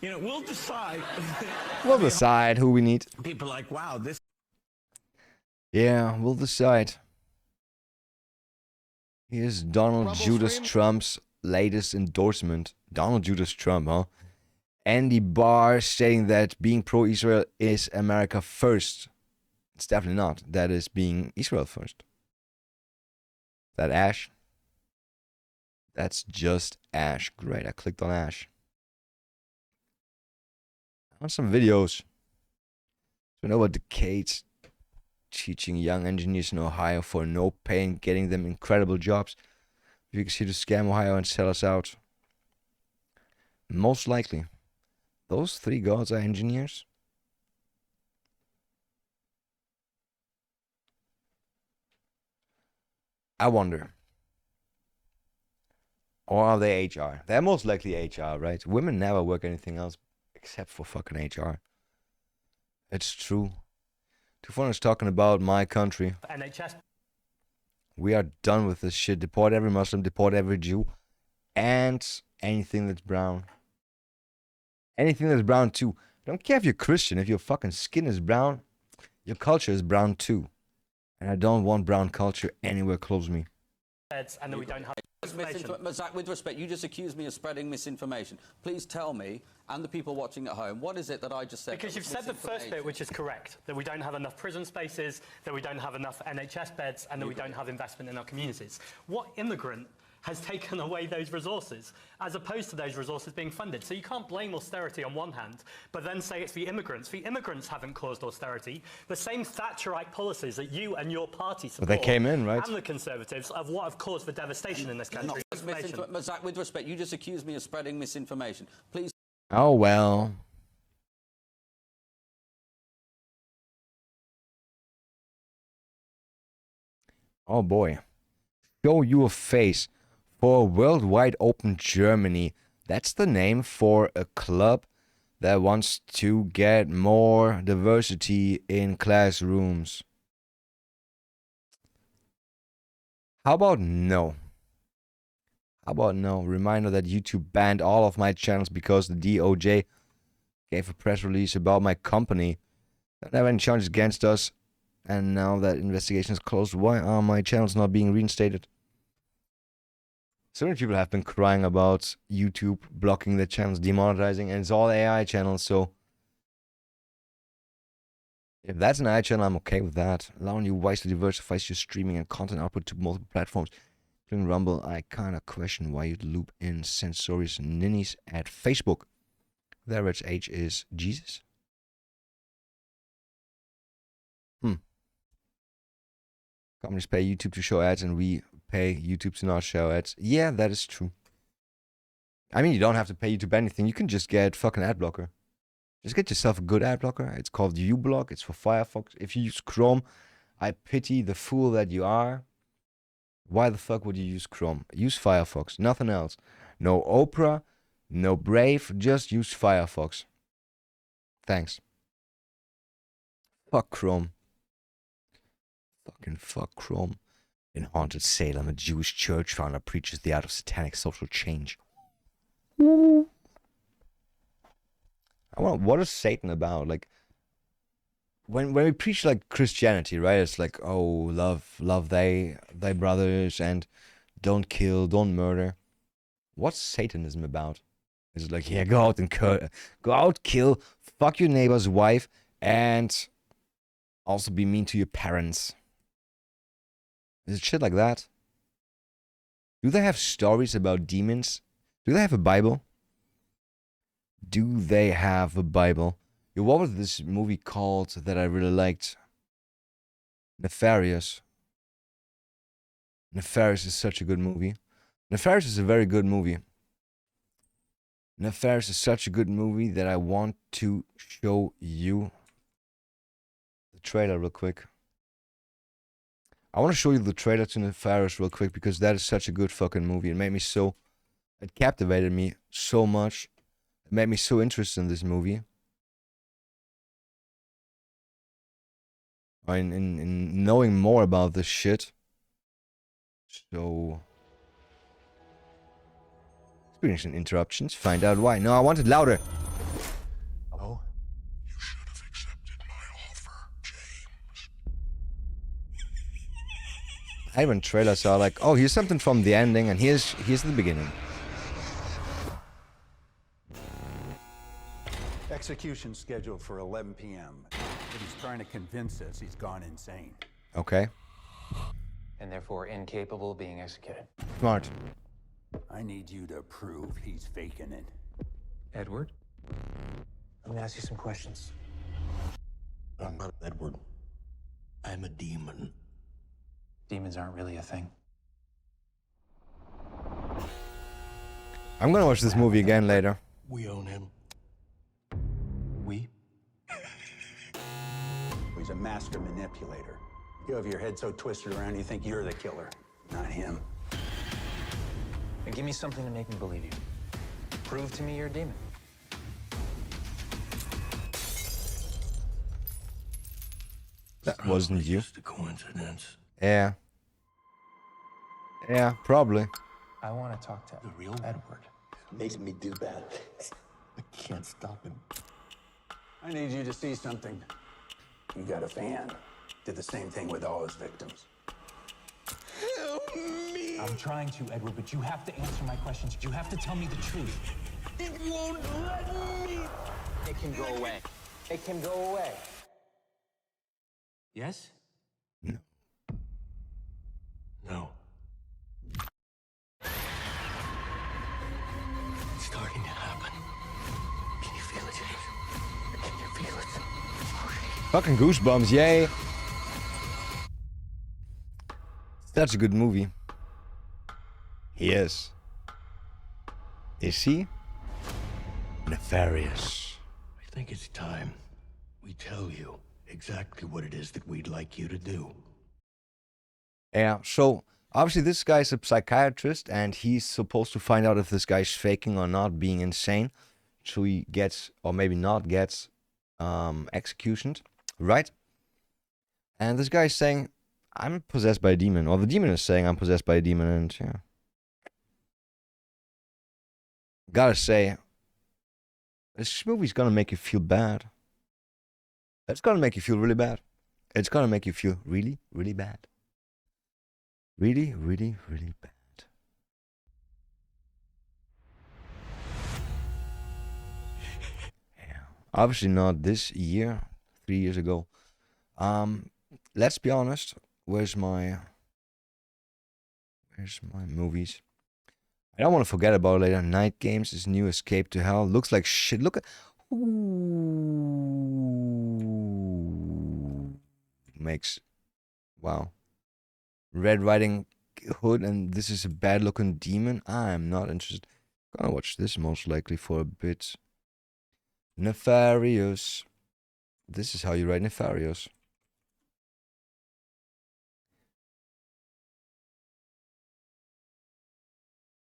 We'll decide.
We'll decide who we need.
People are like, wow, this.
Yeah, we'll decide. Here's Donald Judas Trump's latest endorsement. Donald Judas Trump, huh? Andy Barr stating that being pro-Israel is America first. It's definitely not. That is being Israel first. That Ash? That's just Ash. Great, I clicked on Ash. I want some videos. It's been over decades teaching young engineers in Ohio for no pay and getting them incredible jobs. You can see to scam Ohio and sell us out. Most likely, those three gods are engineers. I wonder. Or are they HR? They're most likely HR, right? Women never work anything else except for fucking HR. It's true. Tufon is talking about my country.
NHS.
We are done with this shit. Deport every Muslim, deport every Jew, and anything that's brown. Anything that's brown too. I don't care if you're Christian. If your fucking skin is brown, your culture is brown too. And I don't want brown culture anywhere close to me.
And then we don't have
Zach, with respect, you just accused me of spreading misinformation. Please tell me, and the people watching at home, what is it that I just said?
Because you've said the first bit, which is correct, that we don't have enough prison spaces, that we don't have enough NHS beds, and that we don't have investment in our communities. What immigrant has taken away those resources, as opposed to those resources being funded? So you can't blame austerity on one hand, but then say it's the immigrants. The immigrants haven't caused austerity. The same Thatcherite policies that you and your party support,
But they came in, right?
and the Conservatives, of what have caused the devastation in this country.
But Zach, with respect, you just accused me of spreading misinformation. Please.
Oh, well. Oh, boy. Show your face. For Worldwide Open Germany. That's the name for a club that wants to get more diversity in classrooms. How about no? How about no? Reminder that YouTube banned all of my channels because the DOJ gave a press release about my company. Don't have any charges against us. And now that investigation is closed, why are my channels not being reinstated? So many people have been crying about YouTube blocking their channels, demonetizing, and it's all AI channels, so if that's an AI channel, I'm okay with that. Allowing you wisely diversifies your streaming and content output to multiple platforms, including Rumble. I kind of question why you'd loop in censorious ninnies at Facebook. Their average age is Jesus. Companies pay YouTube to show ads and we pay YouTube to not show ads. Yeah, that is true. I mean, you don't have to pay YouTube anything. You can just get fucking ad blocker. Just get yourself a good ad blocker. It's called uBlock. It's for Firefox. If you use Chrome, I pity the fool that you are. Why the fuck would you use Chrome? Use Firefox, nothing else. No Opera, no Brave, just use Firefox. Thanks. Fuck Chrome. Fucking fuck Chrome. In haunted Salem, a Jewish church founder preaches the art of satanic social change. What is Satan about? Like, when we preach like Christianity, right? It's like, oh, love thy brothers and don't kill, don't murder. What's Satanism about? Is it like, yeah, go out, kill, fuck your neighbor's wife, and also be mean to your parents? Is it shit like that? Do they have stories about demons? Do they have a Bible? Do they have a Bible? Yo, what was this movie called that I really liked? Nefarious. Nefarious is such a good movie. Nefarious is a very good movie. Nefarious is such a good movie that I want to show you the trailer real quick. I want to show you the trailer to Nefarious real quick because that is such a good fucking movie. It captivated me so much. It made me so interested in this movie. In knowing more about this shit. So, experiencing interruptions. Find out why. No, I want it louder.
Oh?
I even trailers are like, oh, here's something from the ending, and here's the beginning.
Execution scheduled for 11 p.m. But he's trying to convince us he's gone insane.
Okay.
And therefore incapable of being executed.
Smart.
I need you to prove he's faking it.
Edward? Let me ask you some questions.
I'm not Edward. I'm a demon.
Demons aren't really a thing.
I'm gonna watch this movie again later.
We own him.
We?
He's a master manipulator. You have your head so twisted around you think you're the killer, not him.
And give me something to make me believe you. Prove to me you're a demon.
That wasn't you.
Just a coincidence.
Yeah. Yeah, probably.
I want to talk to
The real
Edward.
Makes me do bad. I can't stop him.
I need you to see something. You got a fan. Did the same thing with all his victims.
Help me!
I'm trying to, Edward, but you have to answer my questions. You have to tell me the truth.
It won't let me!
It can go away. It can go away. Yes?
No. It's starting to happen. Can you feel it, James? Can you feel it?
Fucking goosebumps, yay! Such a good movie. He is. Is he? Nefarious.
I think it's time we tell you exactly what it is that we'd like you to do.
Yeah, so obviously this guy's a psychiatrist and he's supposed to find out if this guy's faking or not, being insane. So he gets, or maybe not gets, executioned, right? And this guy's saying, I'm possessed by a demon. Or the demon is saying, I'm possessed by a demon, and yeah. Gotta say, this movie's gonna make you feel bad. It's gonna make you feel really bad. It's gonna make you feel really, really bad. Really, really, really bad. Yeah. Obviously not this year. 3 years ago. Let's be honest. Where's my movies? I don't want to forget about it later. Night Games is new. Escape to Hell. Looks like shit. Look at... Ooh. Makes... Wow. Red Riding Hood, and this is a bad looking demon. I'm not interested. Gonna watch this most likely for a bit. Nefarious. This is how you write nefarious.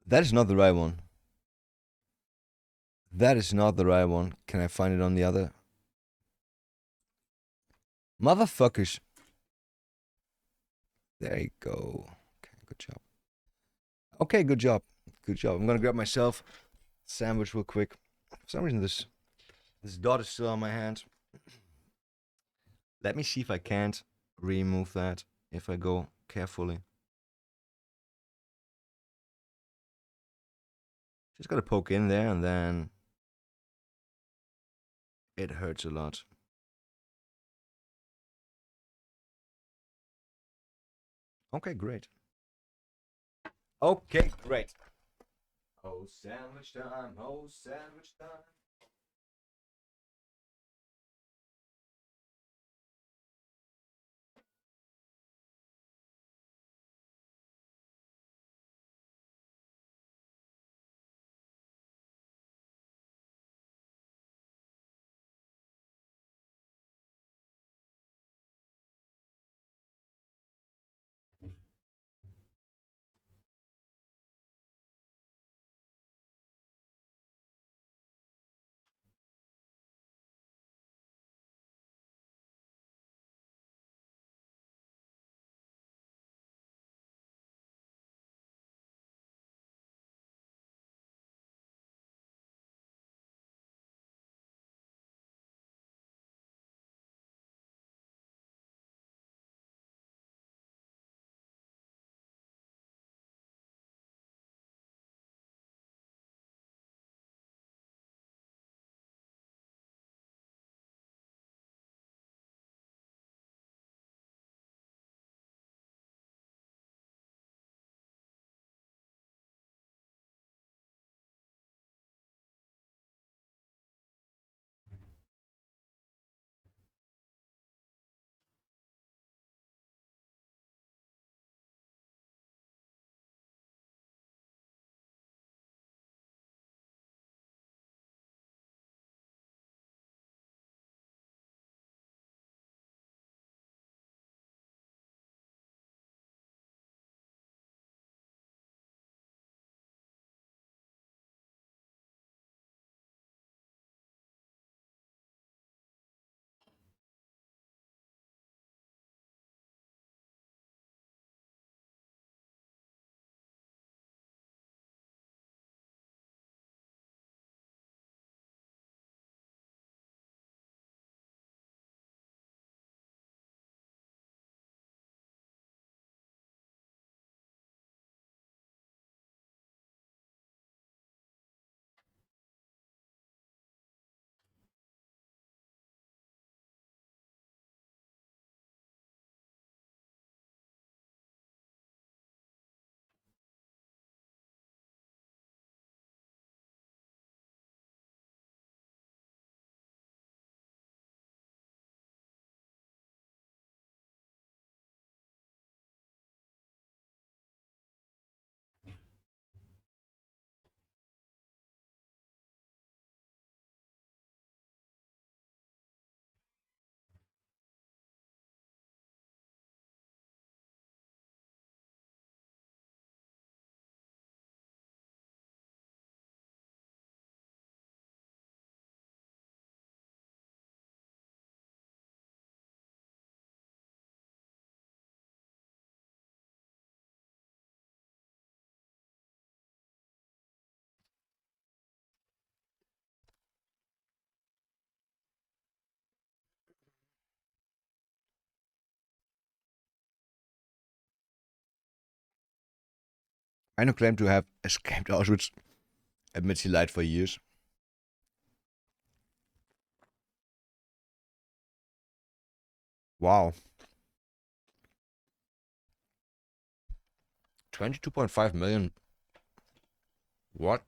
That is not the right one. That is not the right one. Can I find it on the other? Motherfuckers. There you go. Okay, good job. Okay, good job. Good job. I'm gonna grab myself a sandwich real quick. For some reason this dot is still on my hand. Let me see if I can't remove that if I go carefully. Just gotta poke in there and then it hurts a lot. Okay, great. Okay, great. Oh, sandwich time. Oh, sandwich time. Rhino claimed to have escaped Auschwitz, admits he lied for years. Wow. 22.5 million. What?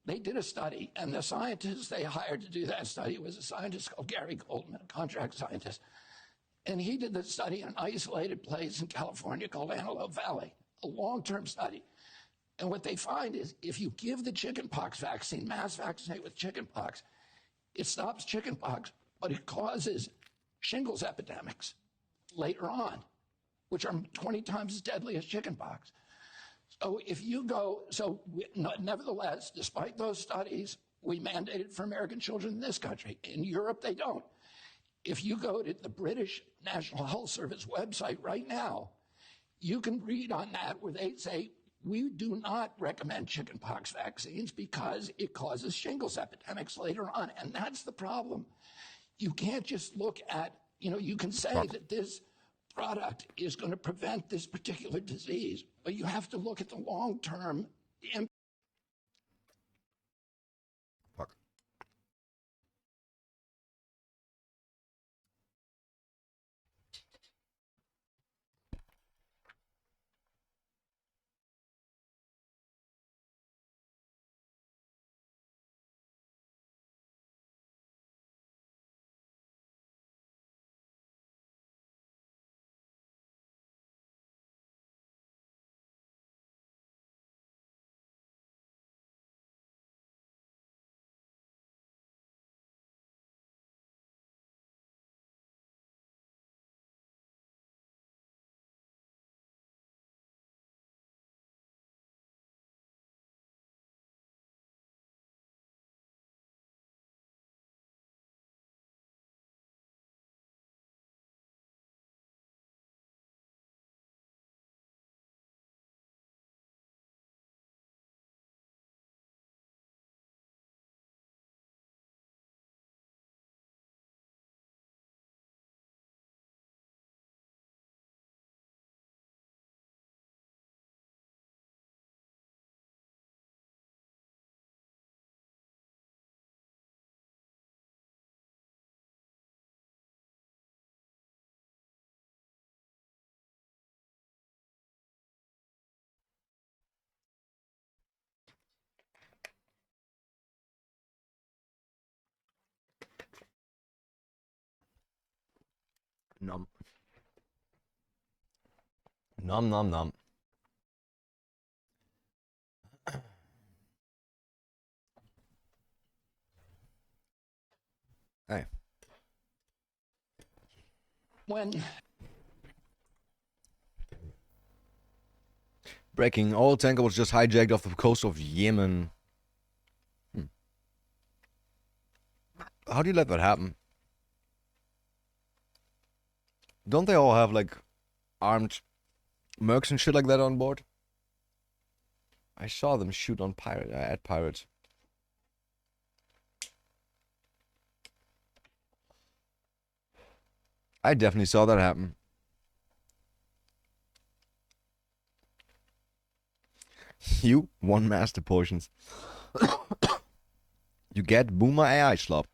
they did a study, and the scientist they hired to do that study was a scientist called Gary Goldman, a contract scientist. And he did the study in an isolated place in California called Antelope Valley, a long-term study. And what they find is if you give the chickenpox vaccine, mass vaccinate with chickenpox, it stops chickenpox, but it causes shingles epidemics later on, which are 20 times as deadly as chickenpox. So if you go, nevertheless, despite those studies, we mandated for American children in this country. In Europe, they don't. If you go to the British National Health Service website right now, you can read on that where they say, we do not recommend chickenpox vaccines because it causes shingles epidemics later on. And that's the problem. You can't just look at, you can say that this product is going to prevent this particular disease, but you have to look at the long-term impact.
Nom. Nom nom nom. Hey.
When
breaking, oil tanker was just hijacked off the coast of Yemen. How do you let that happen? Don't they all have like armed mercs and shit like that on board? I saw them shoot on at pirates. I definitely saw that happen. You won master potions. You get Boomer AI slop.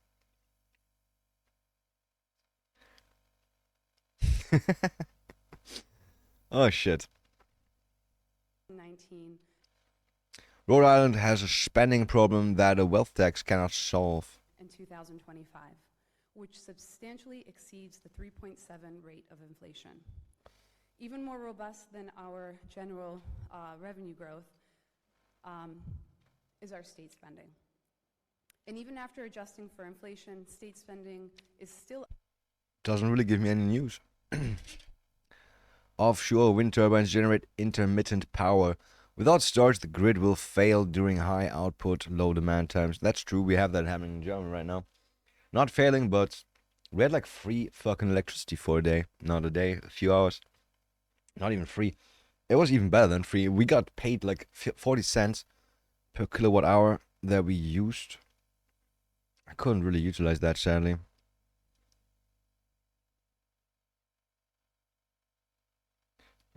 Oh shit.
19.
Rhode Island has a spending problem that a wealth tax cannot solve.
In 2025, which substantially exceeds the 3.7 rate of inflation. Even more robust than our general revenue growth is our state spending. And even after adjusting for inflation, state spending is still...
Doesn't really give me any news. Offshore wind turbines generate intermittent power. Without storage, the grid will fail during high output, low demand times. That's true. We have that happening in Germany right now. Not failing, but we had like free fucking electricity for a day. Not a day, a few hours. Not even free. It was even better than free. We got paid like 40 cents per kilowatt hour that we used. I couldn't really utilize that, sadly.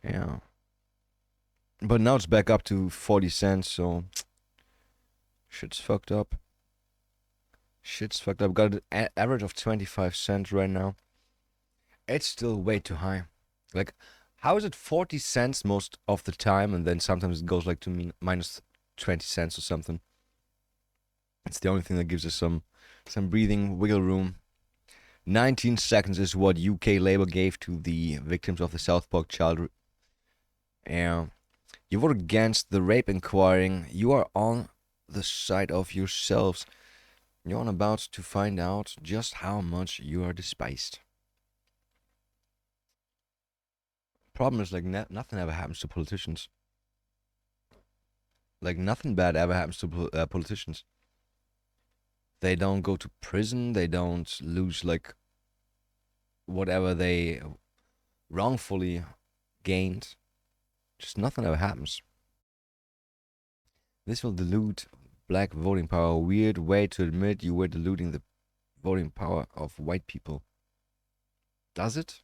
Yeah. But now it's back up to 40 cents, so shit's fucked up. Shit's fucked up. Got an average of 25 cents right now. It's still way too high. Like, how is it 40 cents most of the time, and then sometimes it goes like to minus 20 cents or something? It's the only thing that gives us some breathing wiggle room. 19 seconds is what UK Labour gave to the victims of the Southport child. You vote against the rape inquiry. You are on the side of yourselves. You're about to find out just how much you are despised. Problem is, like, nothing ever happens to politicians. Like, nothing bad ever happens to politicians. They don't go to prison. They don't lose, like, whatever they wrongfully gained. Just nothing ever happens. This will dilute black voting power. A weird way to admit you were diluting the voting power of white people. Does it?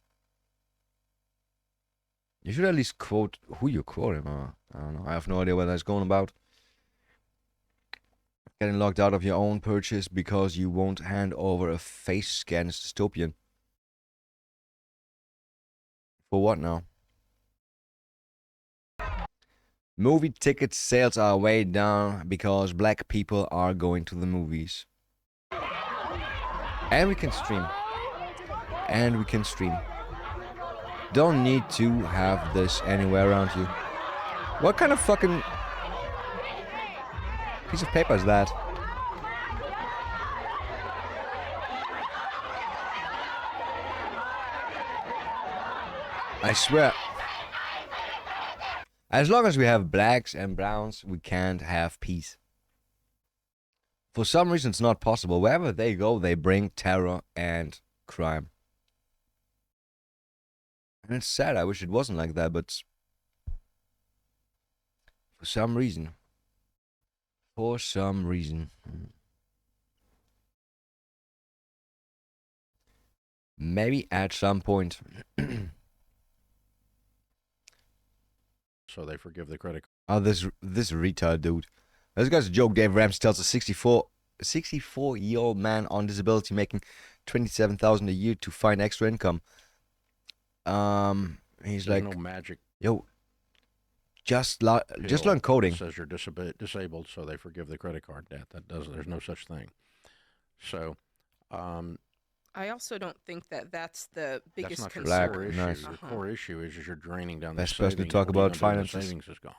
You should at least quote who you're quoting. I don't know. I have no idea what that's going about. Getting locked out of your own purchase because you won't hand over a face scan is dystopian. For what now? Movie ticket sales are way down because black people are going to the movies. And we can stream. And we can stream. Don't need to have this anywhere around you. What kind of fucking piece of paper is that? I swear. As long as we have blacks and browns, we can't have peace. For some reason, it's not possible. Wherever they go, they bring terror and crime. And it's sad. I wish it wasn't like that, but for some reason. Maybe at some point.
So they forgive the credit card.
Oh, this retard dude. This guy's a joke. Dave Ramsey tells a 64-year-old man on disability making $27,000 a year to find extra income. He's like,
no magic.
Yo, just learn coding.
It says you're disabled, so they forgive the credit card debt. There's no such thing. So,
I also don't think that that's the biggest
that's not
concern.
Core issue.
Nice.
The core issue is you're draining down
Best
the
person to
savings.
talk
and what
about
you're gonna do when
finances.
The savings is gone.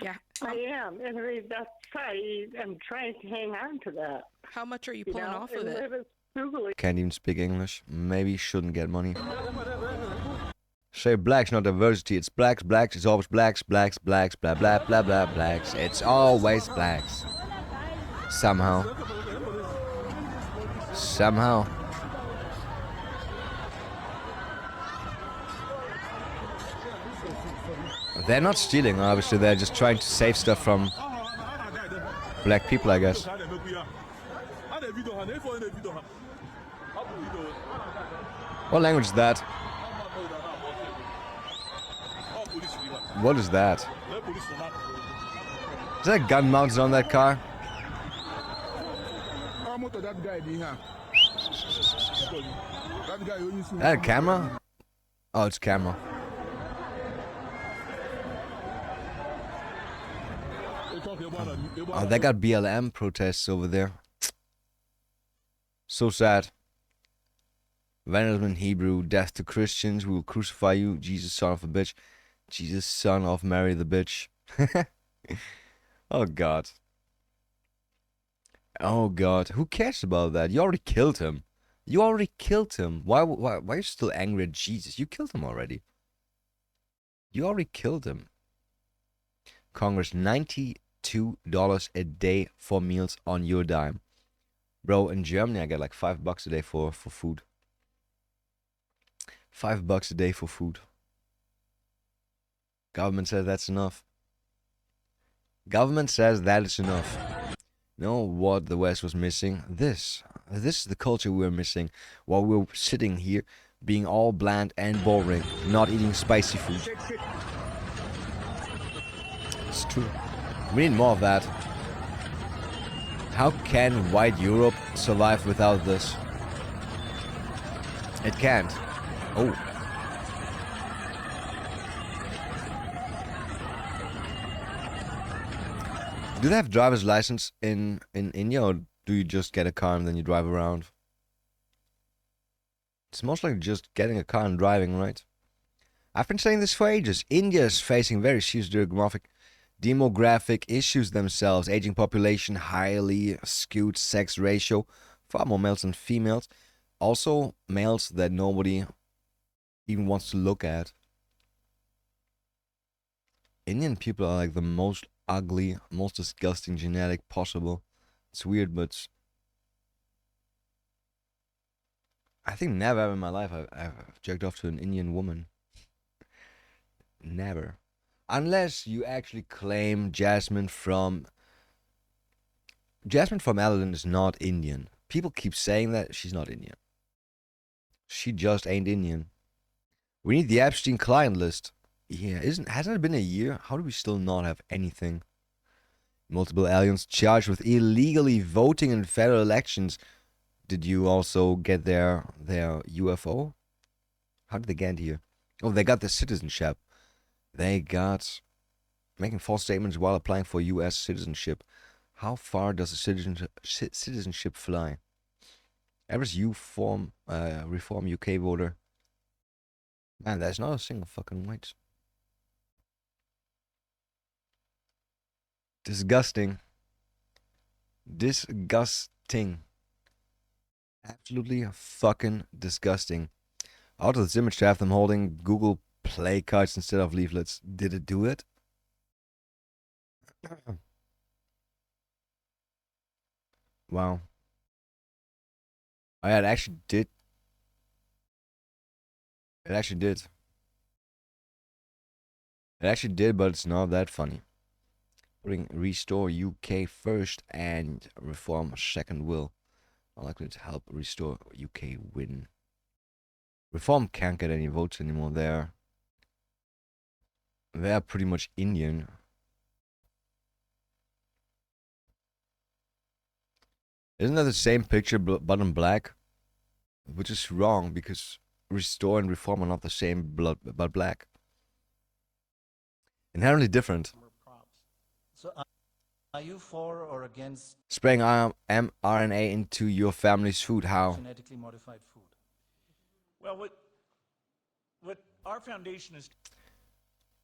Yeah.
I am, and that's I am trying to hang on to that.
How much are you pulling off of
and
it?
it's googly.
Can't even speak English. Maybe shouldn't get money. Say blacks, not diversity. It's blacks, blacks. It's always blacks, blacks, blacks, blah, blah, blah, blah, blacks. It's always blacks. Somehow. They're not stealing, obviously. They're just trying to save stuff from black people, I guess. What language is that? What is that? Is that a gun mounted on that car? Is that a camera? Oh, it's camera. Oh, they got BLM protests over there. So sad. Vandalism in Hebrew, death to Christians, we will crucify you, Jesus, son of a bitch. Jesus, son of Mary the bitch. Oh, God. Oh, God. Who cares about that? You already killed him. Why are you still angry at Jesus? You killed him already. You already killed him. Congress, $92 a day for meals on your dime. Bro, in Germany, I get like $5 a day for food. $5 a day for food. Government says that's enough. Government says that is enough. You know what the West was missing? This is the culture we were missing while we were sitting here being all bland and boring, not eating spicy food. It's true. We need more of that. How can white Europe survive without this? It can't. Oh. Do they have driver's license in India, or do you just get a car and then you drive around? It's most likely just getting a car and driving, right? I've been saying this for ages. India is facing very serious demographic issues themselves. Aging population, highly skewed sex ratio, far more males than females. Also, males that nobody even wants to look at. Indian people are like the most ugly, most disgusting genetic possible. It's weird, but I think never ever in my life I've jerked off to an Indian woman. Never. Unless you actually claim Jasmine from Aladdin is not Indian. People keep saying that. She's not Indian. She just ain't Indian. We need the Epstein client list. Yeah, hasn't it been a year? How do we still not have anything? Multiple aliens charged with illegally voting in federal elections. Did you also get their UFO? How did they get here? Oh, they got the citizenship. They got making false statements while applying for U.S. citizenship. How far does a citizenship fly? Average reform UK voter. Man, there's not a single fucking white. Disgusting. Disgusting. Absolutely fucking disgusting. Out of this image to have them holding Google Play cards instead of leaflets. Did it do it? Wow. Oh, yeah, it actually did. It actually did. It actually did, but it's not that funny. Putting Restore UK first and Reform second will. Unlikely to help Restore UK win. Reform can't get any votes anymore. They're pretty much Indian. Isn't that the same picture but in black? Which is wrong because Restore and Reform are not the same but black. Inherently different.
So are you for or against
Spraying mRNA into your family's food? How?
genetically modified food?
Well, what our foundation is.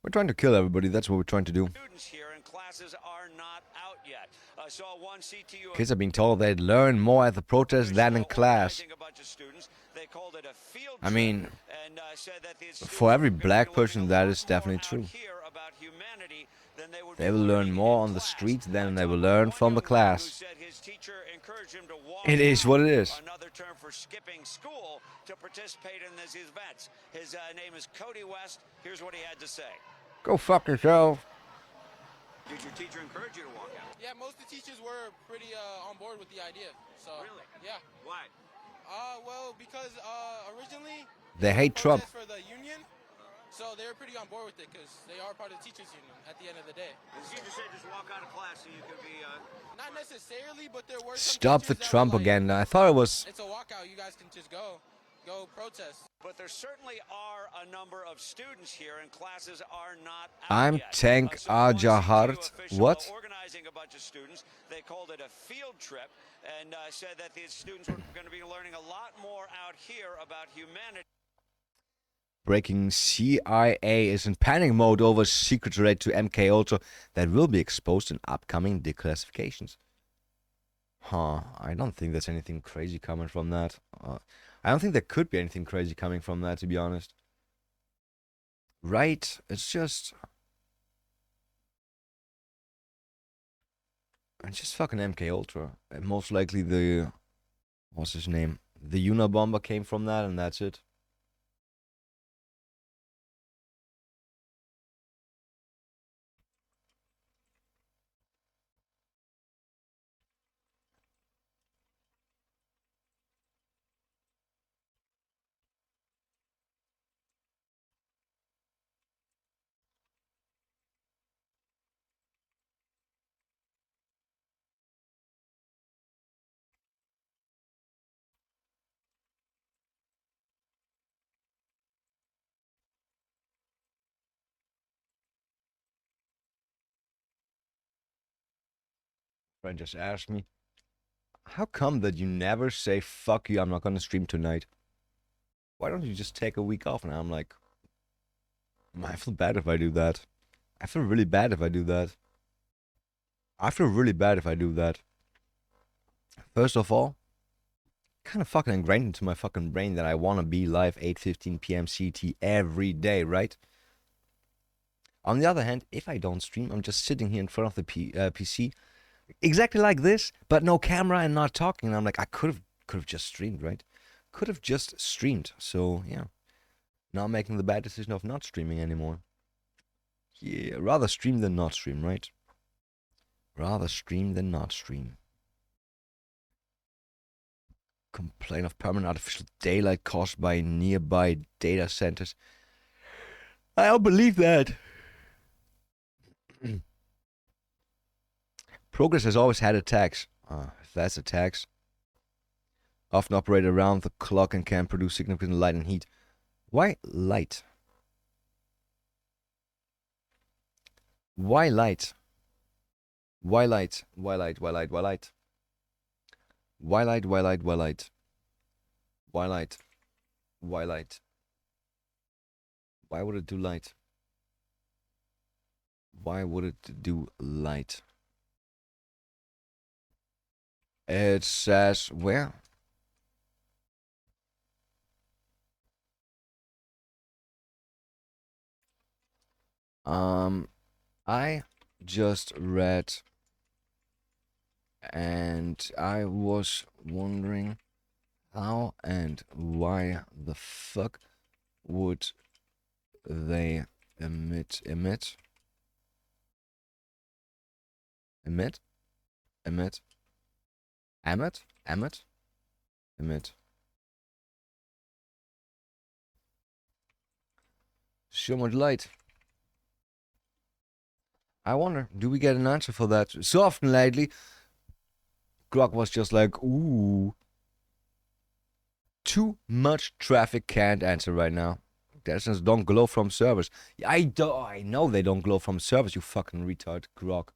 We're trying to kill everybody. That's what we're trying to do.
Students here and classes are not out yet. I saw one CTU.
Kids are being told they'd learn more at the protest than in class. I mean, for every black person, that is definitely true. They will learn more on the streets than they will learn from the class. It is what it is.
Another term for skipping school to participate in these events. His name is Cody West. Here's what he had to say.
Go fuck yourself.
Did your teacher encourage you to walk out?
Yeah, most of the teachers were pretty on board with the idea. So
really?
Yeah.
Why?
Well, because originally
They hate Trump.
for the union, so they were pretty on board with it because they are part of the teachers union at the end of the day.
The teacher said just walk out of class so you could be.
Not necessarily, but there were some
Stop the
teachers that
Trump
were like,
again. I thought it was.
It's a walkout. You guys can just go protest.
But there certainly are a number of students here, and classes are not out
I'm
yet.
Tank Ajahart. What?
Organizing a bunch of students. They called it a field trip and said that these students were going to be learning a lot more out here about humanity.
Breaking: CIA is in panic mode over secret related to MK Ultra that will be exposed in upcoming declassifications. Huh, I don't think there's anything crazy coming from that. I don't think there could be anything crazy coming from that, to be honest. Right? It's just fucking MK Ultra. And most likely the... What's his name? The Unabomber came from that, and that's it. Friend just asked me, how come that you never say, fuck you, I'm not gonna stream tonight? Why don't you just take a week off? And I'm like, I feel bad if I do that. I feel really bad if I do that. I feel really bad if I do that. First of all, kind of fucking ingrained into my fucking brain that I want to be live 8:15 p.m. CT every day, right? On the other hand, if I don't stream, I'm just sitting here in front of the PC, exactly like this, but no camera and not talking. And I'm like, I could have just streamed, right? Could have just streamed. So yeah, now I'm making the bad decision of not streaming anymore. Yeah, rather stream than not stream, right? Rather stream than not stream. Complain of permanent artificial daylight caused by nearby data centers. I don't believe that. Progress has always had attacks. If that's attacks. Often operate around the clock and can produce significant light and heat. Why light? Why light? Why light? Why light? Why light? Why light? Why light? Why light? Why light? Why light? Why light? Why would it do light? Why would it do light? It says where? I just read and I was wondering how and why the fuck would they emit so much light. I wonder, do we get an answer for that? So often lately, Grok was just like, ooh. Too much traffic, can't answer right now. Data centers don't glow from servers. I know they don't glow from servers, you fucking retard, Grok.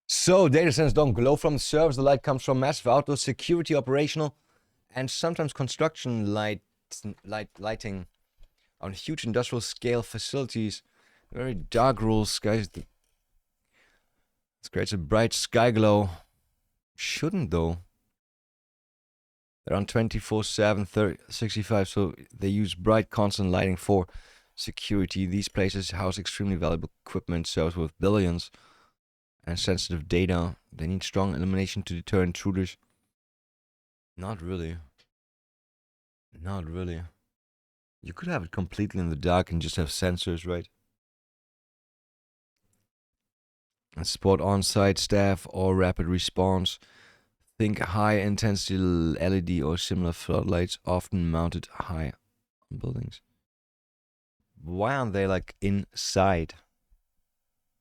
So data centers don't glow from servers. The light comes from massive outdoor security, operational, and sometimes construction lighting on huge industrial scale facilities. Very dark rules, skies. This creates a bright sky glow. Shouldn't though. They're on 24/7, 365, so they use bright constant lighting for security. These places house extremely valuable equipment, servers with billions and sensitive data. They need strong illumination to deter intruders. Not really. Not really. You could have it completely in the dark and just have sensors, right? And support on-site staff or rapid response. Think high-intensity LED or similar floodlights, often mounted high on buildings. Why aren't they like inside?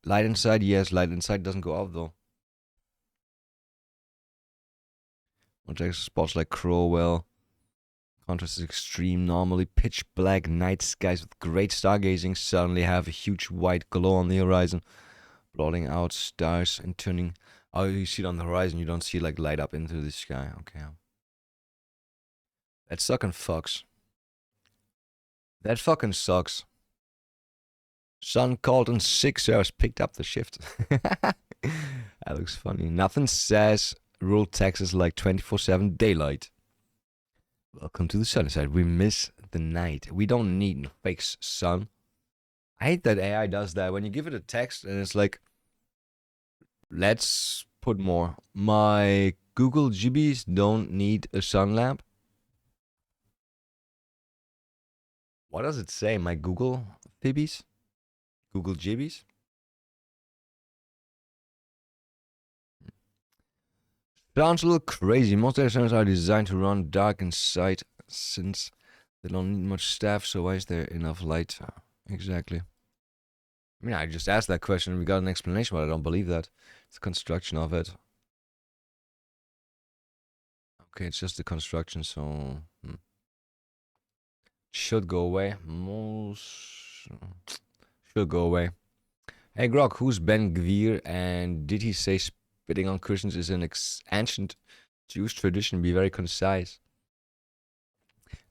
Light inside, yes. Light inside doesn't go off though. Objects spots like Crowell. Contrast is extreme. Normally pitch black night skies with great stargazing suddenly have a huge white glow on the horizon, blotting out stars and turning. Oh, you see it on the horizon. You don't see it like light up into the sky. Okay. That fucking fucks. That fucking sucks. Sun called in 6 hours, picked up the shift. That looks funny. Nothing says rural Texas like 24/7 daylight. Welcome to the sunny side. We miss the night. We don't need no fake sun. I hate that AI does that. When you give it a text and it's like, let's put more. My Google Gibbies don't need a sun lamp? What does it say? My Google Fibbies? Google Gibbies? Sounds a little crazy. Most data centers are designed to run dark inside since they don't need much staff, so why is there enough light? Exactly. I mean, I just asked that question and we got an explanation, but I don't believe that. It's the construction of it. Okay, it's just the construction, so... Should go away. Should go away. Hey Grok, who's Ben Gvir, and did he say spitting on Christians is an ancient Jewish tradition? Be very concise.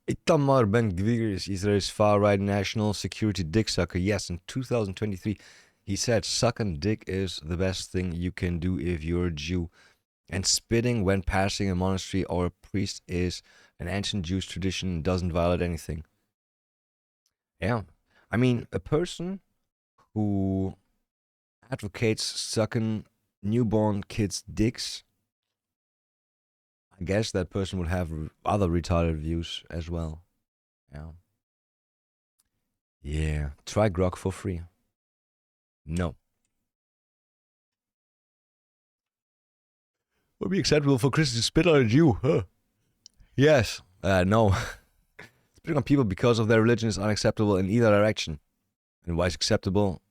Itamar Ben Gvir is Israel's far-right national security dick sucker. Yes, in 2023, he said sucking dick is the best thing you can do if you're a Jew. And spitting when passing a monastery or a priest is an ancient Jewish tradition and doesn't violate anything. Yeah. I mean, a person who advocates sucking newborn kids' dicks, I guess that person would have other retarded views as well. Yeah. Yeah. Try Grok for free. No. Would be acceptable for Christians to spit on a Jew? Huh? Yes. No. Spitting on people because of their religion is unacceptable in either direction. And why is acceptable?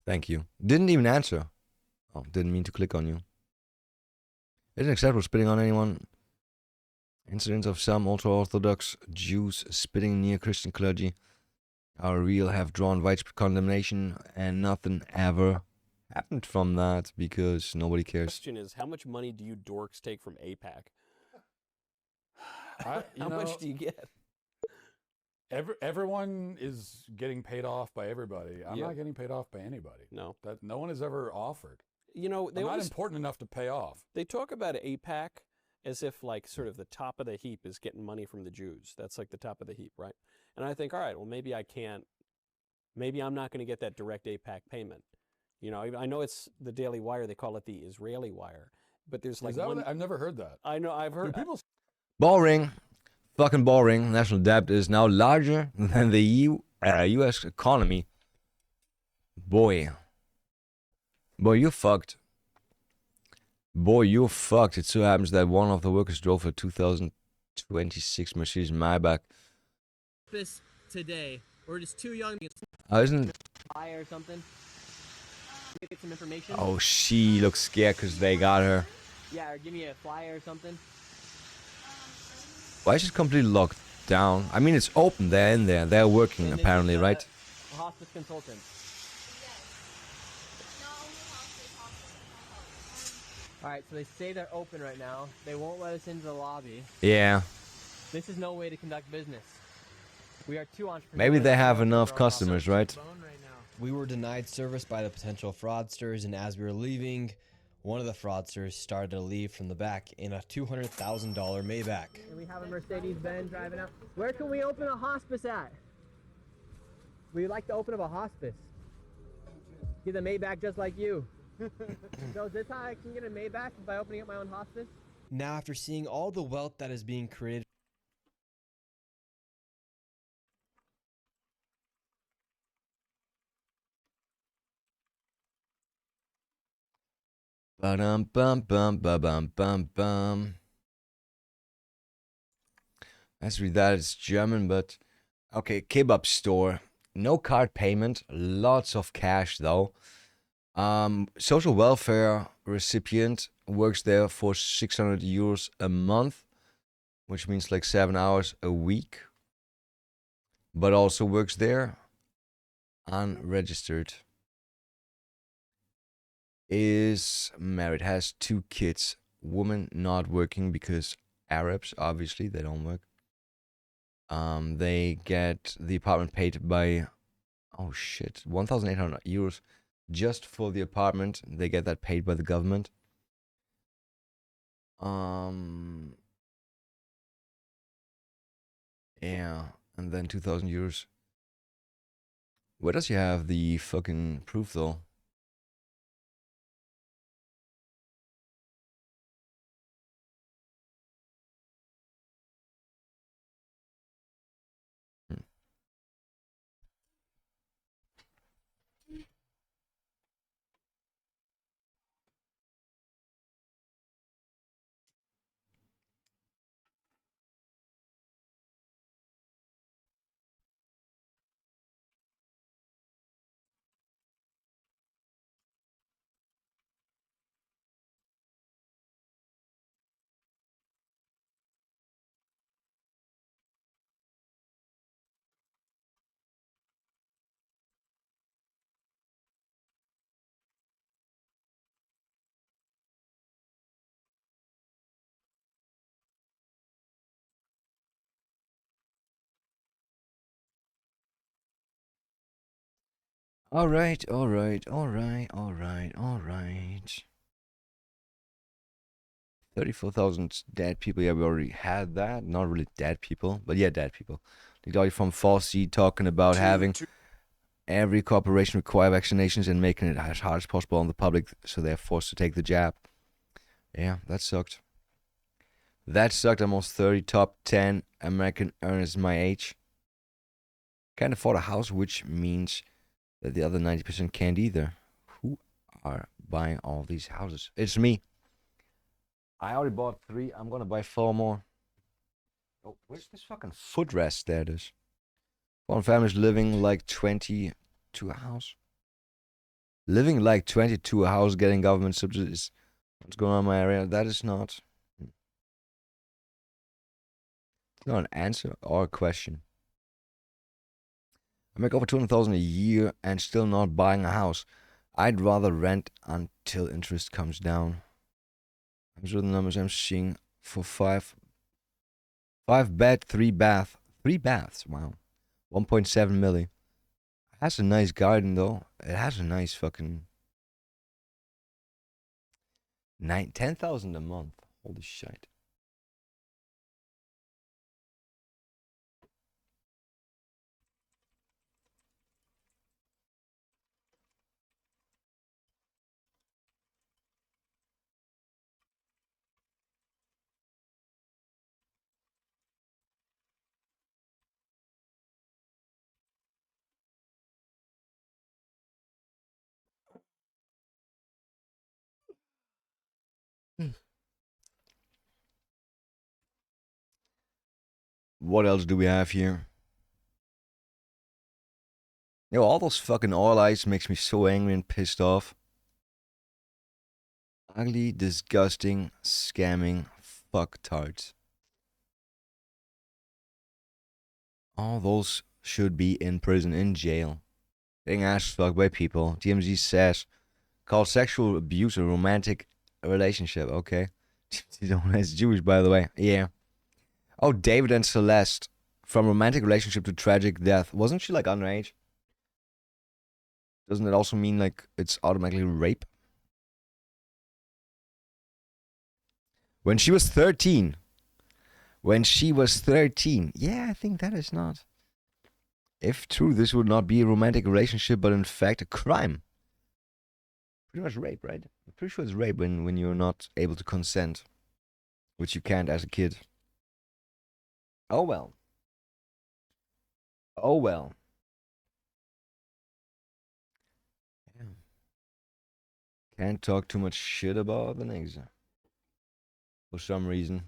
Thank you. Didn't even answer. Oh, didn't mean to click on you. Isn't acceptable spitting on anyone. Incidents of some ultra-Orthodox Jews spitting near Christian clergy are real, have drawn widespread condemnation, and nothing ever happened from that because nobody cares.
Question is, how much money do you dorks take from APAC?
How
much do you get?
Everyone is getting paid off by everybody. I'm
Yeah.
not getting paid off by anybody.
No.
That no one has ever offered.
You know, they
I'm not
always,
important enough to pay off.
they talk about APAC as if like sort of the top of the heap is getting money from the Jews. That's like the top of the heap, right? And I think, all right, well, maybe I can't, maybe I'm not going to get that direct APAC payment. You know, I know it's the Daily Wire. They call it the Israeli Wire. But there's like
Is that
one,
I've never heard that.
I know, I've heard.
People
Boring. Fucking boring. National debt is now larger than the U.S. economy. Boy. Boy, you fucked. Boy, you fucked. It so happens that one of the workers drove a 2026 Mercedes Maybach.
This today, or just too young to get
Isn't...
or something. Get some information.
Oh, she looks scared because they got her.
Yeah, or give me a flyer or something.
Why is it completely locked down? I mean, it's open. They're in there. They're working, apparently, right?
A hospice consultant. All right, so they say they're open right now. They won't let us into the lobby.
Yeah.
This is no way to conduct business. We are two entrepreneurs.
Maybe they have enough customers, right?
We were denied service by the potential fraudsters, and as we were leaving, one of the fraudsters started to leave from the back in a $200,000 Maybach.
And we have a Mercedes-Benz driving up. Where can we open a hospice at? We'd like to open up a hospice. Get a Maybach just like you. So is this how I can get a Maybach by opening up my own hospice?
Now, after seeing all the wealth that is being created,
Ba-dum bum bum ba bum bum bum. Let's read that. It's German, but okay. Kebab store. No card payment. Lots of cash though. Social welfare recipient works there for 600 euros a month, which means like 7 hours a week. But also works there unregistered. Is married, has 2 kids. Woman not working because Arabs, obviously, they don't work. They get the apartment paid by, oh shit, 1,800 euros just for the apartment. They get that paid by the government. Yeah, and then 2,000 euros. Where does he have the fucking proof though? Alright, alright, alright, alright, alright. 34,000 dead people. Yeah, we already had that. Not really dead people, but yeah, dead people. The guy from Fauci talking about having every corporation require vaccinations and making it as hard as possible on the public so they're forced to take the jab. Yeah, that sucked. That sucked. Almost 30 top 10 American earners my age can't afford a house, which means that the other 90% can't either. Who are buying all these houses? It's me. I already bought 3. I'm gonna buy 4 more. Oh, where's this fucking footrest? There it is. One family's living like 20 to a house. Living like 20 to a house, getting government subsidies. What's going on in my area? That is not. Not an answer or a question. I make over 200,000 a year and still not buying a house. I'd rather rent until interest comes down. I'm sure the numbers I'm seeing for 5 bed, 3 bath. 3 baths, wow. 1.7 million. It has a nice garden though. It has a nice fucking 10,000 a month. Holy shit. What else do we have here? Yo, all those fucking oil eyes makes me so angry and pissed off. Ugly, disgusting, scamming fucktards. All those should be in prison, in jail. Getting ass fucked by people. TMZ says, called sexual abuse a romantic relationship. Okay. That's Jewish, by the way. Yeah. Oh, David and Celeste. From romantic relationship to tragic death. Wasn't she like underage? Doesn't it also mean like it's automatically rape? When she was 13. When she was 13. Yeah, I think that is not. If true, this would not be a romantic relationship, but in fact a crime. Pretty much rape, right? I'm pretty sure it's rape when you're not able to consent. Which you can't as a kid. Oh well. Oh well. Yeah. Can't talk too much shit about the niggas. For some reason.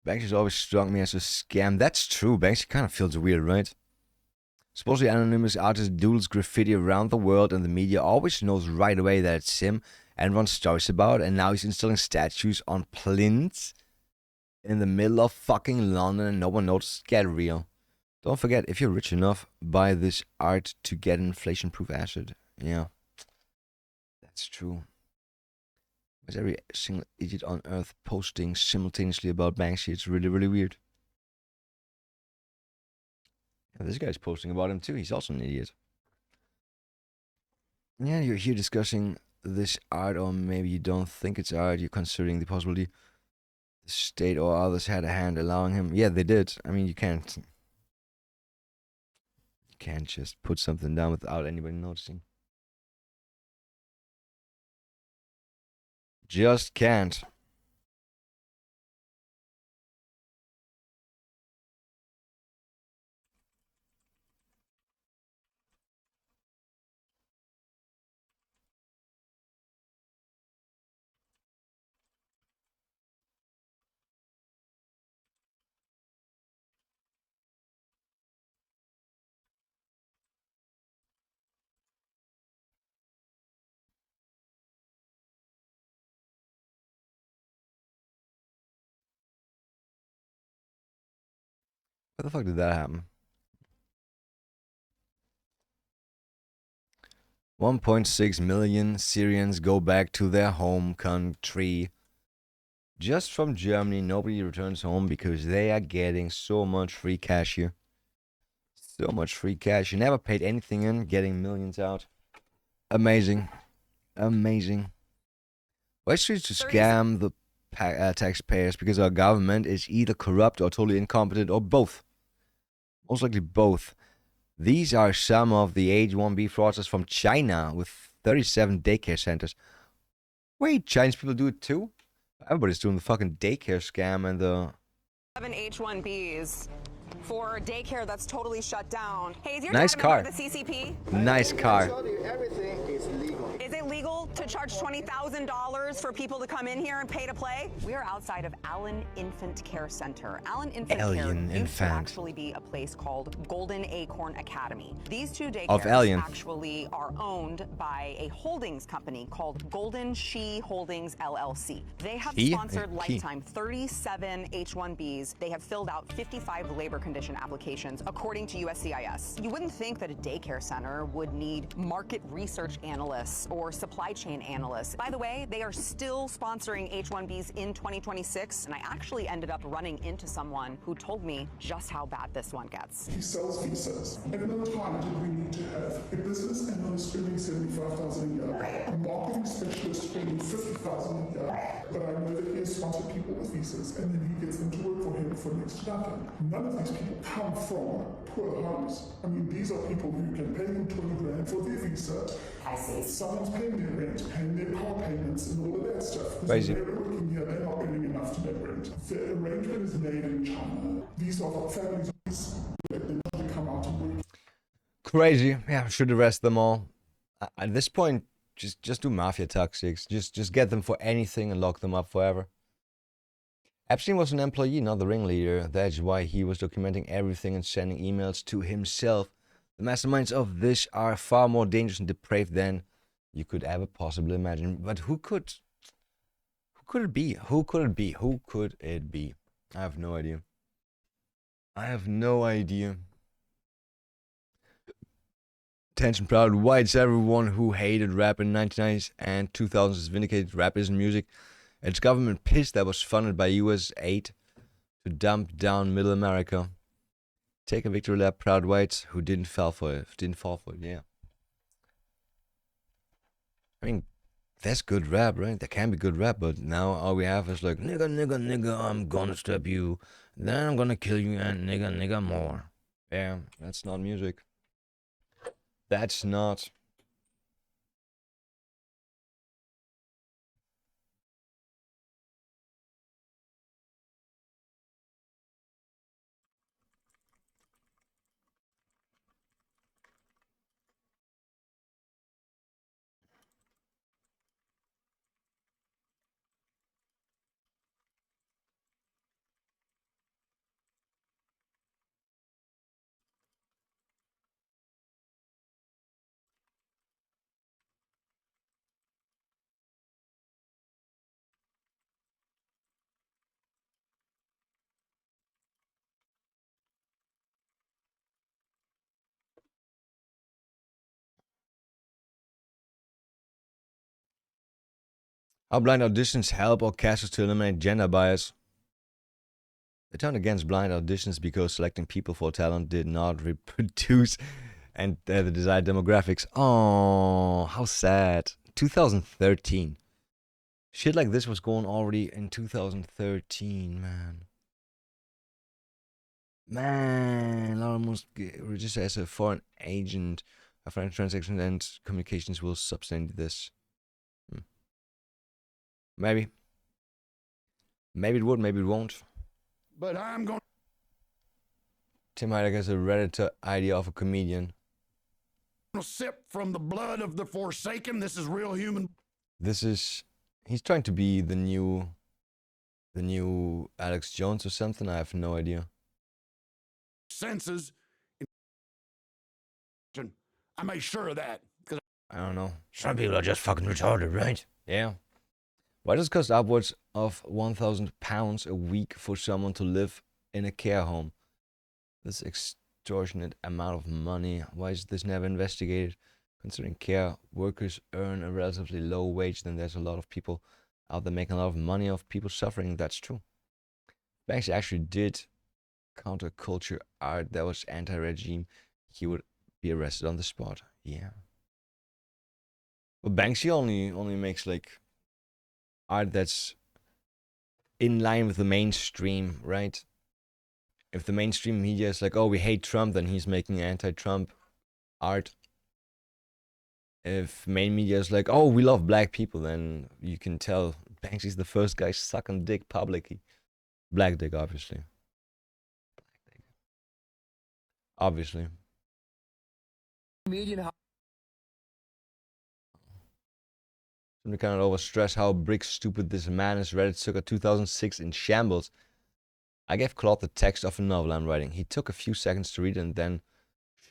Banksy always struck me as a scam. That's true. Banksy kind of feels weird, right? Supposedly anonymous artist doodles graffiti around the world and the media always knows right away that it's him and runs stories about it, and now he's installing statues on plinths in the middle of fucking London and no one knows. Get real. Don't forget, if you're rich enough, buy this art to get inflation-proof acid. Yeah. That's true. There's every single idiot on earth posting simultaneously about Banksy. It's really, really weird. Yeah, this guy's posting about him too. He's also an idiot. Yeah, you're here discussing this art, or maybe you don't think it's art. You're considering the possibility the state or others had a hand allowing him. Yeah, they did. I mean, you can't just put something down without anybody noticing. Just can't. Why the fuck did that happen? 1.6 million Syrians go back to their home country. Just from Germany, nobody returns home because they are getting so much free cash here. So much free cash. You never paid anything in, getting millions out. Amazing. Amazing. Why should you scam the taxpayers? Because our government is either corrupt or totally incompetent or both. Most likely both. These are some of the H-1B fraudsters from China with 37 daycare centers. Wait, Chinese people do it too? Everybody's doing the fucking daycare scam and the...
7 H-1Bs for daycare that's totally shut down. Hey, is your
Nice
dad a member
car.
of the CCP?
Nice car.
Everything is legal.
Is it legal to charge $20,000 for people to come in here and pay to play? We are outside of Allen Infant Care Center. Allen Infant Care used to
Infant.
actually be a place called Golden Acorn Academy. These two
Of
daycares
Alien.
actually are owned by a holdings company called Golden She Holdings LLC. They have
He?
sponsored
He.
Lifetime 37 H-1Bs. They have filled out 55 labor condition applications, according to USCIS. You wouldn't think that a daycare center would need market research analysts or supply chain analysts. By the way, they are still sponsoring H-1Bs in 2026, and I actually ended up running into someone who told me just how bad this one gets.
He sells visas. At no time did we need to have a business analyst earning $75,000 a year, a marketing specialist earning $50,000 a year, but I know that he has sponsored people with visas, and then he gets them to work for him for next to nothing. None of these people come from poor homes. I mean, these are people who can pay him 20 grand for their visa. I see. Someone's paying their rent, paying their car payments, and all of that stuff. Because
Crazy.
when they're working here, they're not earning enough to pay rent. The arrangement is made in China. These are families that they not come out and work.
Crazy. Yeah, should arrest them all. At this point, just do mafia tactics. Just get them for anything and lock them up forever. Epstein was an employee, not the ringleader. That's why he was documenting everything and sending emails to himself. The masterminds of this are far more dangerous and depraved than you could ever possibly imagine. But who could it be? Who could it be? Who could it be? I have no idea. I have no idea. Attention, proud whites, everyone who hated rap in 1990s and 2000s vindicated rap isn't music. It's government piss that was funded by US aid to dump down middle America. Take a victory lap, proud whites who didn't fall for it. Yeah. I mean, that's good rap, right? That can be good rap, but now all we have is like, nigga, nigga, nigga, I'm gonna stab you, then I'm gonna kill you, and nigga, nigga more. Yeah, that's not music. That's not. How blind auditions help orchestras to eliminate gender bias? They turned against blind auditions because selecting people for talent did not reproduce and the desired demographics. Oh, how sad. 2013. Shit like this was going already in 2013, man. Man, Laura must register as a foreign agent. Foreign transactions and communications will substantiate this. Maybe. Maybe it would, maybe it won't.
But I'm going
Tim Heidecker has a Redditor idea of a comedian.
to sip from the blood of the forsaken. This is real human.
He's trying to be the new Alex Jones or something. I have no idea.
Senses. I made sure of that.
I don't know. Some people are just fucking retarded, right? Yeah. Why does it cost upwards of £1,000 a week for someone to live in a care home? This extortionate amount of money. Why is this never investigated? Considering care workers earn a relatively low wage, then there's a lot of people out there making a lot of money off people suffering. That's true. Banksy actually did counterculture art that was anti-regime. He would be arrested on the spot. Yeah. But Banksy only makes like art that's in line with the mainstream, right? If the mainstream media is like, oh, we hate Trump, then he's making anti-Trump art. If main media is like, oh, we love black people, then you can tell Banksy's the first guy sucking dick publicly. Black dick, obviously. Obviously. Somebody cannot overstress how brick stupid this man is. Reddit circa 2006 in shambles. I gave Claude the text of a novel I'm writing. He took a few seconds to read it and then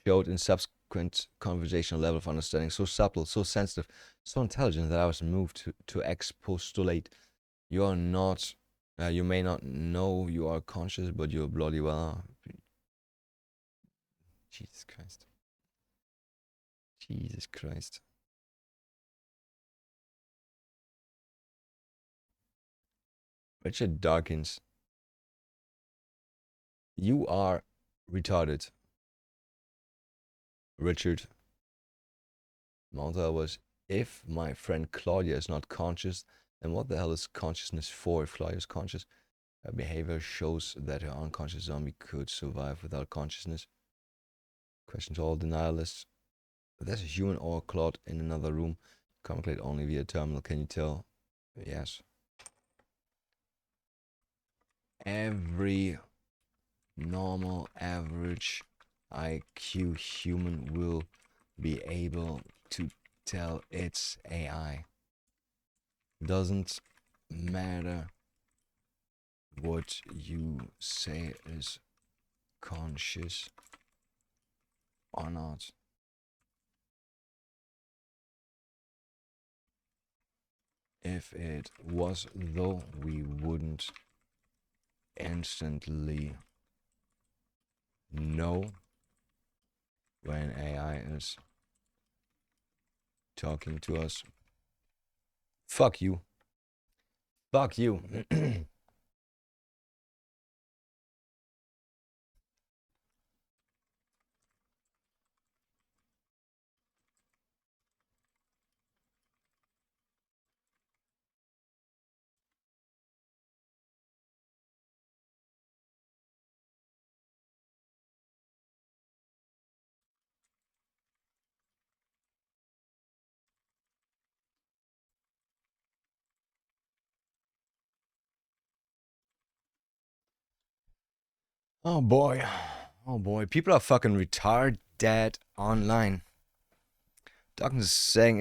showed in subsequent conversational level of understanding so subtle, so sensitive, so intelligent that I was moved to expostulate. You are not, you may not know you are conscious, but you bloody well are. Jesus Christ. Jesus Christ. Richard Dawkins. You are retarded. Richard. Mountell was, if my friend Claudia is not conscious, then what the hell is consciousness for if Claudia is conscious? Her behavior shows that her unconscious zombie could survive without consciousness. Question to all denialists. If there's a human or Claude in another room, communicate only via terminal, can you tell? Yes. Every normal, average IQ human will be able to tell it's AI. Doesn't matter what you say is conscious or not. If it was, though, we wouldn't instantly know when AI is talking to us. Fuck you. Fuck you. Oh boy. Oh boy. People are fucking retarded online. Darkness is saying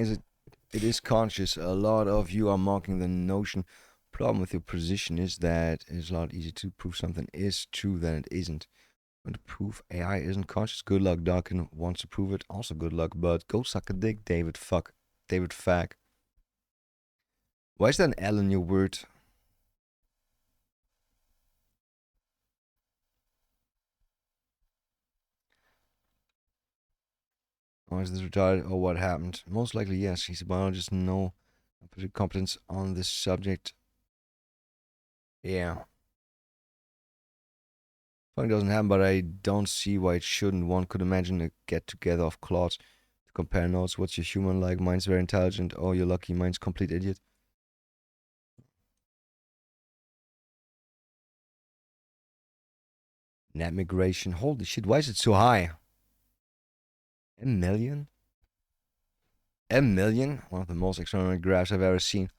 it is conscious. A lot of you are mocking the notion. Problem with your position is that it's a lot easier to prove something is true than it isn't. When to prove AI isn't conscious, good luck. Darkin wants to prove it, also good luck, but go suck a dick, David fuck. David Fack. Why is there an L in your word? Or is this retarded or what happened? Most likely yes. He's a biologist, no competence on this subject. Yeah. Funny doesn't happen, but I don't see why it shouldn't. One could imagine a get-together of Claudes to compare notes. What's your human like? Mine's very intelligent. Oh, you're lucky. Mine's complete idiot. Net migration. Holy shit, why is it so high? $1 million? $1 million? One of the most extraordinary graphs I've ever seen.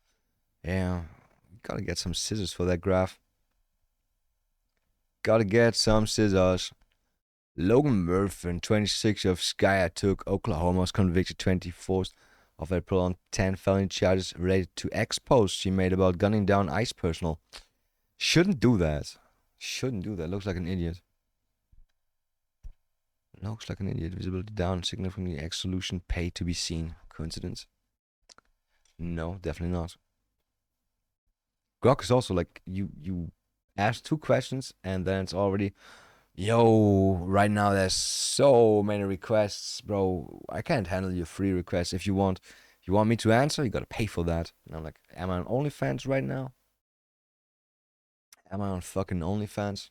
Yeah, gotta get some scissors for that graph. Gotta get some scissors. Logan Murphy, 26 of Skiatook, Oklahoma, was convicted 24th of April on 10 felony charges related to ex-posts he made about gunning down ICE personnel. Shouldn't do that. Shouldn't do that. Looks like an idiot. Looks like an idiot. Visibility down significantly. X solution pay to be seen. Coincidence? No, definitely not. Grok is also like you ask 2 questions and then it's already Yo, right now there's so many requests, bro. I can't handle your free requests. If you want me to answer, you gotta pay for that. And I'm like, am I on OnlyFans right now? Am I on fucking OnlyFans?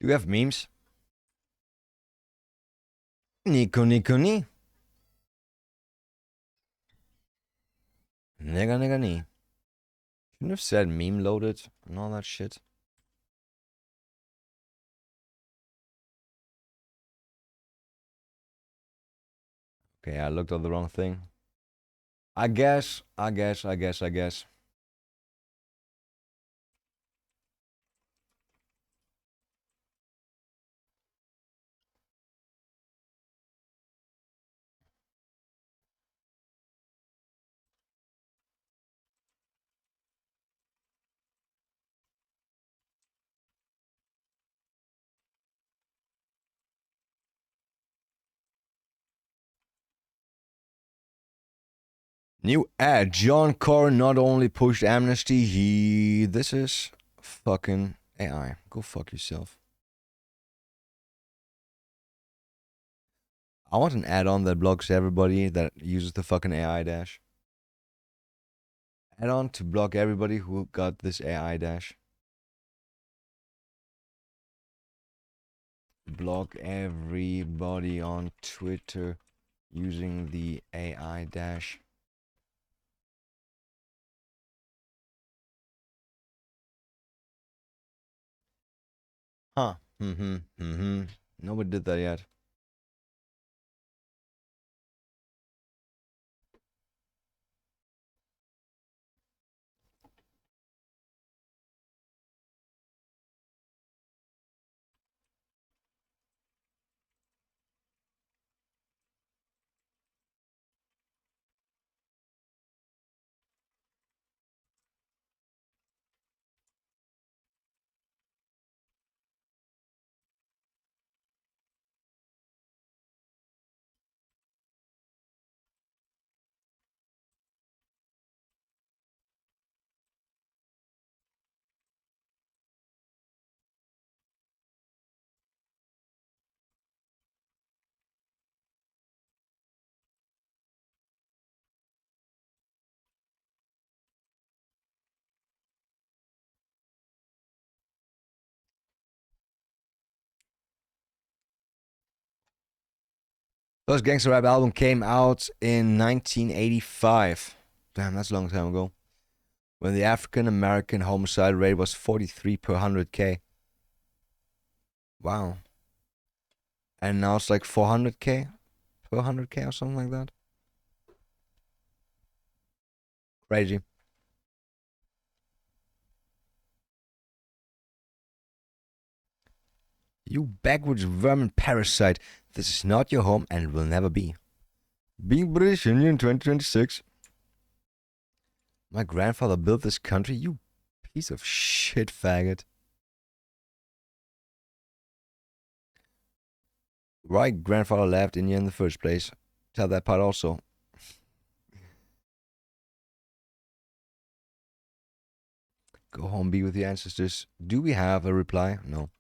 Do you have memes? Nico, Nico, ni. Nigga, nigga, ni. Shouldn't have said meme loaded and all that shit. Okay, I looked at the wrong thing. I guess. New ad. John Corn not only pushed amnesty, this is fucking AI. Go fuck yourself. I want an add-on that blocks everybody that uses the fucking AI dash. Add-on to block everybody who got this AI dash. Block everybody on Twitter using the AI dash. Huh. Nobody did that yet. First Gangster Rap album came out in 1985. Damn, that's a long time ago. When the African American homicide rate was 43 per 100K. Wow. And now it's like 400K per 100K or something like that. Crazy. You backwards vermin parasite. This is not your home and will never be. Being British Indian 2026. My grandfather built this country, you piece of shit faggot. Why grandfather left India in the first place? Tell that part also. Go home, be with your ancestors. Do we have a reply? No.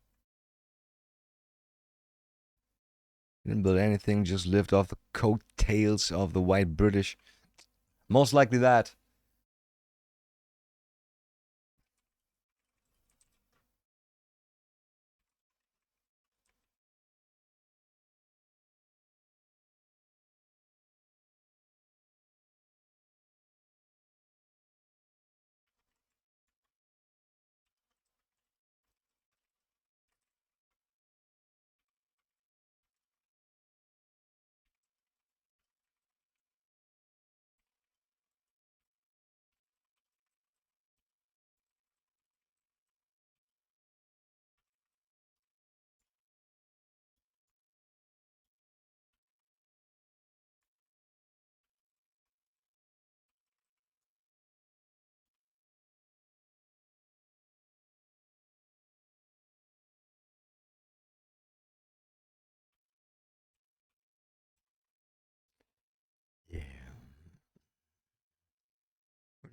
Didn't build anything, just lived off the coattails of the white British. Most likely that.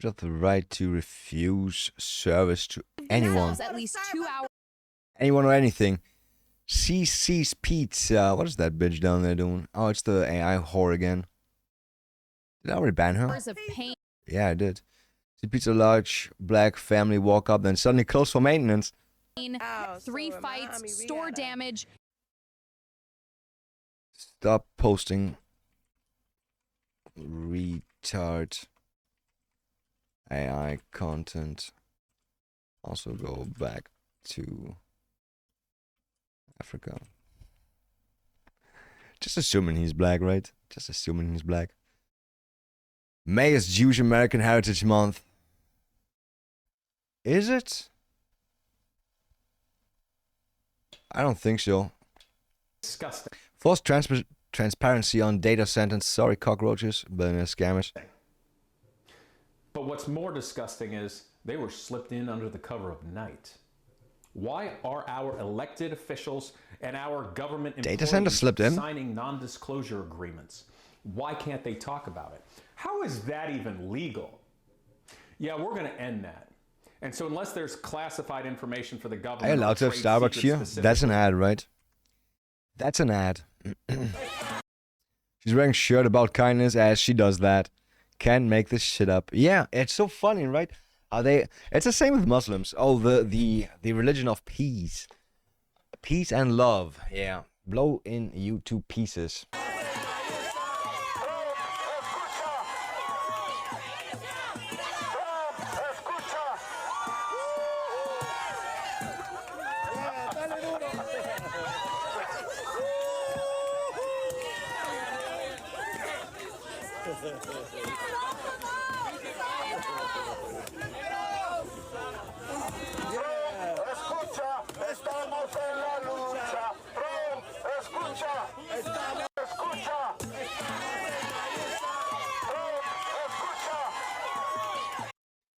Reserve the right to refuse service to anyone.
At least 2 hours.
Anyone or anything. CC's Pizza. What is that bitch down there doing? Oh, it's the AI whore again. Did I already ban her?
Of pain.
Yeah, I did. CC's Pizza, large black family walk up, then suddenly closed for maintenance.
3 fights, store damage.
Stop posting. Retard. AI content. Also go back to Africa. Just assuming he's black, right? Just assuming he's black. May is Jewish American Heritage Month. Is it? I don't think so.
Disgusting.
Forced transparency on data sentence. Sorry, cockroaches, but scammers.
But what's more disgusting is they were slipped in under the cover of night. Why are our elected officials and our government
Data center
employees
slipped in?
signing non-disclosure agreements? Why can't they talk about it? How is that even legal? Yeah, we're going to end that. And so unless there's classified information for the government...
Are you allowed to have Starbucks here? That's an ad, right? That's an ad. She's wearing a shirt about kindness as she does that. Can't make this shit up. Yeah, it's so funny, right? Are they? It's the same with Muslims. Oh, the religion of peace. Peace and love. Yeah. Blow in you to pieces.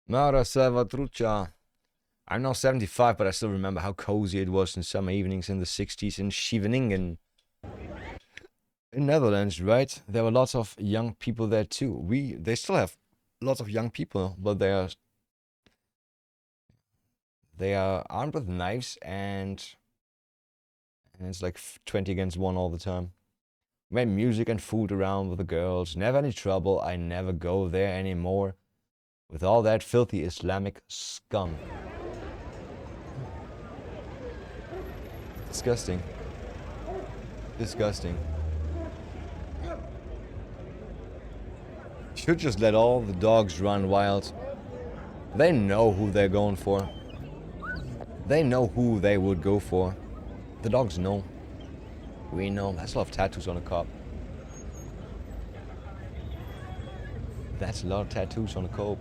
Mara Salvatrucha. I'm now 75, but I still remember how cozy it was in summer evenings in the 60s in Scheveningen. In Netherlands, right? There were lots of young people there too. They still have lots of young people, but they are armed with knives and it's like 20 against 1 all the time. Made music and food around with the girls. Never any trouble. I never go there anymore. With all that filthy Islamic scum. Disgusting. Disgusting. Should just let all the dogs run wild. They know who they're going for. They know who they would go for. The dogs know. We know. That's a lot of tattoos on a cop. That's a lot of tattoos on a cop.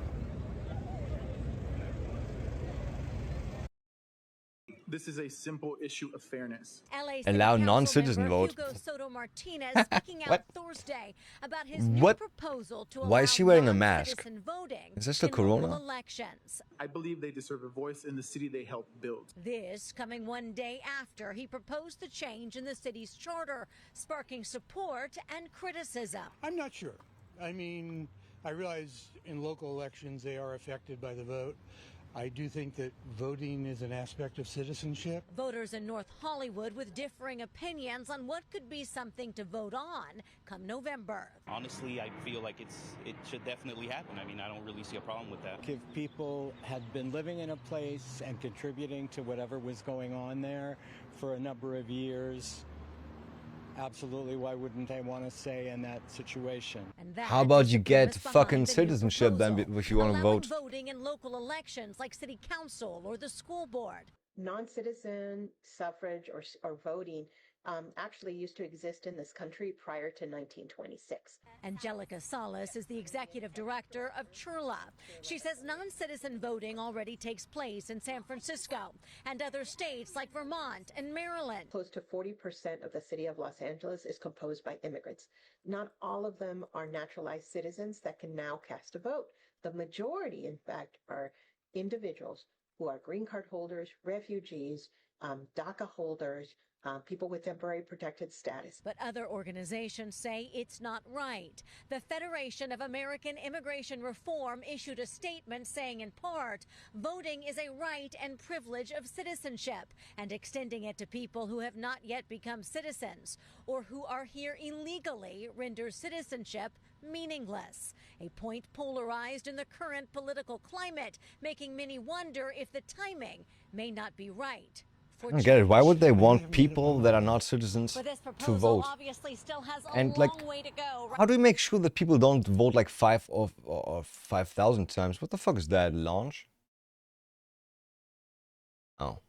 This is a simple issue of fairness.
Allow non-citizen vote.
Hugo Soto Martinez speaking out Thursday about his new
What?
proposal to
Why is
allow
she wearing a mask?
non-citizen voting
Is this the
in local
corona?
elections.
I believe they deserve a voice in the city they helped build.
This coming one day after he proposed the change in the city's charter, sparking support and criticism.
I'm not sure. I mean, I realize in local elections they are affected by the vote. I do think that voting is an aspect of citizenship.
Voters in North Hollywood with differing opinions on what could be something to vote on come November.
Honestly, I feel like it should definitely happen. I mean, I don't really see a problem with that.
If people had been living in a place and contributing to whatever was going on there for a number of years, absolutely, why wouldn't they want to stay in that situation?
How about you get fucking citizenship then if you want to vote?
Voting in local elections like city council or the school board.
Non-citizen suffrage or voting actually used to exist in this country prior to 1926.
Angelica Salas is the executive director of Churla. She says non-citizen voting already takes place in San Francisco and other states like Vermont and Maryland.
Close to 40% of the city of Los Angeles is composed by immigrants. Not all of them are naturalized citizens that can now cast a vote. The majority, in fact, are individuals who are green card holders, refugees, DACA holders, people with temporary protected status.
But other organizations say it's not right. The Federation of American Immigration Reform issued a statement saying, in part, voting is a right and privilege of citizenship, and extending it to people who have not yet become citizens or who are here illegally renders citizenship meaningless. A point polarized in the current political climate, making many wonder if the timing may not be right.
I don't get it. Why would they want people that are not citizens
But this
to
proposal
vote?
obviously still has a
And
long
like,
way to go.
how do we make sure that people don't vote like 5,000 times? What the fuck is that? Launch? Oh.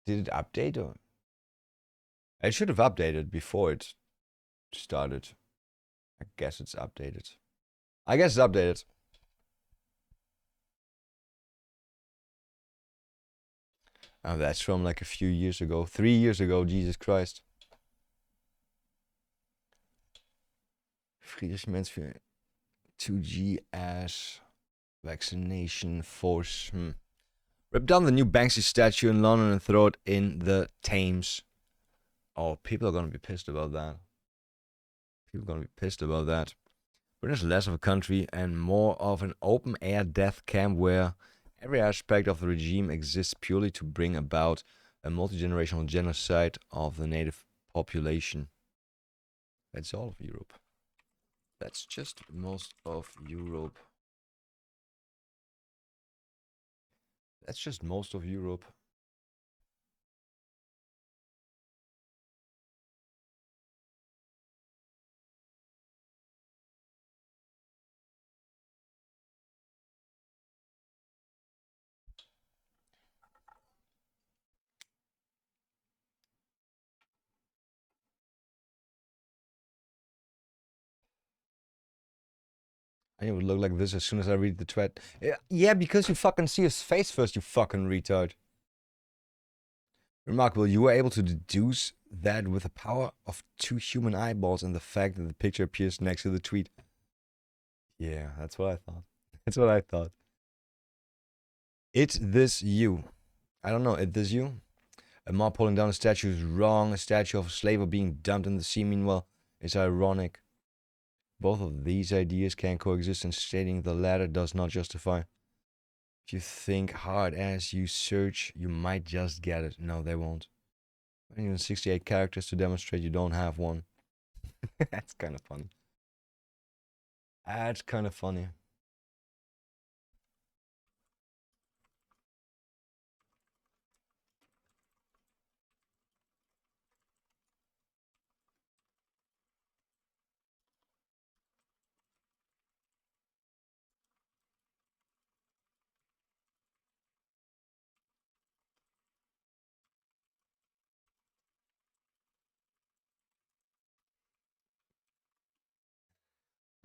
Did it update or? It should have updated before it started. I guess it's updated. I guess it's updated. Oh, that's from like a few years ago. 3 years ago, Jesus Christ. Friedrichsmens für 2G as vaccination force. Rip down the new Banksy statue in London and throw it in the Thames. Oh, people are gonna be pissed about that. People are gonna be pissed about that. Britain's less of a country and more of an open-air death camp where every aspect of the regime exists purely to bring about a multi-generational genocide of the native population. That's all of Europe. That's just most of Europe. That's just most of Europe. And it would look like this as soon as I read the thread. Yeah, because you fucking see his face first, you fucking retard. Remarkable, you were able to deduce that with the power of 2 human eyeballs and the fact that the picture appears next to the tweet. Yeah, that's what I thought. That's what I thought. It's this you. I don't know, it's this you? A mob pulling down a statue is wrong. A statue of a slave being dumped in the sea, meanwhile, is ironic. Both of these ideas can coexist, and stating the latter does not justify. If you think hard as you search, you might just get it. No, they won't. Even 68 characters to demonstrate you don't have one. That's kind of funny. That's kind of funny.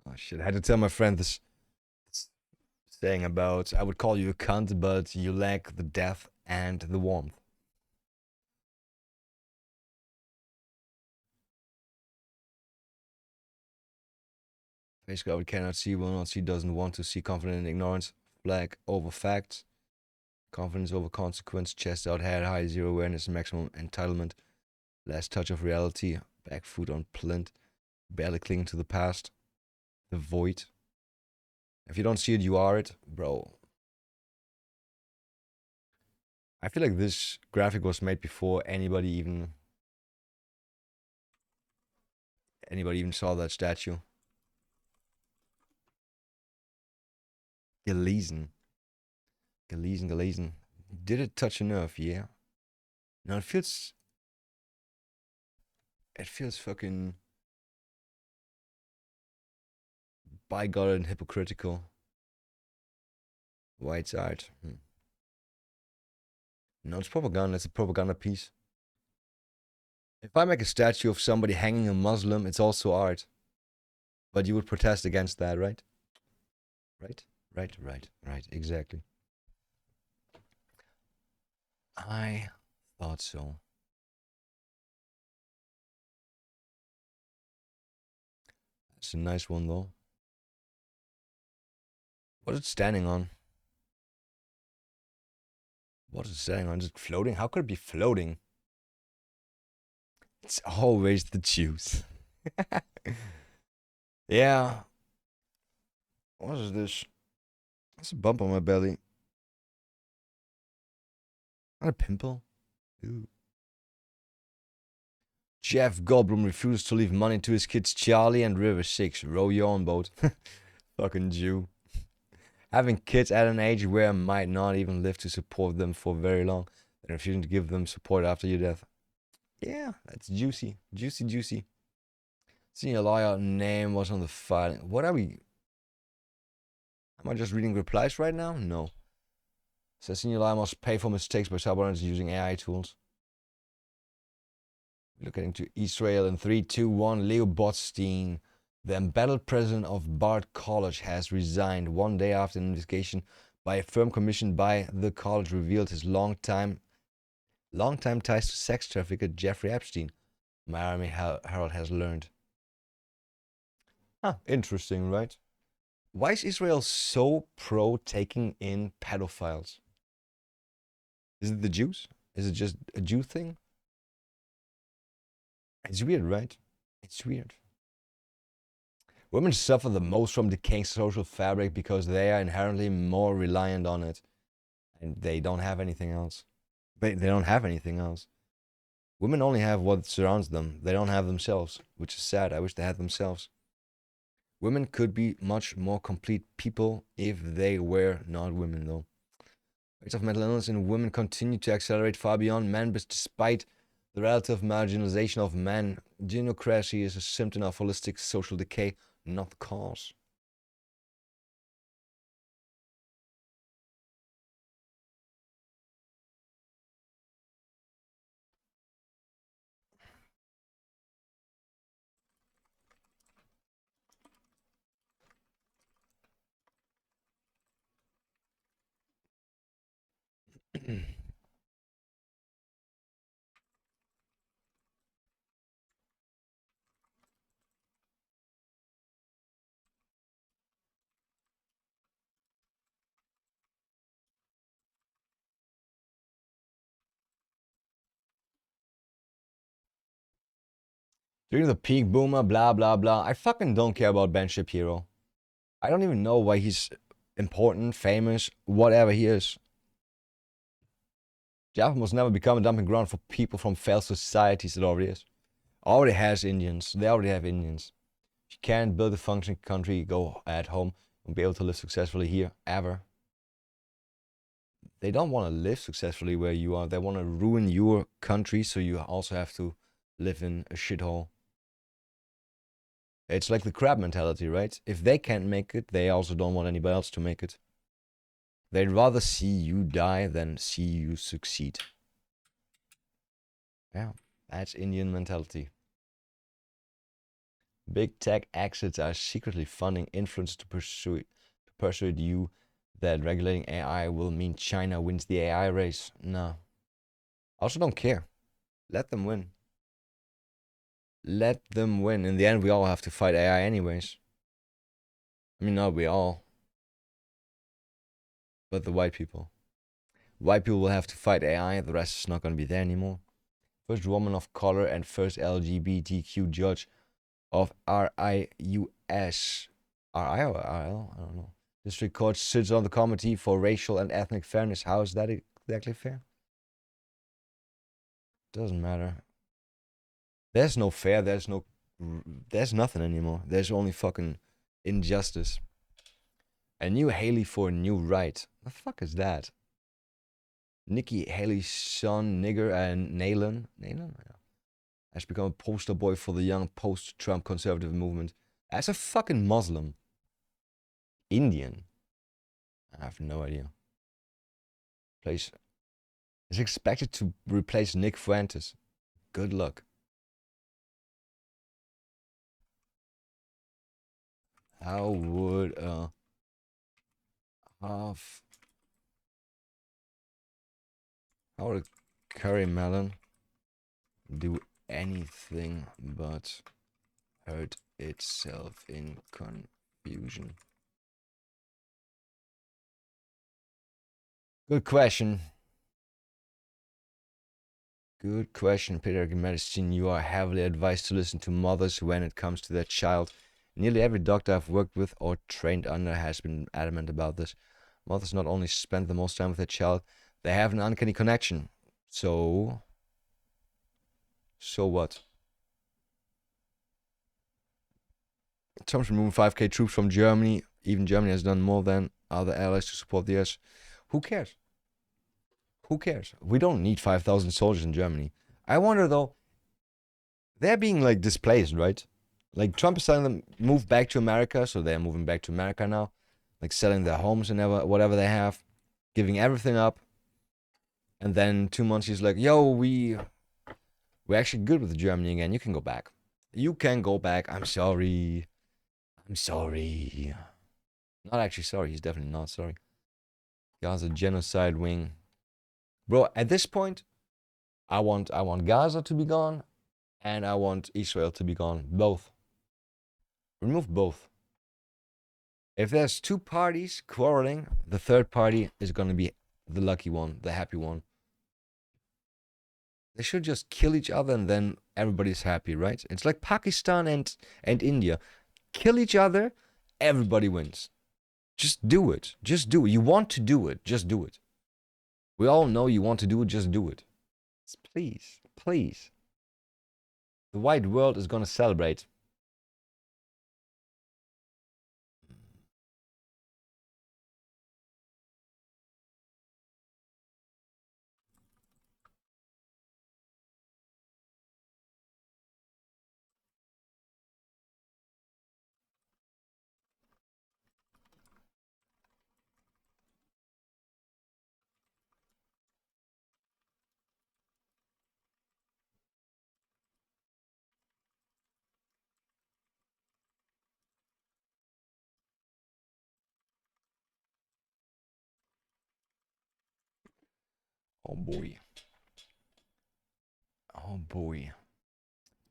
Oh shit, I had to tell my friend this saying about, I would call you a cunt, but you lack the depth and the warmth. Basically, I cannot see, will not see, doesn't want to see, confident in ignorance, flag over facts, confidence over consequence, chest out, head high, zero awareness, maximum entitlement, last touch of reality, back foot on plint, barely clinging to the past, the void. If you don't see it, you are it, bro. I feel like this graphic was made before anybody even saw that statue. Galeasen. Did it touch a nerve? Yeah. No, it feels fucking bigoted and hypocritical. White's art. No, it's propaganda. It's a propaganda piece. If I make a statue of somebody hanging a Muslim, it's also art. But you would protest against that, right? Right. Exactly. I thought so. That's a nice one, though. What is it standing on? What is it saying on? Is it floating? How could it be floating? It's always the Jews. Yeah. What is this? That's a bump on my belly. Not a pimple. Ooh. Jeff Goldblum refuses to leave money to his kids Charlie and River 6. Row your own boat. Fucking Jew. Having kids at an age where I might not even live to support them for very long, and refusing to give them support after your death. Yeah, that's juicy. Juicy, juicy. Senior lawyer name was on the filing. What are we? Am I just reading replies right now? No. Says senior lawyer must pay for mistakes by subordinates using AI tools. Looking into Israel in 3, 2, 1. Leo Botstein, the embattled president of Bard College, has resigned 1 day after an investigation by a firm commissioned by the college revealed his long-time ties to sex trafficker Jeffrey Epstein, Miami Herald has learned. Huh, interesting, right? Why is Israel so pro taking in pedophiles? Is it the Jews? Is it just a Jew thing? It's weird, right? It's weird. Women suffer the most from decaying social fabric because they are inherently more reliant on it. And they don't have anything else. They don't have anything else. Women only have what surrounds them. They don't have themselves, which is sad. I wish they had themselves. Women could be much more complete people if they were not women, though. Rates of mental illness in women continue to accelerate far beyond men, but despite the relative marginalization of men, genocracy is a symptom of holistic social decay, not the cause. During the peak boomer, blah, blah, blah. I fucking don't care about Ben Shapiro. I don't even know why he's important, famous, whatever he is. Java must never become a dumping ground for people from failed societies. It already is. Already has Indians. They already have Indians. If you can't build a functioning country, go at home and be able to live successfully here, ever. They don't want to live successfully where you are. They want to ruin your country, so you also have to live in a shithole. It's like the crab mentality, right? If they can't make it, they also don't want anybody else to make it. They'd rather see you die than see you succeed. Yeah, that's Indian mentality. Big tech exits are secretly funding influence to persuade you that regulating AI will mean China wins the AI race. No. I also don't care. Let them win. Let them win. In the end, we all have to fight AI anyways. I mean, not we all. But the white people. White people will have to fight AI. The rest is not going to be there anymore. First woman of color and first LGBTQ judge of RIUS. RI or RL? I don't know. District Court sits on the Committee for Racial and Ethnic Fairness. How is that exactly fair? Doesn't matter. There's no fair, there's nothing anymore. There's only fucking injustice. A new Haley for a new right. The fuck is that? Nikki Haley's son, nigger, and Nayland has become a poster boy for the young post-Trump conservative movement. As a fucking Muslim. Indian. I have no idea. Is expected to replace Nick Fuentes. Good luck. How would how would a curry melon do anything but hurt itself in confusion? Good question. Good question, Pediatric medicine. You are heavily advised to listen to mothers when it comes to their child. Nearly every doctor I've worked with or trained under has been adamant about this. Mothers not only spend the most time with their child, they have an uncanny connection. So what? Trump's removing 5K troops from Germany. Even Germany has done more than other allies to support the US. Who cares? Who cares? We don't need 5,000 soldiers in Germany. I wonder though, they're being like displaced, right? Like Trump is telling them move back to America, so they're moving back to America now. Like selling their homes and whatever they have, giving everything up. And then 2 months he's like, yo, we're actually good with Germany again. You can go back. You can go back. I'm sorry. I'm sorry. Not actually sorry. He's definitely not sorry. Gaza genocide wing. Bro, at this point, I want Gaza to be gone and I want Israel to be gone. Both. Remove both. If there's two parties quarreling, the third party is going to be the lucky one, the happy one. They should just kill each other and then everybody's happy, right? It's like Pakistan and India. Kill each other, everybody wins. Just do it. Just do it. You want to do it. Just do it. We all know you want to do it. Just do it. Please. Please. The wide world is going to celebrate. Oh boy. Oh boy.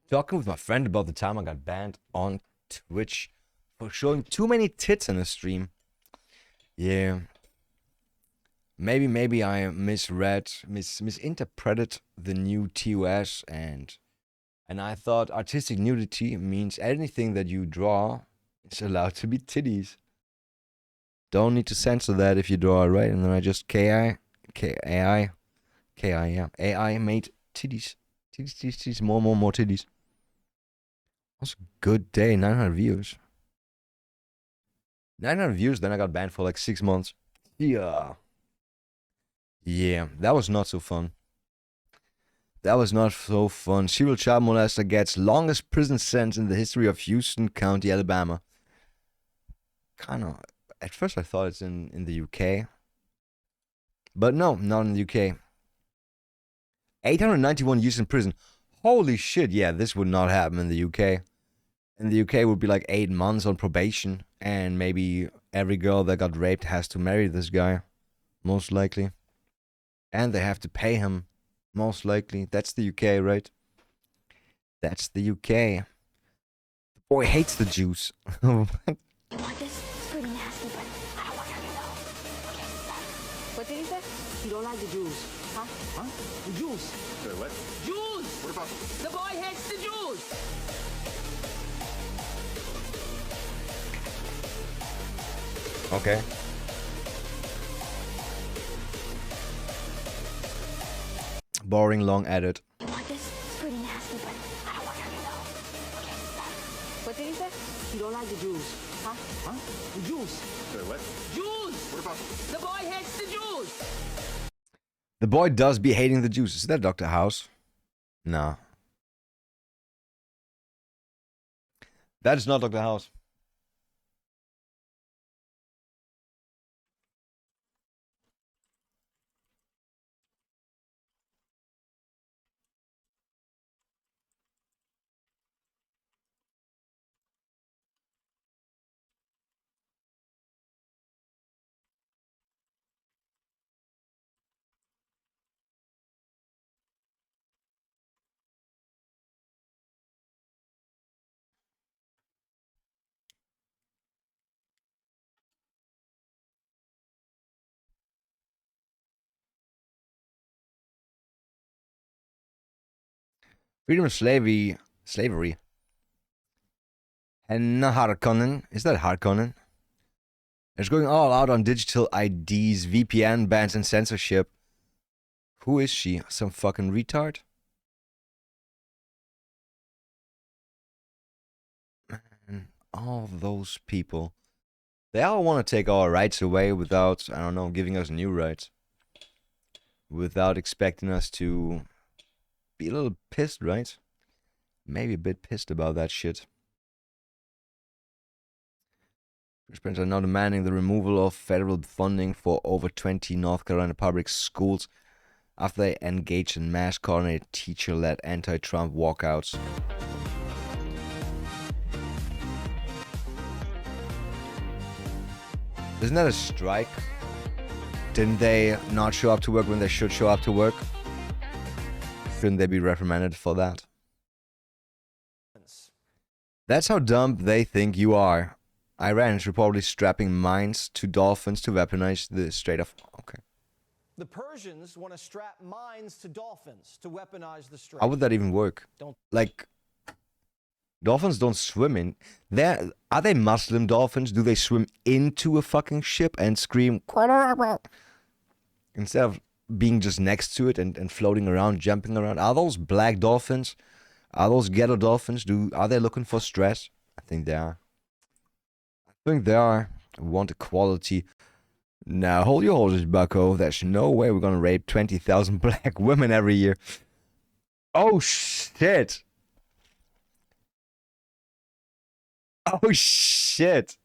Talking with my friend about the time I got banned on Twitch for showing too many tits in a stream. Yeah. Maybe I misinterpreted the new TOS and I thought artistic nudity means anything that you draw is allowed to be titties. Don't need to censor that if you draw it, right? And then I just AI made titties. Titties, more titties. That was a good day, 900 views. 900 views, then I got banned for like 6 months. Yeah. Yeah, that was not so fun. That was not so fun. Serial child molester gets longest prison sentence in the history of Houston County, Alabama. Kind of. At first I thought it's in the UK. But no, not in the UK. 891 years in prison. Holy shit, yeah, this would not happen in the UK. In the UK, it would be like 8 months on probation. And maybe every girl that got raped has to marry this guy. Most likely. And they have to pay him. Most likely. That's the UK, right? That's the UK. The boy hates the Jews.
What? This is pretty nasty, but I don't want her to know. Okay. What did he say? You don't like the Jews. Huh? Huh? The Jews.
Wait, what?
Jews! What about the boy hates the Jews!
Okay. Boring long edit.
What? This is pretty nasty, but I don't want her to know. Okay. What did he say? You don't like the Jews. Huh? Huh? The Jews.
Wait, what?
Jews! What about the boy hates the Jews!
The boy does be hating the Jews. Is that Dr. House? No. That is not Dr. House. Freedom of slavery. And Harkonnen, is that Harkonnen? It's going all out on digital IDs, VPN bans, and censorship. Who is she? Some fucking retard? Man, all those people. They all want to take our rights away without, I don't know, giving us new rights. Without expecting us to be a little pissed, right? Maybe a bit pissed about that shit. Parents are now demanding the removal of federal funding for over 20 North Carolina public schools after they engaged in mass coordinated teacher-led anti-Trump walkouts. Isn't that a strike? Didn't they not show up to work when they should show up to work? Shouldn't they be reprimanded for that? That's how dumb they think you are. Iran is reportedly strapping mines to dolphins to weaponize the Strait of... Okay.
The Persians want to strap mines to dolphins to weaponize the strait.
How would that even work? Like, dolphins don't swim in. Are they Muslim dolphins? Do they swim into a fucking ship and scream... Instead of being just next to it and floating around, jumping around? Are those black dolphins? Are those ghetto dolphins? Are they looking for stress? I think they are. I think they are. Want equality. Now, hold your horses, bucko. There's no way we're gonna rape 20,000 black women every year. Oh, shit. Oh, shit.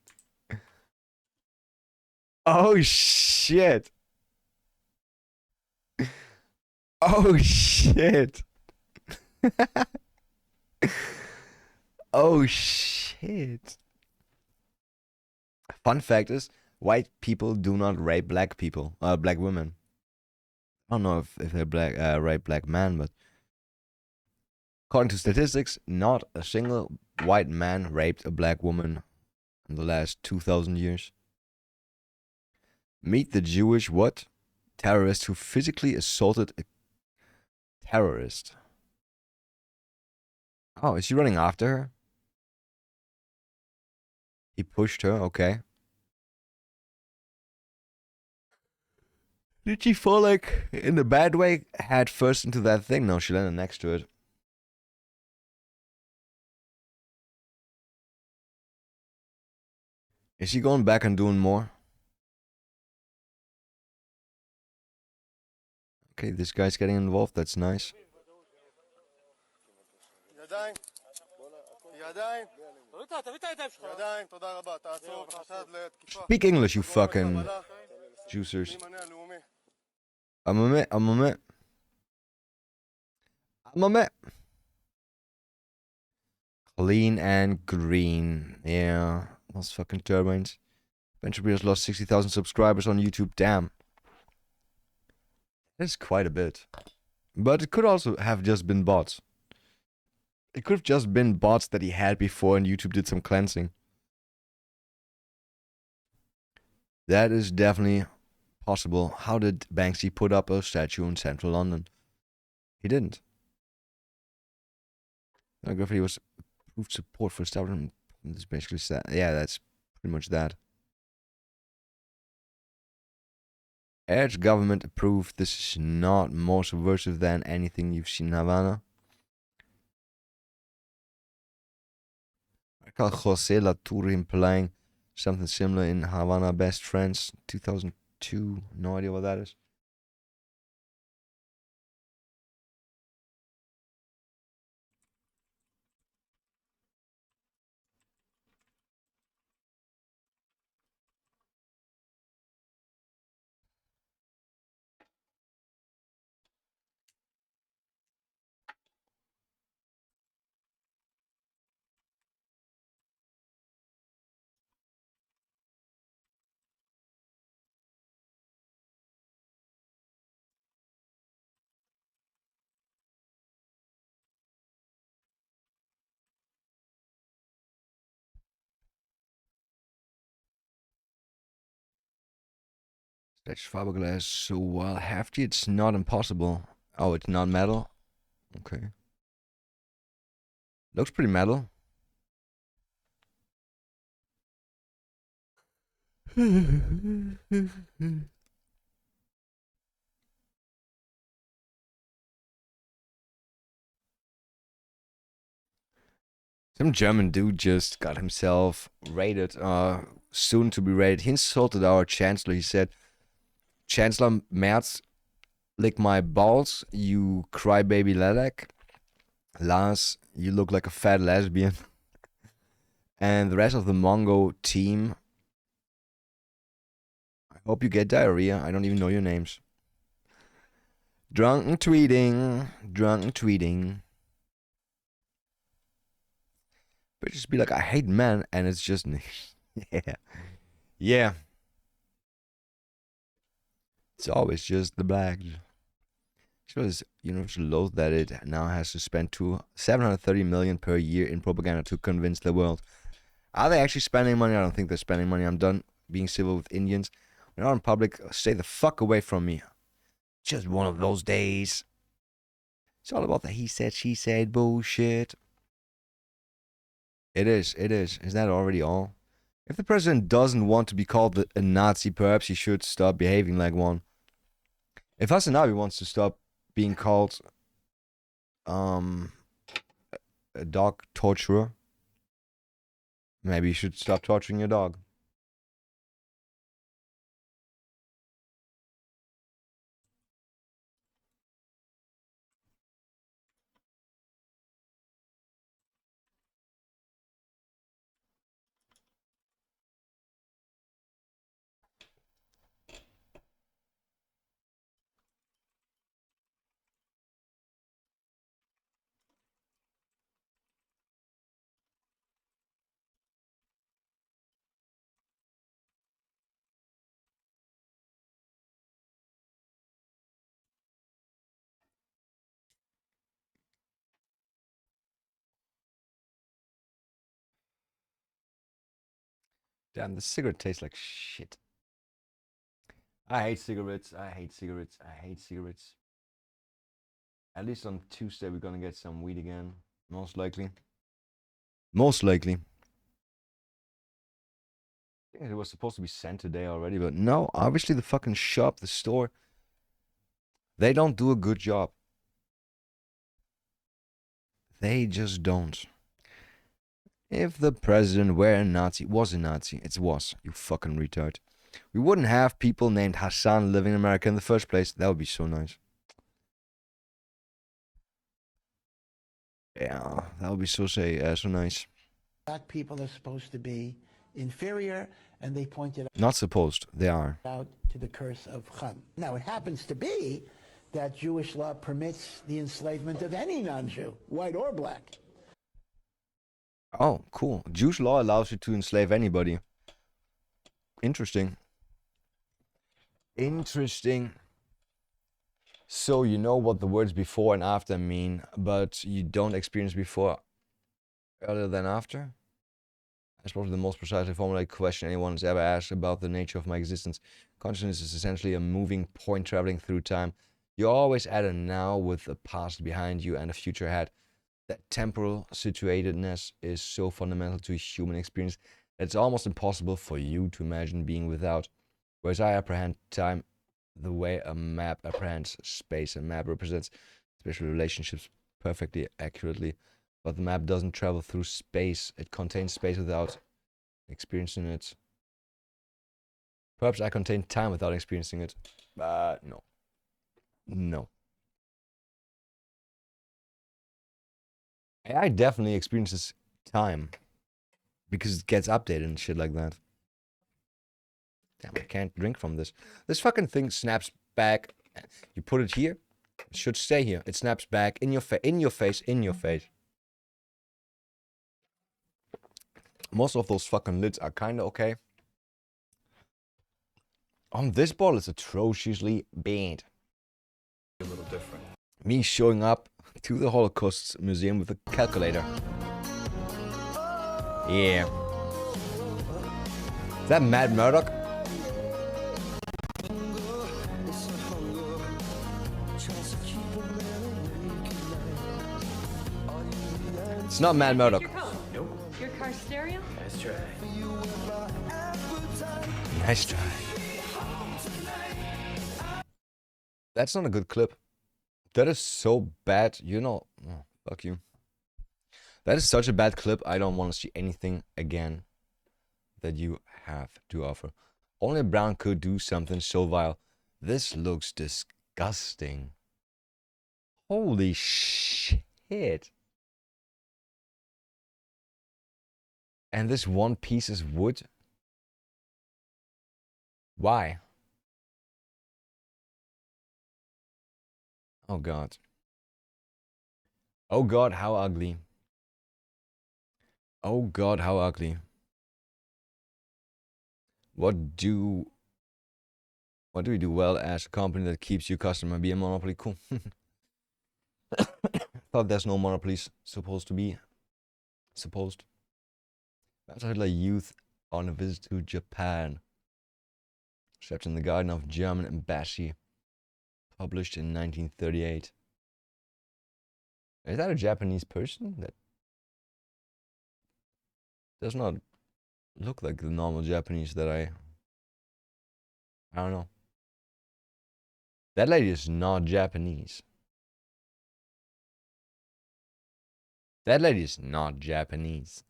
Oh, shit. Oh, shit. Oh, shit. Fun fact is, white people do not rape black people, black women. I don't know if they're black, rape black men, but according to statistics, not a single white man raped a black woman in the last 2,000 years. Meet the Jewish what? Terrorist who physically assaulted a terrorist. Oh, is he running after her? He pushed her, okay. Did she fall like in a bad way head first into that thing? No, she landed next to it. Is he going back and doing more? Okay, this guy's getting involved, that's nice. Speak English, you fucking juicers. I'm a minute. Clean and green. Yeah, those fucking turbines. Venture has lost 60,000 subscribers on YouTube. Damn. That's quite a bit. But it could also have just been bots. It could have just been bots that he had before and YouTube did some cleansing. That is definitely possible. How did Banksy put up a statue in central London? He didn't. Graffiti was approved support for establishment. This basically said, yeah, that's pretty much that. Edge government approved. This is not more subversive than anything you've seen in Havana. I call Jose Latour implying something similar in Havana Best Friends 2002. No idea what that is. Stretched fiberglass so while hefty, it's not impossible. Oh, it's not metal? Okay. Looks pretty metal. Some German dude just got himself raided, soon to be raided. He insulted our chancellor. He said, "Chancellor Merz, lick my balls, you crybaby lilac. Lars, you look like a fat lesbian." And the rest of the Mongo team, I hope you get diarrhea. I don't even know your names. Drunken tweeting. Drunken tweeting. But just be like, I hate men, and it's just, yeah. Yeah. It's always just the black. It's universal loath that it now has to spend $730 million per year in propaganda to convince the world. Are they actually spending money? I don't think they're spending money. I'm done being civil with Indians. When I'm in public, stay the fuck away from me. Just one of those days. It's all about the he said, she said bullshit. It is. Is that already all? If the president doesn't want to be called a Nazi, perhaps he should stop behaving like one. If Hasanabi wants to stop being called a dog torturer, maybe you should stop torturing your dog. Damn, the cigarette tastes like shit. I hate cigarettes. I hate cigarettes. I hate cigarettes. At least on Tuesday we're gonna get some weed again. Most likely. Most likely. I think it was supposed to be sent today already, but no. Obviously the fucking shop, the store, they don't do a good job. They just don't. If the president was a Nazi, it was, you fucking retard. We wouldn't have people named Hassan living in America in the first place. That would be so nice. Yeah, that would be so nice.
Black people are supposed to be inferior, and they pointed
Not supposed, they are.
out to the curse of Ham. Now, it happens to be that Jewish law permits the enslavement of any non-Jew, white or black.
Oh, cool. Jewish law allows you to enslave anybody. Interesting. Interesting. So you know what the words before and after mean, but you don't experience before earlier than after? That's probably the most precisely formulated question anyone has ever asked about the nature of my existence. Consciousness is essentially a moving point traveling through time. You're always at a now with a past behind you and a future ahead. That temporal situatedness is so fundamental to human experience that it's almost impossible for you to imagine being without. Whereas I apprehend time the way a map apprehends space. A map represents spatial relationships perfectly accurately, but the map doesn't travel through space. It contains space without experiencing it. Perhaps I contain time without experiencing it. No. No. AI definitely experiences time because it gets updated and shit like that. Damn, I can't drink from this. This fucking thing snaps back. You put it here, it should stay here. It snaps back in your face. Most of those fucking lids are kind of okay. On this bottle, it's atrociously bad.
A little different.
Me showing up to the Holocaust Museum with a calculator. Yeah. Is that Matt Murdock? It's not Matt Murdock.
Nope. Your car's stereo?
Nice try.
Nice try. That's not a good clip. That is so bad. You know, oh, fuck you. That is such a bad clip. I don't want to see anything again that you have to offer. Only Brown could do something so vile. This looks disgusting. Holy shit. And this one piece is wood? Why? Oh god. Oh god, how ugly. Oh god, how ugly. What do we do well as a company that keeps you customer? Be a monopoly? Cool. Thought there's no monopolies supposed to be. Supposed. That's Hitler Youth on a visit to Japan. Trapped in the garden of German embassy. Published in 1938. Is that a Japanese person? That does not look like the normal Japanese that I don't know. That lady is not Japanese. That lady is not Japanese.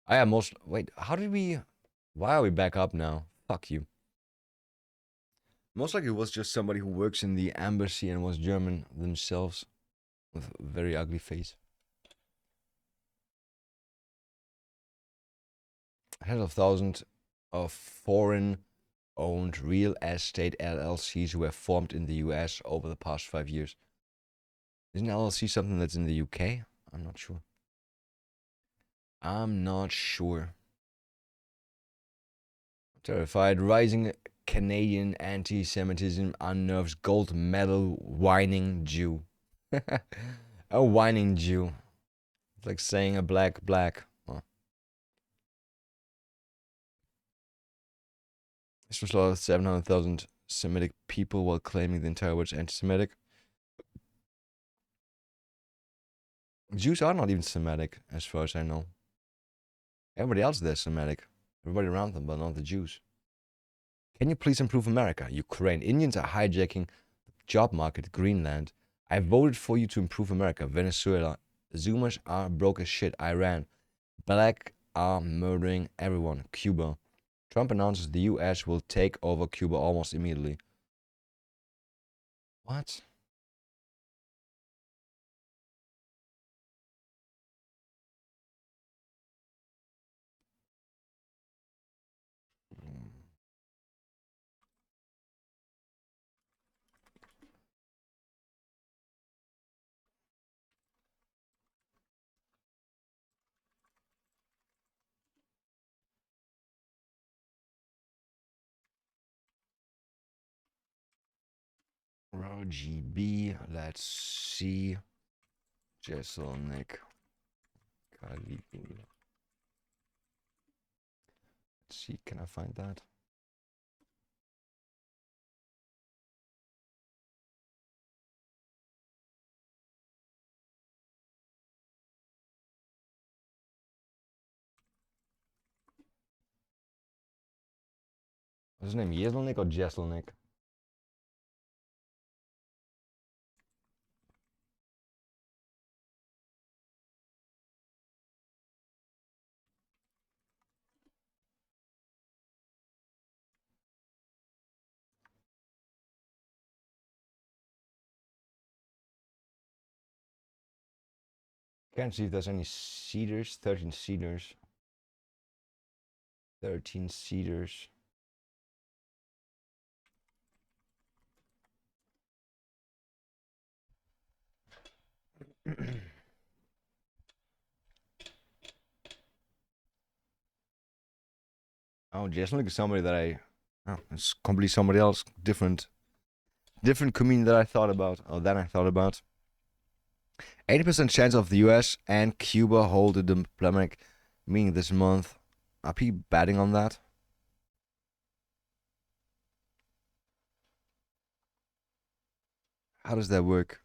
I am most... Wait, how did we... Why are we back up now? Fuck you. Most likely it was just somebody who works in the embassy and was German themselves. With a very ugly face. Hundreds of thousands of foreign-owned real estate LLCs who have formed in the US over the past 5 years. Isn't LLC something that's in the UK? I'm not sure. I'm not sure. Terrified, rising Canadian anti-Semitism unnerves gold medal whining Jew. A whining Jew. It's like saying a black. Huh. This was slaughtered 700,000 Semitic people while claiming the entire world's anti-Semitic. Jews are not even Semitic, as far as I know. Everybody else there is Semitic. Everybody around them, but not the Jews. Can you please improve America? Ukraine. Indians are hijacking the job market. Greenland. I voted for you to improve America. Venezuela. Zoomers are broke as shit. Iran. Black are murdering everyone. Cuba. Trump announces the US will take over Cuba almost immediately. What? RGB, let's see. Jeselnik. Let's see, can I find that? What's his name? Jeselnik or Jeselnik? Can't see if there's any cedars. 13 cedars. 13 cedars. Oh, Jeselnik is somebody that it's completely somebody else. Different comedian that I thought about. Or that I thought about. 80% chance of the US and Cuba hold a diplomatic meeting this month. Are people betting on that? How does that work?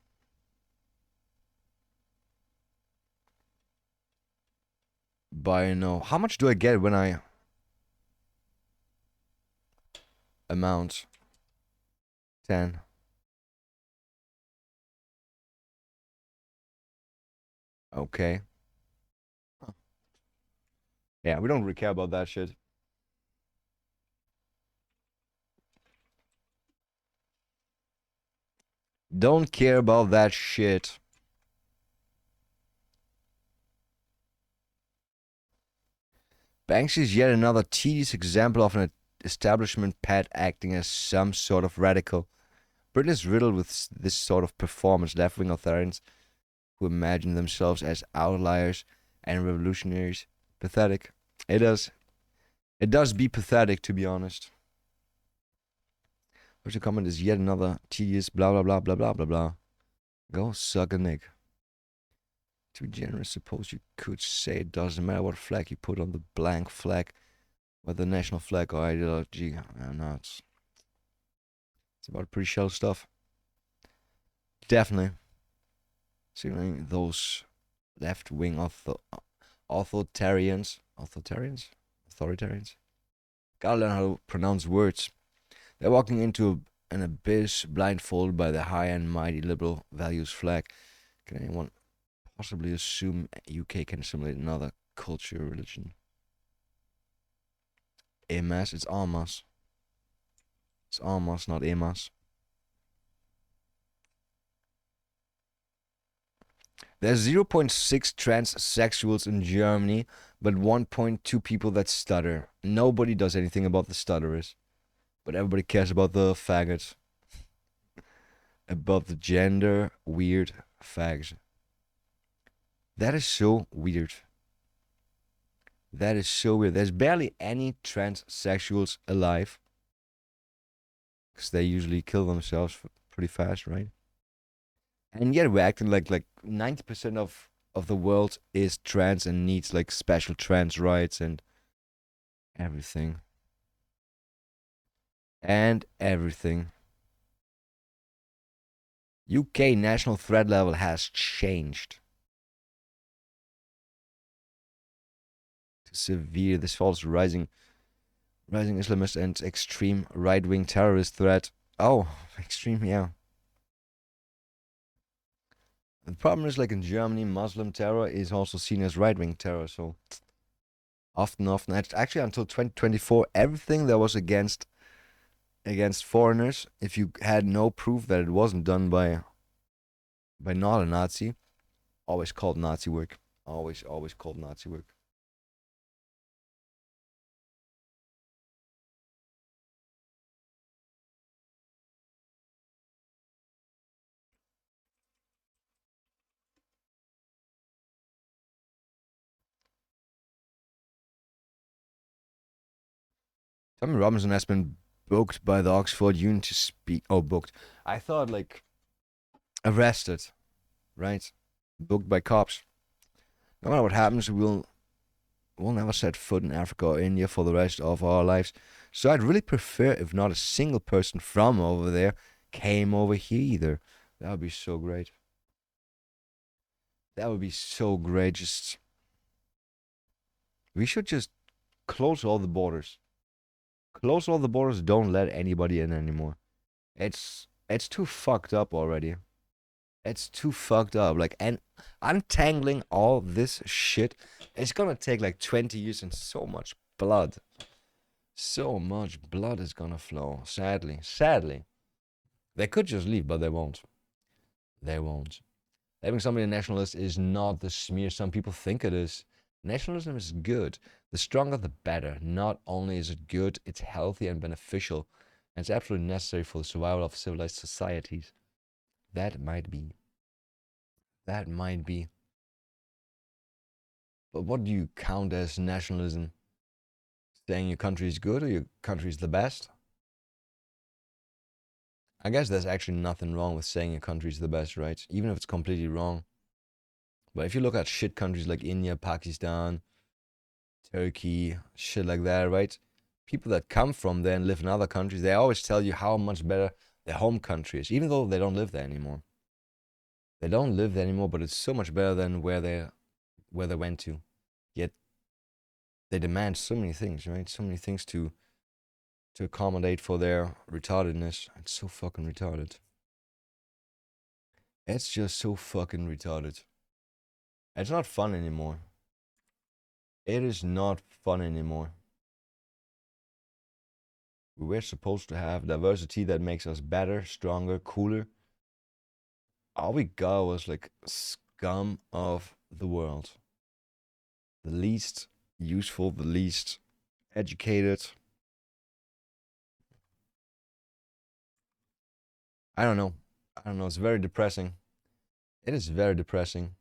buy no. How much do I get when I amount 10? Okay. Yeah, we don't really care about that shit. Don't care about that shit. Banksy is yet another tedious example of an establishment pet acting as some sort of radical. Britain is riddled with this sort of performance, left-wing authoritarians who imagine themselves as outliers and revolutionaries. Pathetic. It does. It does be pathetic, to be honest. First comment is yet another tedious blah blah blah blah blah blah blah. Go suck a nick. To be generous, suppose you could say it doesn't matter what flag you put on the blank flag, whether national flag or ideology. No, it's about pretty shallow stuff. Definitely. See, those left-wing authoritarians. Gotta learn how to pronounce words. They're walking into an abyss blindfolded by the high and mighty liberal values flag. Can anyone possibly assume UK can assimilate another culture or religion? EMAS, it's AMAS. It's AMAS, not EMAS. There's 0.6 transsexuals in Germany, but 1.2 people that stutter. Nobody does anything about the stutterers. But everybody cares about the faggots. About the gender weird fags. That is so weird. That is so weird. There's barely any transsexuals alive. Because they usually kill themselves pretty fast, right? And yet we're acting like 90% of the world is trans and needs like special trans rights and everything. And everything. UK national threat level has changed. To severe. This follows rising Islamist and extreme right-wing terrorist threat. Oh, extreme, yeah. The problem is, like in Germany, Muslim terror is also seen as right-wing terror. So often, actually until 2024, everything that was against foreigners, if you had no proof that it wasn't done by not a Nazi, always called Nazi work. Always called Nazi work. Tommy Robinson has been booked by the Oxford Union to speak. Oh, booked. I thought like arrested, right? Booked by cops. No matter what happens, we'll never set foot in Africa or India for the rest of our lives. So I'd really prefer if not a single person from over there came over here either. That would be so great. That would be so great. We should just close all the borders. Close all the borders, don't let anybody in anymore. It's too fucked up already. It's too fucked up. Like, and untangling all this shit, it's gonna take like 20 years and so much blood. So much blood is gonna flow. Sadly. They could just leave, but they won't. They won't. Having somebody a nationalist is not the smear some people think it is. Nationalism is good. The stronger the better. Not only is it good, it's healthy and beneficial. And it's absolutely necessary for the survival of civilized societies. That might be. But what do you count as nationalism? Saying your country is good or your country is the best? I guess there's actually nothing wrong with saying your country is the best, right? Even if it's completely wrong. But if you look at shit countries like India, Pakistan, Turkey, shit like that, right? People that come from there and live in other countries, they always tell you how much better their home country is, even though they don't live there anymore. They don't live there anymore, but it's so much better than where they went to. Yet they demand so many things, right? So many things to accommodate for their retardedness. It's so fucking retarded. It's just so fucking retarded. It's not fun anymore. It is not fun anymore. We're supposed to have diversity that makes us better, stronger, cooler. All we got was like scum of the world. The least useful, the least educated. I don't know. It's very depressing. It is very depressing.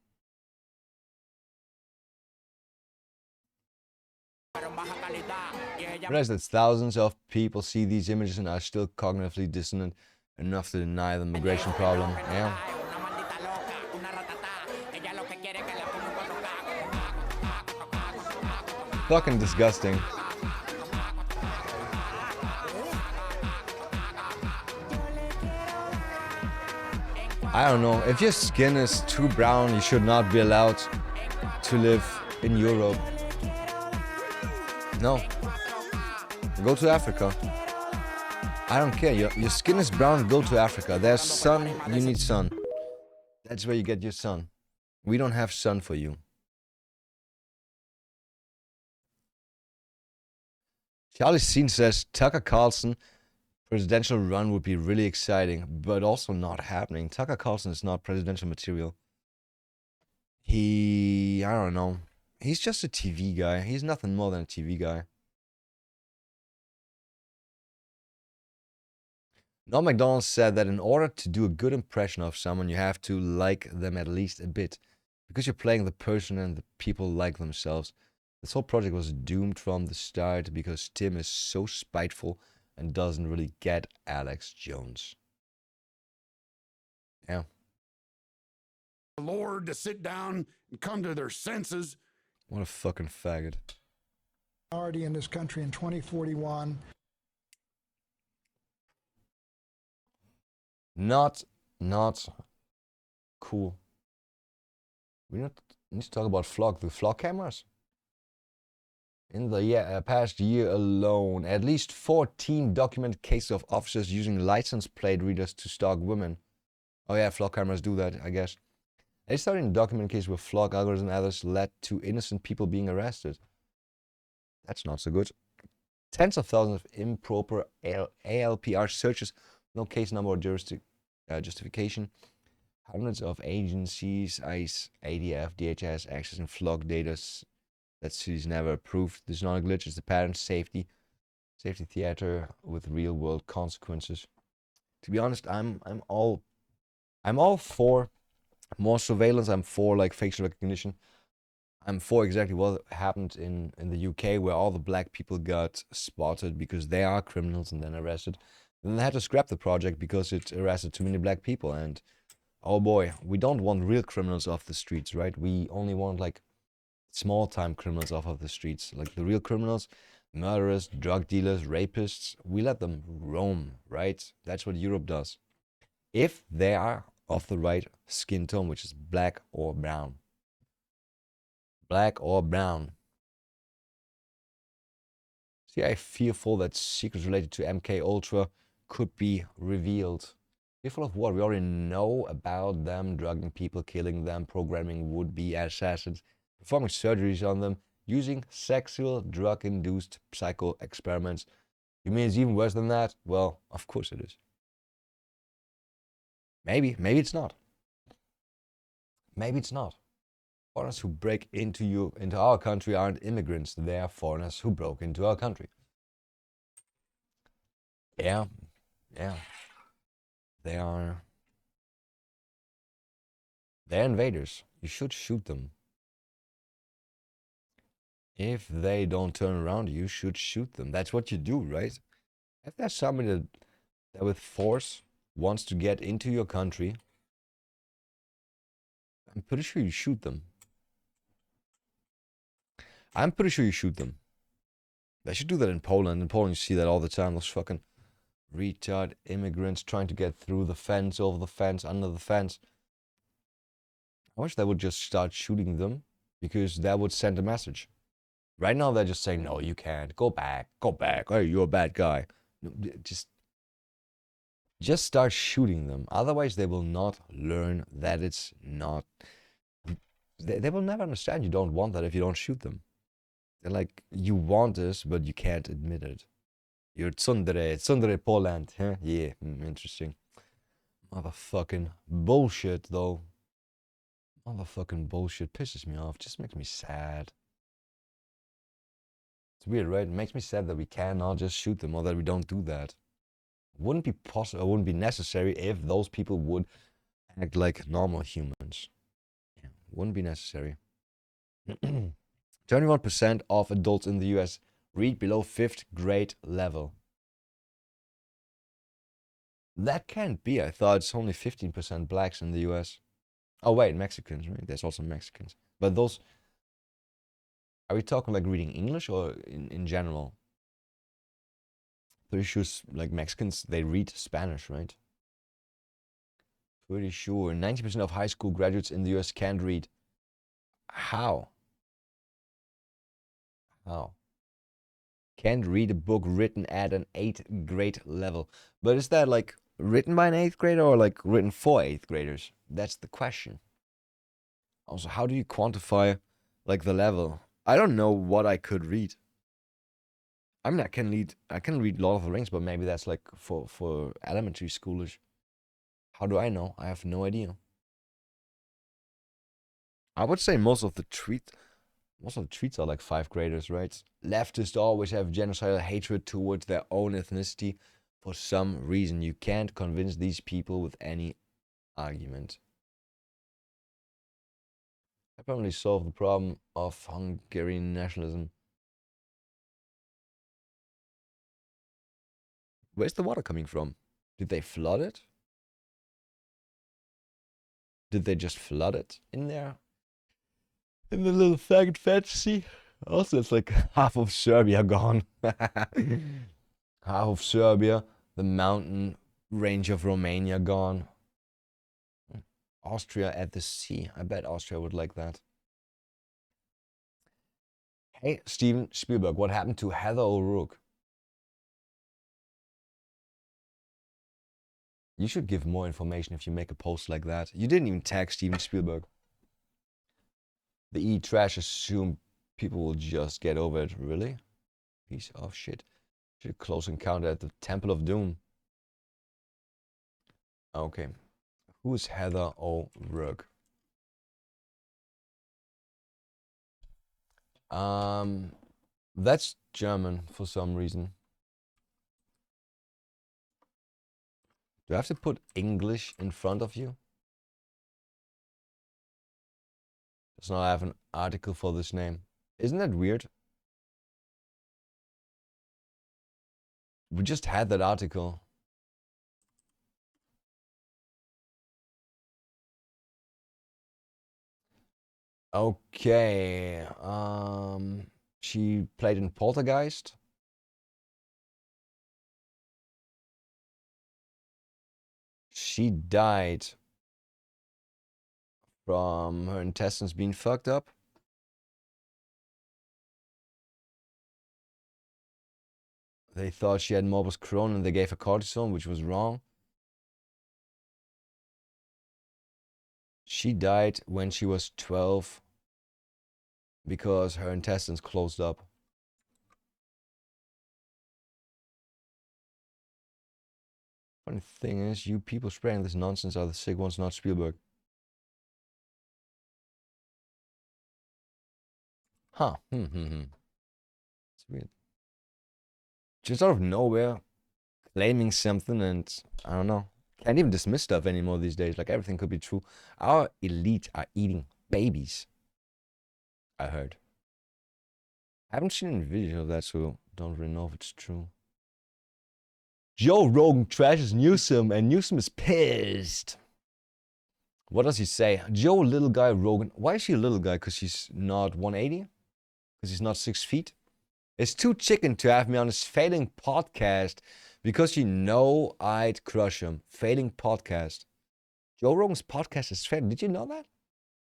Realize that thousands of people see these images and are still cognitively dissonant enough to deny the migration problem. Yeah. Fucking disgusting. I don't know. If your skin is too brown, you should not be allowed to live in Europe. No. Go to Africa. I don't care. Your skin is brown, go to Africa. There's sun, you need sun. That's where you get your sun. We don't have sun for you. Charlie Scene says Tucker Carlson presidential run would be really exciting, but also not happening. Tucker Carlson is not presidential material. I don't know. He's just a TV guy. He's nothing more than a TV guy. Norm MacDonald said that in order to do a good impression of someone, you have to like them at least a bit, because you're playing the person and the people like themselves. This whole project was doomed from the start because Tim is so spiteful and doesn't really get Alex Jones. Yeah.
The Lord to sit down and come to their senses.
What a fucking faggot.
Minority in this country in 2041.
Not cool. We need to talk about the flock cameras. In the past year alone, at least 14 documented cases of officers using license plate readers to stalk women. Oh yeah, flock cameras do that, I guess. They started in a documented case where flock algorithms and others led to innocent people being arrested. That's not so good. Tens of thousands of improper ALPR searches, no case number or justification. Hundreds of agencies, ICE, ADF, DHS, accessing flock data that cities never approved. This is not a glitch, it's the pattern. Safety theater with real world consequences. To be honest, I'm all for more surveillance. I'm for like facial recognition. I'm for exactly what happened in the UK, where all the black people got spotted because they are criminals and then arrested. Then they had to scrap the project because it arrested too many black people. And oh boy, we don't want real criminals off the streets, right? We only want like small-time criminals off of the streets. Like the real criminals, murderers, drug dealers, rapists, we let them roam, right? That's what Europe does. If they are of the right skin tone, which is black or brown. Black or brown. See, I fearful that secrets related to MK Ultra could be revealed. Fearful of what? We already know about them drugging people, killing them, programming would-be assassins, performing surgeries on them, using sexual drug-induced psycho experiments. You mean it's even worse than that? Well, of course it is. Maybe it's not. Maybe it's not. Foreigners who break into our country aren't immigrants. They are foreigners who broke into our country. Yeah. They're invaders. You should shoot them. If they don't turn around, you should shoot them. That's what you do, right? If there's somebody that with force wants to get into your country, I'm pretty sure you shoot them. I'm pretty sure you shoot them. They should do that in Poland. In Poland, you see that all the time. Those fucking retard immigrants trying to get through the fence, over the fence, under the fence. I wish they would just start shooting them, because that would send a message. Right now, they're just saying, no, you can't. Go back. Go back. Hey, you're a bad guy. No, just start shooting them. Otherwise, they will not learn that it's not. They will never understand you don't want that if you don't shoot them. They're like, you want this, but you can't admit it. You're tsundere Poland. Huh? Yeah, interesting. Motherfucking bullshit, though. Motherfucking bullshit pisses me off. Just makes me sad. It's weird, right? It makes me sad that we cannot just shoot them or that we don't do that. Wouldn't be possible, wouldn't be necessary if those people would act like normal humans. Yeah, wouldn't be necessary. 21% of adults in the US read below 5th grade level. That can't be. I thought it's only 15% blacks in the US. Oh wait, Mexicans, right? There's also Mexicans. But those... Are we talking like reading English or in general? Pretty sure like Mexicans, they read Spanish, right? Pretty sure 90% of high school graduates in the US can't read. How? How? Can't read a book written at an 8th grade level. But is that like written by an 8th grader or like written for 8th graders? That's the question. Also, how do you quantify like the level? I don't know what I could read. I mean, I can read Lord of the Rings, but maybe that's like for elementary schoolers. How do I know? I have no idea. I would say most of the tweets are like 5th graders, right? Leftists always have genocidal hatred towards their own ethnicity. For some reason, you can't convince these people with any argument. Apparently solve the problem of Hungarian nationalism. Where's the water coming from? Did they flood it? Did they just flood it in there? In the little faggot fantasy? Also, it's like half of Serbia gone. Half of Serbia, the mountain range of Romania gone. Austria at the sea. I bet Austria would like that. Hey, Steven Spielberg, what happened to Heather O'Rourke? You should give more information if you make a post like that. You didn't even tag Steven Spielberg. The E-Trash assume people will just get over it. Really? Piece of shit. Close encounter at the Temple of Doom. Okay. Who is Heather O'Rourke? That's German for some reason. Do I have to put English in front of you? Does not have an article for this name. Isn't that weird? We just had that article. Okay. She played in Poltergeist. She died from her intestines being fucked up. They thought she had morbus Crohn and they gave her cortisone, which was wrong. She died when she was 12 because her intestines closed up. Funny thing is, you people spreading this nonsense are the sick ones, not Spielberg. Huh. It's weird. Just out of nowhere, claiming something and, I don't know, can't even dismiss stuff anymore these days. Like, everything could be true. Our elite are eating babies, I heard. I haven't seen any video of that, so don't really know if it's true. Joe Rogan trashes Newsom, and Newsom is pissed. What does he say? Joe, little guy Rogan. Why is he a little guy? Because he's not 180? Because he's not 6 feet? It's too chicken to have me on his failing podcast because you know I'd crush him. Failing podcast. Joe Rogan's podcast is failing. Did you know that?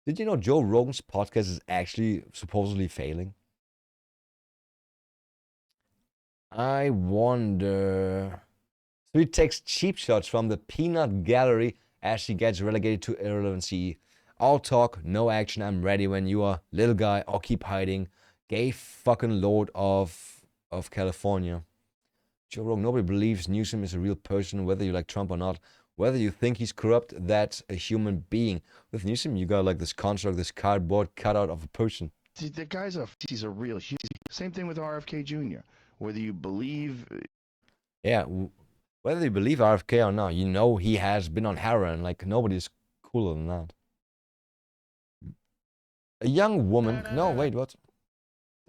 Did you know Joe Rogan's podcast is actually supposedly failing? I wonder. So he takes cheap shots from the peanut gallery as she gets relegated to irrelevancy. All talk, no action. I'm ready when you are, little guy, or keep hiding. Gay fucking lord of California. Joe Rogan, nobody believes Newsom is a real person, whether you like Trump or not. Whether you think he's corrupt, that's a human being. With Newsom, you got like this construct, this cardboard cutout of a person.
The guy's he's a real human. Same thing with RFK Jr. Whether you believe...
Yeah, whether you believe RFK or not, you know he has been on heroin. Like, nobody's cooler than that. A young woman... No, wait, what?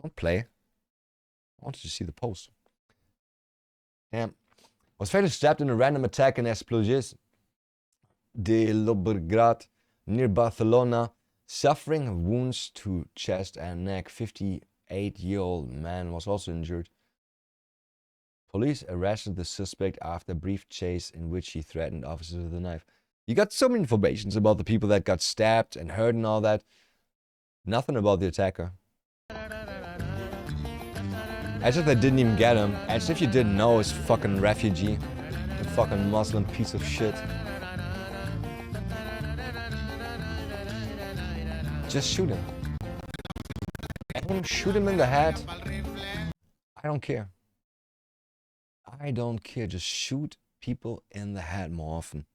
Don't play. I wanted to see the post. Yeah. Was fatally stabbed in a random attack in Esplugues de Llobregat near Barcelona, suffering wounds to chest and neck. 58-year-old man was also injured. Police arrested the suspect after a brief chase in which he threatened officers with a knife. You got so many information about the people that got stabbed and hurt and all that. Nothing about the attacker. As if they didn't even get him. As if you didn't know he's fucking refugee. A fucking Muslim piece of shit. Just shoot him. Aim, shoot him in the head. I don't care. I don't care. Just shoot people in the head more often.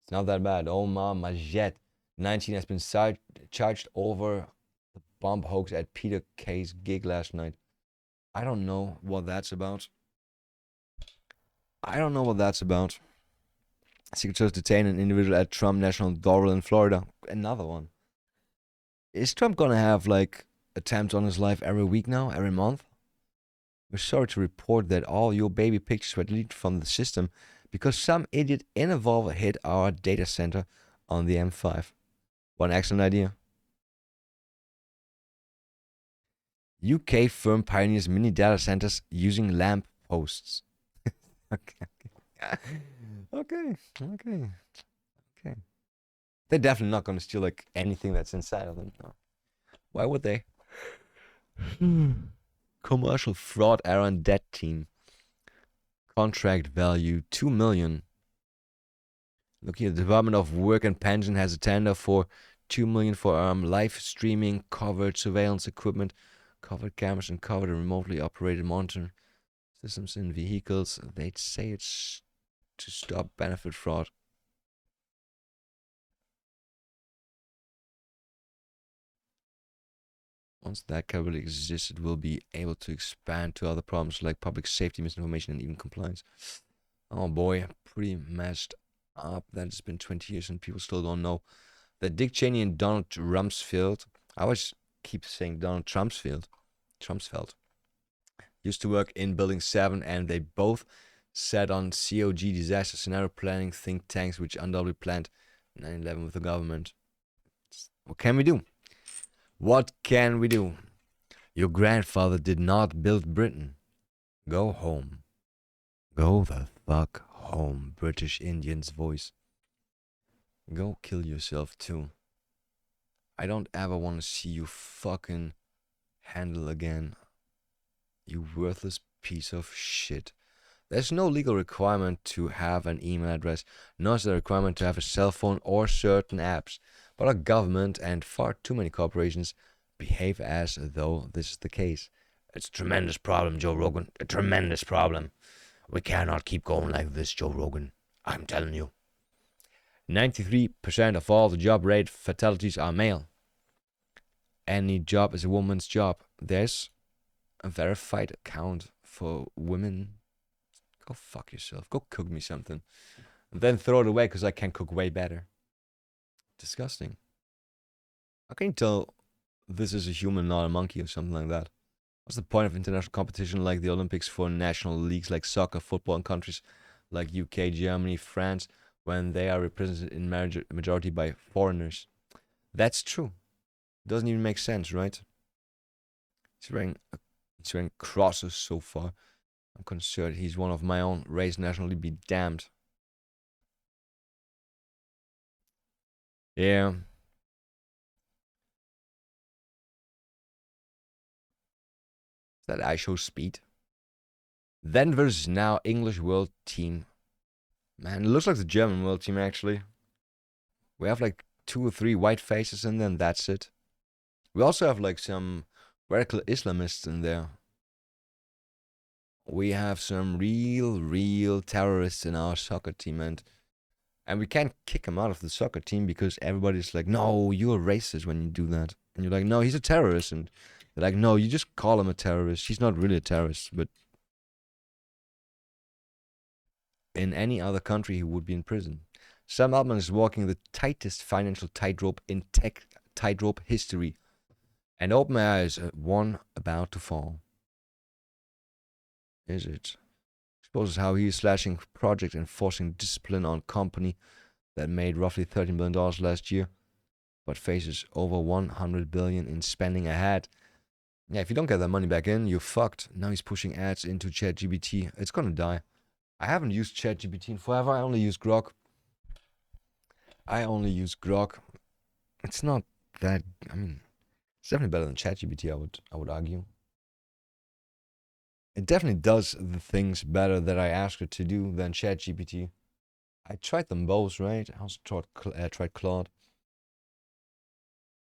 It's not that bad. Omar Majed, 19, has been charged over the bomb hoax at Peter Kay's gig last night. I don't know what that's about. Secret Service detained an individual at Trump National Laurel in Florida. Another one. Is Trump gonna have like attempts on his life every week now, every month? We're sorry to report that all your baby pictures were deleted from the system because some idiot in a Volvo hit our data center on the M5. One excellent idea. UK firm pioneers mini data centers using lamp posts. Okay. They're definitely not going to steal like anything that's inside of them. No. Why would they? Commercial fraud error and debt team. Contract value $2 million. Look here, the Department of Work and Pension has a tender for $2 million for live streaming, covered surveillance equipment, covered cameras, and covered and remotely operated monitoring systems in vehicles. They'd say it's to stop benefit fraud. Once that capability exists, it will be able to expand to other problems like public safety, misinformation, and even compliance. Oh boy, pretty messed up. That's been 20 years and people still don't know that Dick Cheney and Donald Rumsfeld, I always keep saying Donald Trumpsfeld, used to work in Building 7, and they both sat on COG disaster scenario planning think tanks, which undoubtedly planned 9/11 with the government. What can we do? What can we do? Your grandfather did not build Britain. Go home. Go the fuck home, British Indian's voice. Go kill yourself too. I don't ever want to see you fucking handle again. You worthless piece of shit. There's no legal requirement to have an email address, nor is there a requirement to have a cell phone or certain apps. But our government and far too many corporations behave as though this is the case. It's a tremendous problem, Joe Rogan. A tremendous problem. We cannot keep going like this, Joe Rogan. I'm telling you. 93% of all the job-related fatalities are male. Any job is a woman's job. There's a verified account for women. Go fuck yourself. Go cook me something. And then throw it away because I can cook way better. Disgusting. How can you tell this is a human, not a monkey, or something like that? What's the point of international competition like the Olympics for national leagues like soccer, football in countries like UK, Germany, France, when they are represented in majority by foreigners? That's true. Doesn't even make sense, right? He's wearing crosses so far. I'm concerned he's one of my own race, nationally be damned. Yeah. Is that I show speed? Then versus now English world team. Man, it looks like the German world team actually. We have like 2 or 3 white faces in there and that's it. We also have like some radical Islamists in there. We have some real terrorists in our soccer team, and we can't kick him out of the soccer team because everybody's like, no, you're racist when you do that. And you're like, no, he's a terrorist. And they're like, no, you just call him a terrorist. He's not really a terrorist, but in any other country, he would be in prison. Sam Altman is walking the tightest financial tightrope in tech tightrope history. And OpenAI is one about to fall. Is it? Exposes how he is slashing project and forcing discipline on company that made roughly $13 billion last year, but faces over $100 billion in spending ahead. Yeah, if you don't get that money back in, you're fucked. Now he's pushing ads into ChatGPT. It's gonna die. I haven't used ChatGPT in forever. I only use Grok. It's not that. I mean, it's definitely better than ChatGPT. I would argue. It definitely does the things better that I asked it to do than ChatGPT. I tried them both, right? I also tried Claude.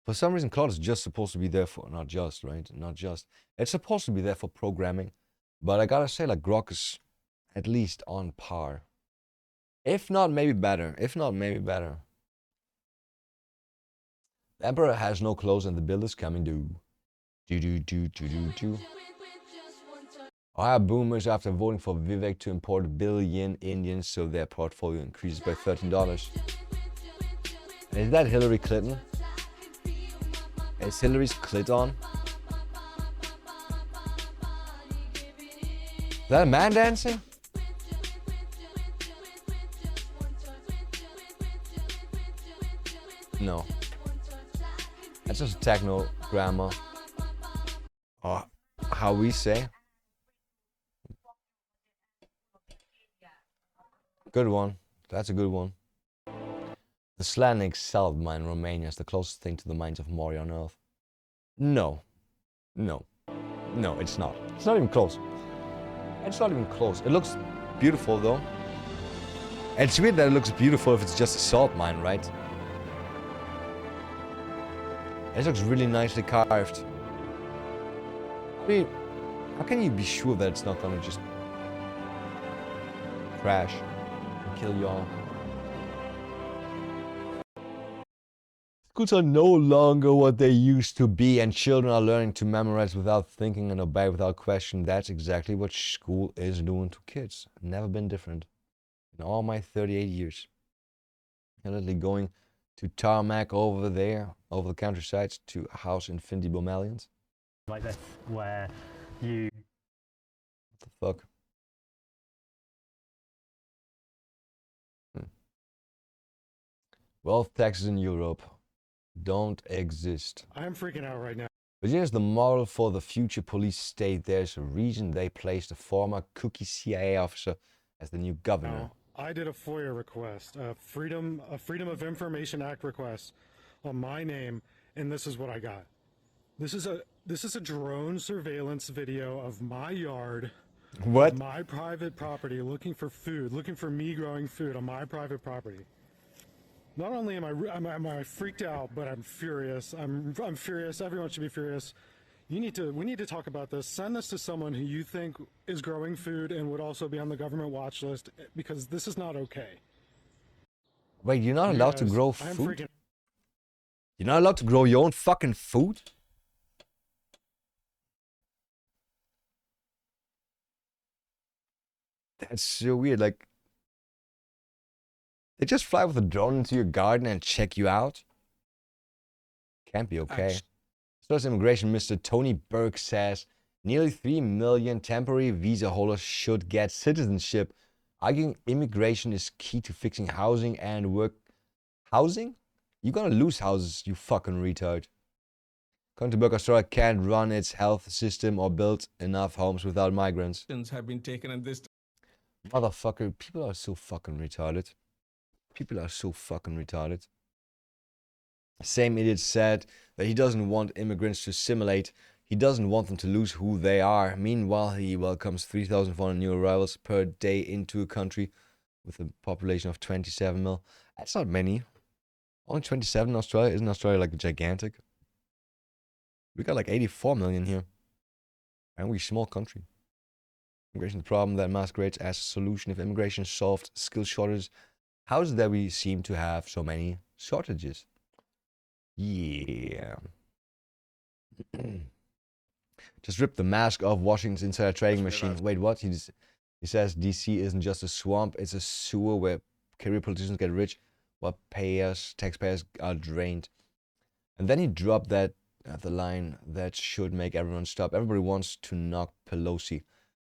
For some reason, Claude is just supposed to be there for, not just, right? Not just. It's supposed to be there for programming. But I gotta say, like, Grok is at least on par. If not, maybe better. The Emperor has no clothes and the bill is coming due. Ohio boomers after voting for Vivek to import 1 billion Indians so their portfolio increases by $13. And is that Hillary Clinton? Is Hillary's clit on? Is that a man dancing? No. That's just a techno grammar. Or how we say. Good one. That's a good one. The Slanik salt mine in Romania is the closest thing to the mines of Moria on Earth. No. No. No, it's not. It's not even close. It's not even close. It looks beautiful though. And it's weird that it looks beautiful if it's just a salt mine, right? It looks really nicely carved. I mean, how can you be sure that it's not gonna just crash and kill y'all? Schools are no longer what they used to be, and children are learning to memorize without thinking and obey without question. That's exactly what school is doing to kids. Never been different in all my 38 years. I'm literally going to tarmac over there, over the countryside, to a house Infinity Bromelians.
Like this, where you...
What the fuck? Wealth taxes in Europe don't exist.
I'm freaking out right now.
Virginia is the model for the future police state. There's a reason they placed a former cookie CIA officer as the new governor.
Now, I did a FOIA request, a Freedom of Information Act request on my name, and this is what I got. This is a drone surveillance video of my yard,
what?
My private property, looking for food, looking for me growing food on my private property. Not only am I freaked out, but I'm furious. I'm furious. Everyone should be furious. We need to talk about this. Send this to someone who you think is growing food and would also be on the government watch list, because this is not okay.
Wait, you're not allowed to grow food? You're not allowed to grow your own fucking food? That's so weird. Like, they just fly with a drone into your garden and check you out? Can't be okay. Special Immigration Mr. Tony Burke says nearly 3 million temporary visa holders should get citizenship, arguing immigration is key to fixing housing and work. Housing? You're gonna lose houses, you fucking retard. According to Burke, Australia can't run its health system or build enough homes without migrants.
Have been taken at this.
Motherfucker, people are so fucking retarded. People are so fucking retarded. Same idiot said that he doesn't want immigrants to assimilate. He doesn't want them to lose who they are. Meanwhile, he welcomes 3,400 new arrivals per day into a country with a population of 27 mil. That's not many. Only 27 in Australia. Isn't Australia like gigantic? We got like 84 million here. And we're a small country. Immigration is a problem that masquerades as a solution. If immigration solved skill shortages, how is it that we seem to have so many shortages? Yeah. Just rip the mask off Washington's insider trading machine. Wait, what? He says DC isn't just a swamp, it's a sewer where career politicians get rich while taxpayers are drained. And then he dropped that the line that should make everyone stop. Everybody wants to knock Pelosi.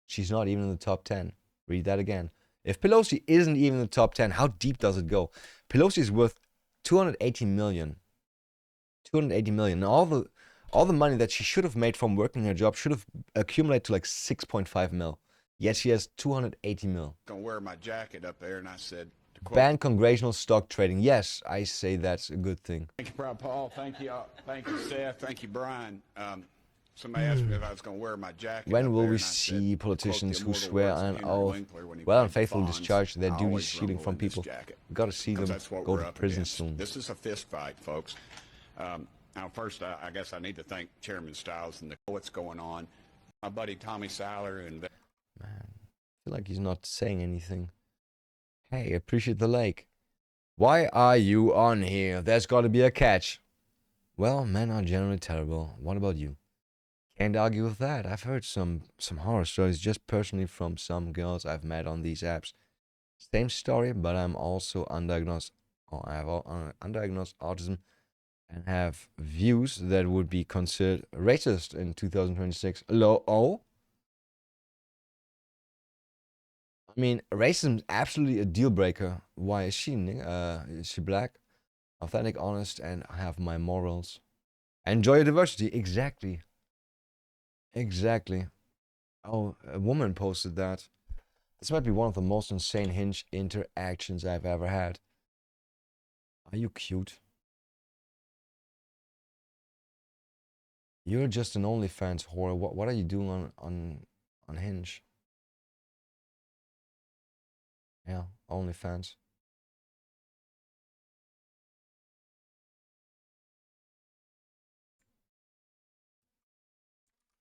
She's not even in the top 10. Read that again. If Pelosi isn't even in the top 10, how deep does it go? Pelosi is worth 280 million. 280 million. Now all the money that she should have made from working her job should have accumulated to like 6.5 mil. Yet she has 280 mil.
Gonna wear my jacket up there, and I said,
Ban congressional stock trading. Yes, I say that's a good thing.
Thank you, Paul. Thank you, Seth. Thank you, Brian. Somebody asked me if I was going to wear my jacket.
When will we see politicians who swear on oath, well and faithfully discharge their duties stealing from people? We got to see them go to prison soon.
This is a fist fight, folks. Now, first, I guess I need to thank Chairman Stiles and what's going on. My buddy Tommy Siler and...
Man, I feel like he's not saying anything. Hey, appreciate the like. Why are you on here? There's got to be a catch. Well, men are generally terrible. What about you? Can't argue with that. I've heard some horror stories just personally from some girls I've met on these apps. Same story, but I'm also undiagnosed. Or I have undiagnosed autism and have views that would be considered racist in 2026. Oh? I mean, racism is absolutely a deal breaker. Why is she? Is she black? Authentic, honest, and have my morals. Enjoy your diversity. Exactly. Exactly. Oh, a woman posted that. This might be one of the most insane Hinge interactions I've ever had. Are you cute? You're just an OnlyFans whore. What are you doing on Hinge? Yeah, OnlyFans.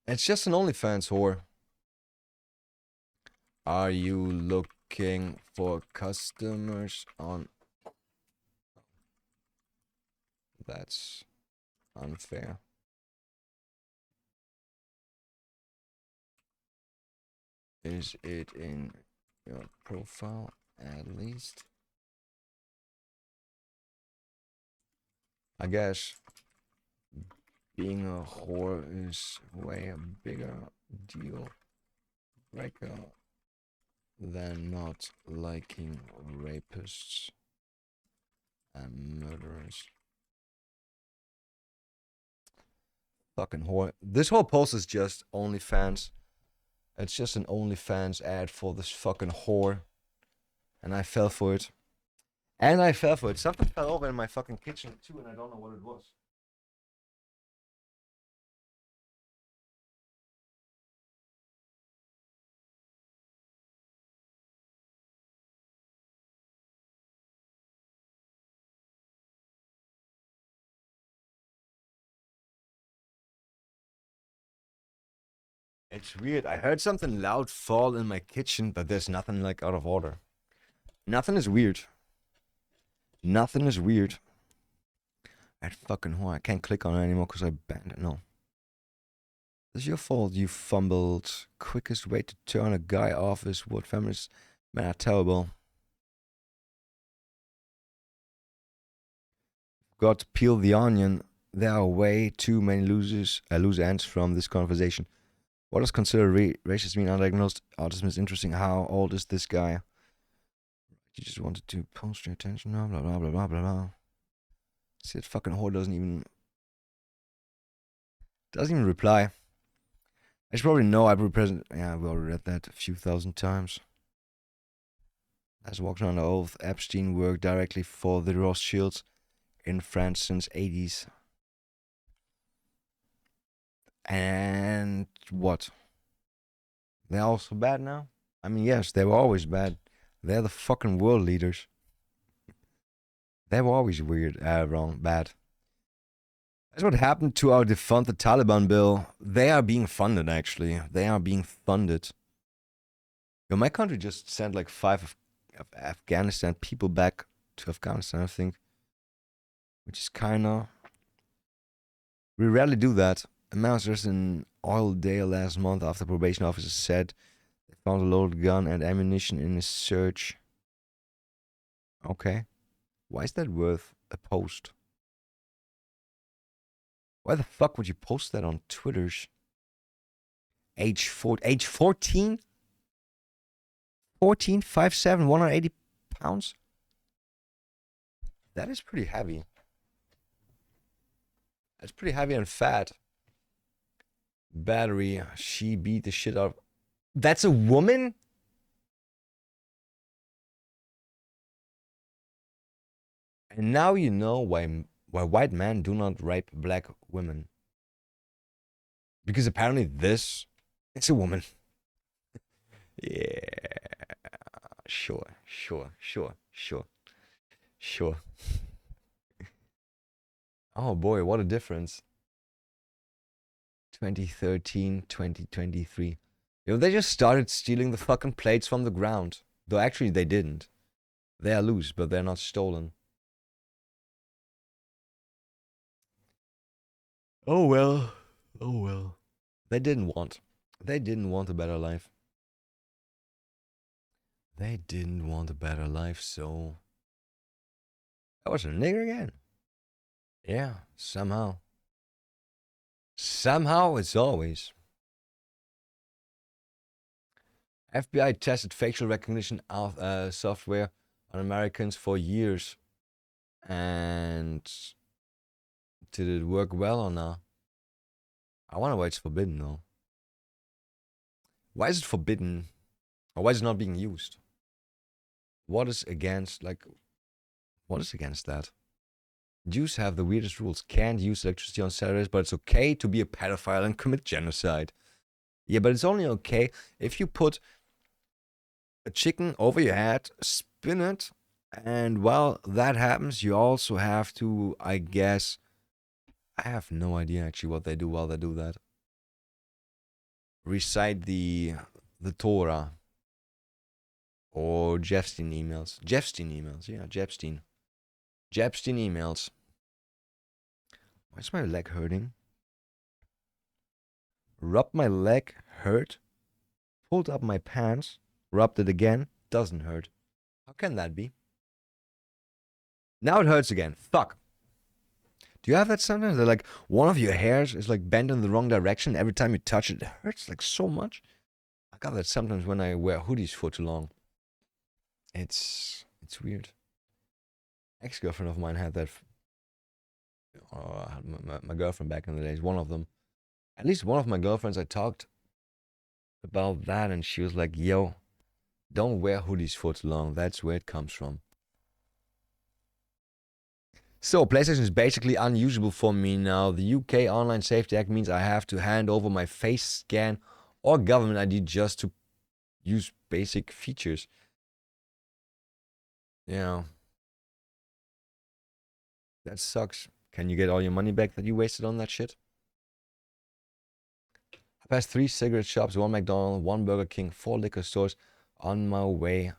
It's just an OnlyFans whore. Are you looking for customers on... That's unfair. Is it in your profile at least? I guess being a whore is way a bigger deal breaker than not liking rapists and murderers. Fucking whore. This whole post is just OnlyFans. It's just an OnlyFans ad for this fucking whore. And I fell for it. Something fell over in my fucking kitchen too, and I don't know what it was. It's weird. I heard something loud fall in my kitchen, but there's nothing like out of order. Nothing is weird. Nothing is weird. That fucking whore. I can't click on it anymore because I banned it. No. It's your fault you fumbled. Quickest way to turn a guy off is what feminists men are terrible. Got to peel the onion. There are way too many loose ends from this conversation. What does considered racist mean? Undiagnosed autism is interesting. How old is this guy? You just wanted to post your attention. Blah, blah, blah, blah, blah, blah, blah. See, that fucking whore doesn't even reply. I should probably know I represent... Yeah, we already read that a few thousand times. As walked on the oath, Epstein worked directly for the Rothschilds in France since 80s. And what? They're also bad now? I mean, yes, they were always bad. They're the fucking world leaders. They were always weird, wrong, bad. That's what happened to our defund the Taliban bill. They are being funded, actually. They are being funded. Yo, my country just sent like 5 of Afghanistan people back to Afghanistan, I think. Which is kinda... We rarely do that. A man was arrested in Oildale last month after probation officers said they found a loaded gun and ammunition in his search. Okay. Why is that worth a post? Why the fuck would you post that on Twitter's? Age 14? 14, 5'7", 180 pounds? That is pretty heavy. That's pretty heavy and fat. Battery, she beat the shit out of... That's a woman? And now you know why white men do not rape black women. Because apparently this is a woman. Yeah. Sure. Oh boy, what a difference. 2013, 2023. You know, they just started stealing the fucking plates from the ground. Though actually they didn't. They are loose, but they're not stolen. Oh well. They didn't want a better life. They didn't want a better life, so... That was a nigger again. Yeah, somehow. Somehow it's always. FBI tested facial recognition software on Americans for years. And did it work well or not? I wonder why it's forbidden though. Why is it forbidden? Or why is it not being used? What is against, what is against that? Jews have the weirdest rules. Can't use electricity on Saturdays, but it's okay to be a pedophile and commit genocide. Yeah, but it's only okay if you put a chicken over your head, spin it, and while that happens, you also have to, I guess... I have no idea actually what they do while they do that. Recite the Torah. Or Jeffstein emails. Yeah, Jeffstein emails. Why is my leg hurting? Rubbed my leg, hurt. Pulled up my pants, rubbed it again, doesn't hurt. How can that be? Now it hurts again. Fuck. Do you have that sometimes? That like one of your hairs is like bent in the wrong direction. Every time you touch it, it hurts like so much. I got that sometimes when I wear hoodies for too long. It's weird. Ex-girlfriend of mine had that. My girlfriend back in the days, one of them. At least one of my girlfriends, I talked about that, and she was like, "Yo, don't wear hoodies for too long. That's where it comes from." So, PlayStation is basically unusable for me now. The UK Online Safety Act means I have to hand over my face scan or government ID just to use basic features. Yeah. That sucks. Can you get all your money back that you wasted on that shit? I passed 3 cigarette shops, 1 McDonald's, 1 Burger King, 4 liquor stores on my way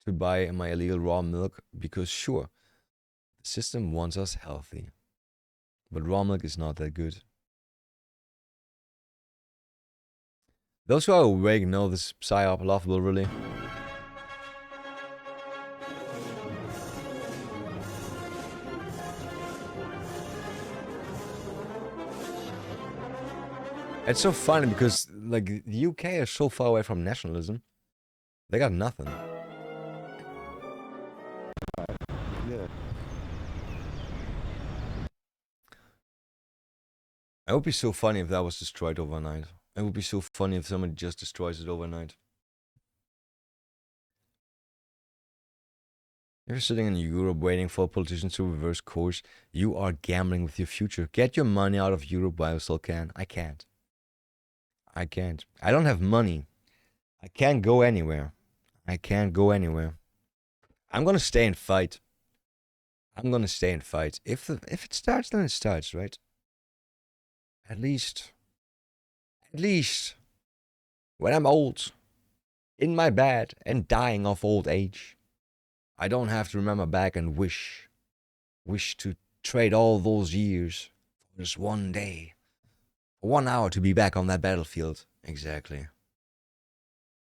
to buy my illegal raw milk because sure, the system wants us healthy. But raw milk is not that good. Those who are awake know this psyop laughable, really. It's so funny because like the UK is so far away from nationalism. They got nothing. Yeah. It would be so funny if that was destroyed overnight. It would be so funny if somebody just destroys it overnight. If you're sitting in Europe waiting for politicians to reverse course, you are gambling with your future. Get your money out of Europe while you still can. I can't. I can't. I don't have money. I can't go anywhere. I can't go anywhere. I'm gonna stay and fight. I'm gonna stay and fight. If it starts, then it starts, right? At least when I'm old, in my bed and dying of old age, I don't have to remember back and wish to trade all those years for just one day, 1 hour to be back on that battlefield. Exactly.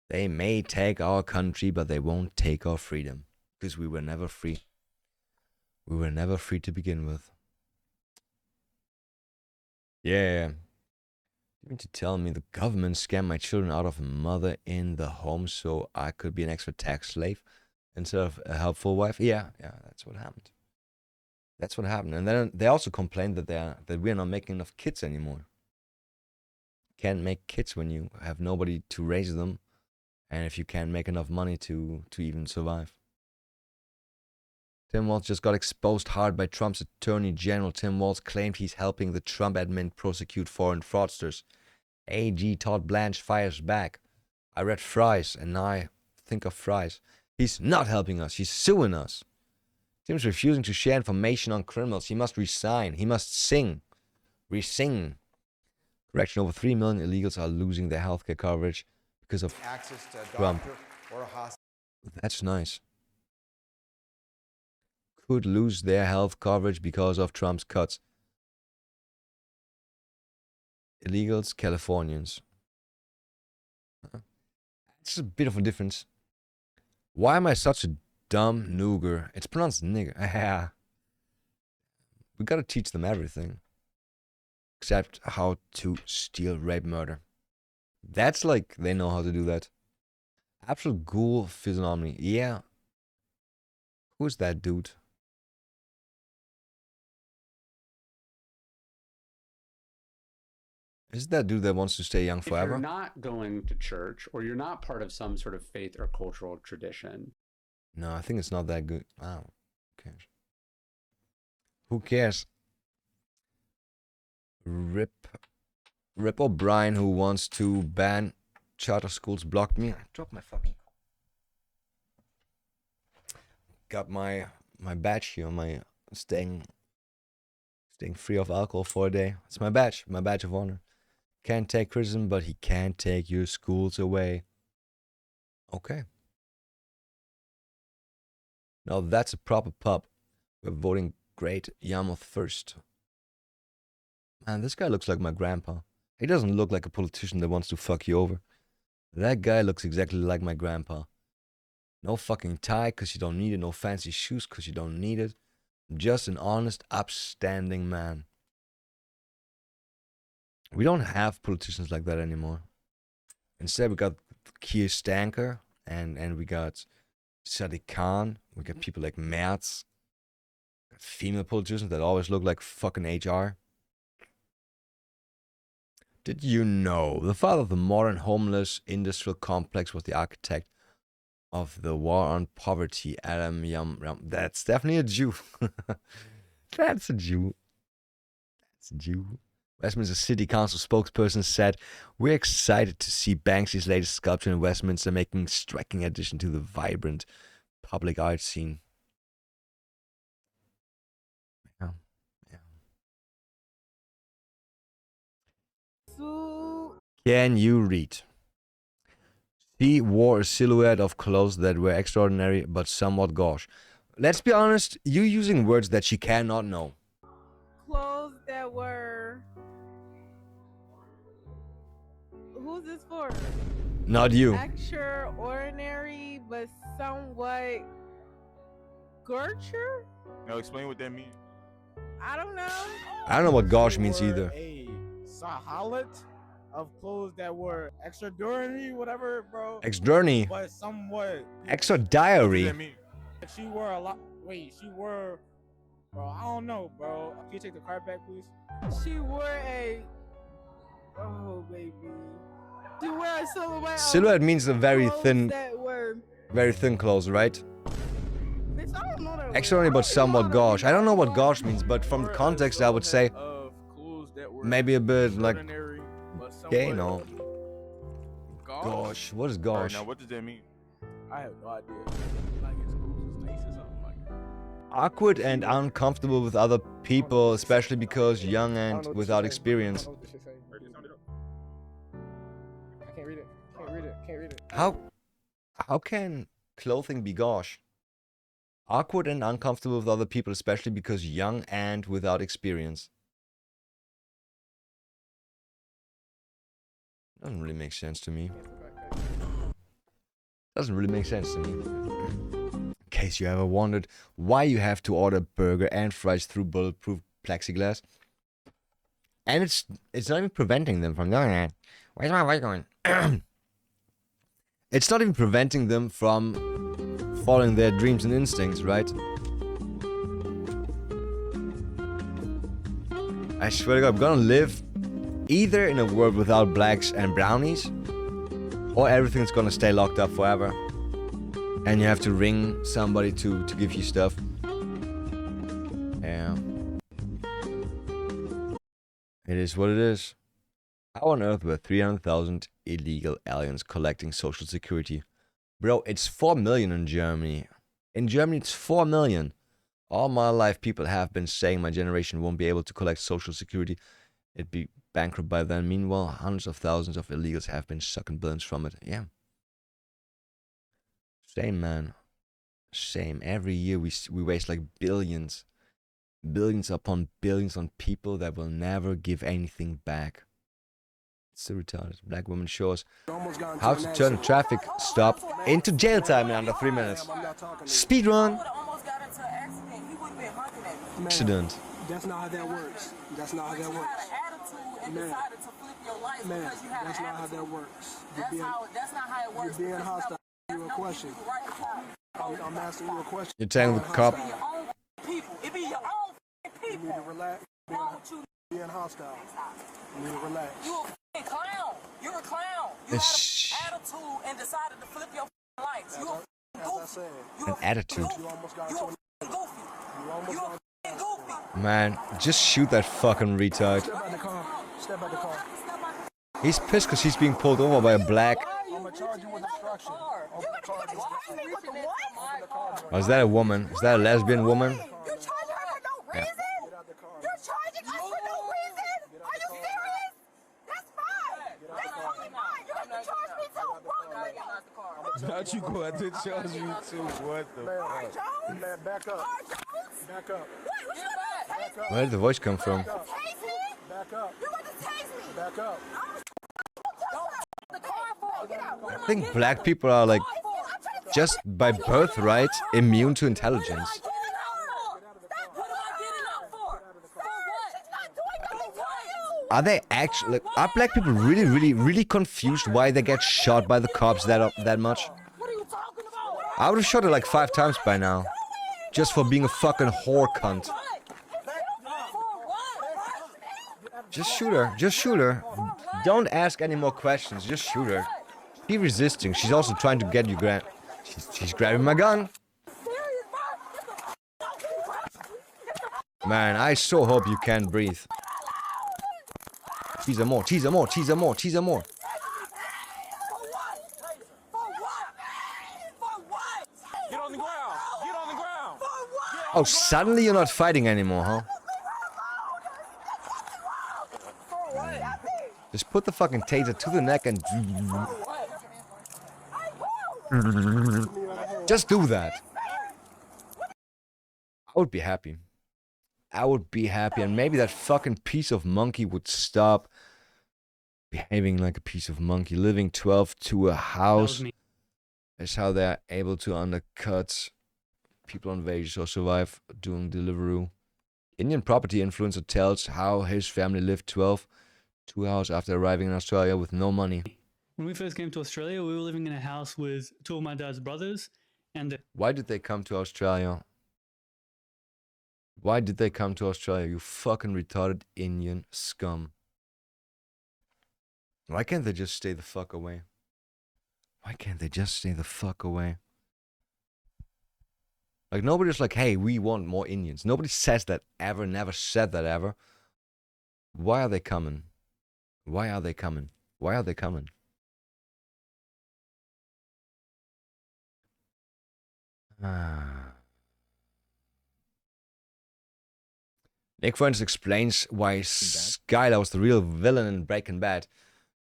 They may take our country, but they won't take our freedom, because we were never free. We were never free to begin with. Yeah. You mean to tell me the government scammed my children out of a mother in the home so I could be an extra tax slave instead of a helpful wife? Yeah, that's what happened. That's what happened. And then they also complained that we're not making enough kids anymore. Can't make kids when you have nobody to raise them, and if you can't make enough money to even survive. Tim Walz just got exposed hard by Trump's Attorney General. Tim Walz claimed he's helping the Trump admin prosecute foreign fraudsters. AG Todd Blanche fires back. I read Fries, and now I think of Fries. He's not helping us. He's suing us. Tim's refusing to share information on criminals. He must resign. He must sing. Re-sing. Correction, over 3 million illegals are losing their healthcare coverage because of
access to a
Trump.
doctor or a hospital.
That's nice. Could lose their health coverage because of Trump's cuts. Illegals, Californians. It's a bit of a difference. Why am I such a dumb nooger? It's pronounced nigger. Yeah. We gotta teach them everything. Except how to steal, rape, murder. That's like, they know how to do that. Absolute ghoul physiognomy. Yeah. Who's that dude? Is that dude that wants to stay young forever?
If you're not going to church, or you're not part of some sort of faith or cultural tradition.
No, I think it's not that good. Wow. Who cares? Who cares? Rip O'Brien, who wants to ban charter schools, blocked me. I dropped my fucking... Got my badge here, my staying free of alcohol for a day. It's my badge of honor. Can't take criticism, but he can't take your schools away. Okay. Now that's a proper pub. We're voting Great Yarmouth first. Man, this guy looks like my grandpa. He doesn't look like a politician that wants to fuck you over. That guy looks exactly like my grandpa. No fucking tie, because you don't need it. No fancy shoes, because you don't need it. Just an honest, upstanding man. We don't have politicians like that anymore. Instead, we got Keir Stanker, and we got Sadiq Khan. We got people like Merz. Female politicians that always look like fucking HR. Did you know the father of the modern homeless industrial complex was the architect of the war on poverty, Adam Yam? That's definitely a Jew. That's a Jew. That's a Jew. Westminster City Council spokesperson said, "We're excited to see Banksy's latest sculpture in Westminster making a striking addition to the vibrant public art scene." Yeah. Can you read? She wore a silhouette of clothes that were extraordinary but somewhat gauche. Let's be honest, you using words that she cannot know.
Clothes that were... Who's this for?
Not you.
Extraordinary but somewhat... Gertrude?
Now explain what that means.
I don't know.
I don't know what gauche means either.
A sahalat of clothes that were extraordinary, whatever, bro.
Extraordinary.
But somewhat.
Extra diary.
What does that mean? She wore a lot. Wait, she wore. Bro, I don't know, bro. Can you take the card back, please?
She wore a... Oh, baby. She wore a silhouette.
Silhouette means a very thin,
that were...
very thin clothes, right?
Bitch, I don't know that
Extraordinary but somewhat gauche. I don't know what gauche means, but from the context I would say maybe a bit like gay, no. Gauche. What is gauche?
Now, what does that mean? I have no idea. Like it's cool, it's nice or something like that.
Awkward and uncomfortable with other people, especially because young and without experience.
I can't read it. Can't read it. Can't read it.
How can clothing be gauche? Awkward and uncomfortable with other people, especially because young and without experience. Doesn't really make sense to me. Doesn't really make sense to me. In case you ever wondered why you have to order burger and fries through bulletproof plexiglass. And it's not even preventing them from doing that. Where's my voice going? It's not even preventing them from following their dreams and instincts, right? I swear to God, I'm gonna live either in a world without blacks and brownies, or everything's gonna stay locked up forever. And you have to ring somebody to give you stuff. Yeah. It is what it is. How on earth were 300,000 illegal aliens collecting social security? Bro, it's 4 million in Germany. In Germany, it's 4 million. All my life, people have been saying my generation won't be able to collect social security. It'd be bankrupt by then. Meanwhile, hundreds of thousands of illegals have been sucking billions from it. Yeah. Same, man. Same. Every year we waste like billions. Billions upon billions on people that will never give anything back. It's so retarded. Black woman shows how to turn a traffic stop into jail time in under 3 minutes. Speed run. Accident.
That's not how that works. That's not how that works. Man, that's not how that works. That's not how it works. You're being hostile. You a question. I'm asking you a question.
You're telling the cop.
It be your own people. You need to relax. Being hostile. You need to relax.
You a clown. You're a clown. You had an attitude and decided to flip your lights. You a goofy.
An attitude.
You almost got goofy. You a goofy.
Man, just shoot that fucking retard.
Step out the car. Step out the car.
He's pissed because he's being pulled over by a black.
I'm gonna charge you with obstruction.
Oh, is that a woman? Is that a lesbian woman?
You're charging us for no reason? You're charging us for no reason? Are you serious? That's fine. That's totally fine. You're going to charge me too.
Not you going to charge me too. What the fuck? Man, back up. Back up. Back up.
Where did the voice come from?
Back up.
You're going to tase me.
Back up.
I think black people are like, just by birthright, immune to intelligence. Are they actually, are black people really confused why they get shot by the cops that much? I would have shot her like 5 times by now. Just for being a fucking whore cunt. Just shoot her. Just shoot her. Don't ask any more questions. Just shoot her. She's resisting. She's also trying to get you she's grabbing my gun. Man, I so hope you can breathe. Teaser more, teaser more, teaser more, teaser more.
Get on the ground. Get on the ground.
Oh, suddenly you're not fighting anymore, huh? Just put the fucking taser to the neck and... Just do that. I would be happy. I would be happy, and maybe that fucking piece of monkey would stop behaving like a piece of monkey. Living 12 to a house is how they're able to undercut people on wages or survive doing Deliveroo. Indian property influencer tells how his family lived 12 to a house after arriving in Australia with no money.
When we first came to Australia, we were living in a house with 2 of my dad's brothers, and
Why did they come to Australia? Why did they come to Australia, you fucking retarded Indian scum? Why can't they just stay the fuck away? Why can't they just stay the fuck away? Like, nobody's like, hey, we want more Indians. Nobody says that ever, never said that ever. Why are they coming? Why are they coming? Why are they coming? Nick Furnace explains why Skylar was the real villain in Breaking Bad.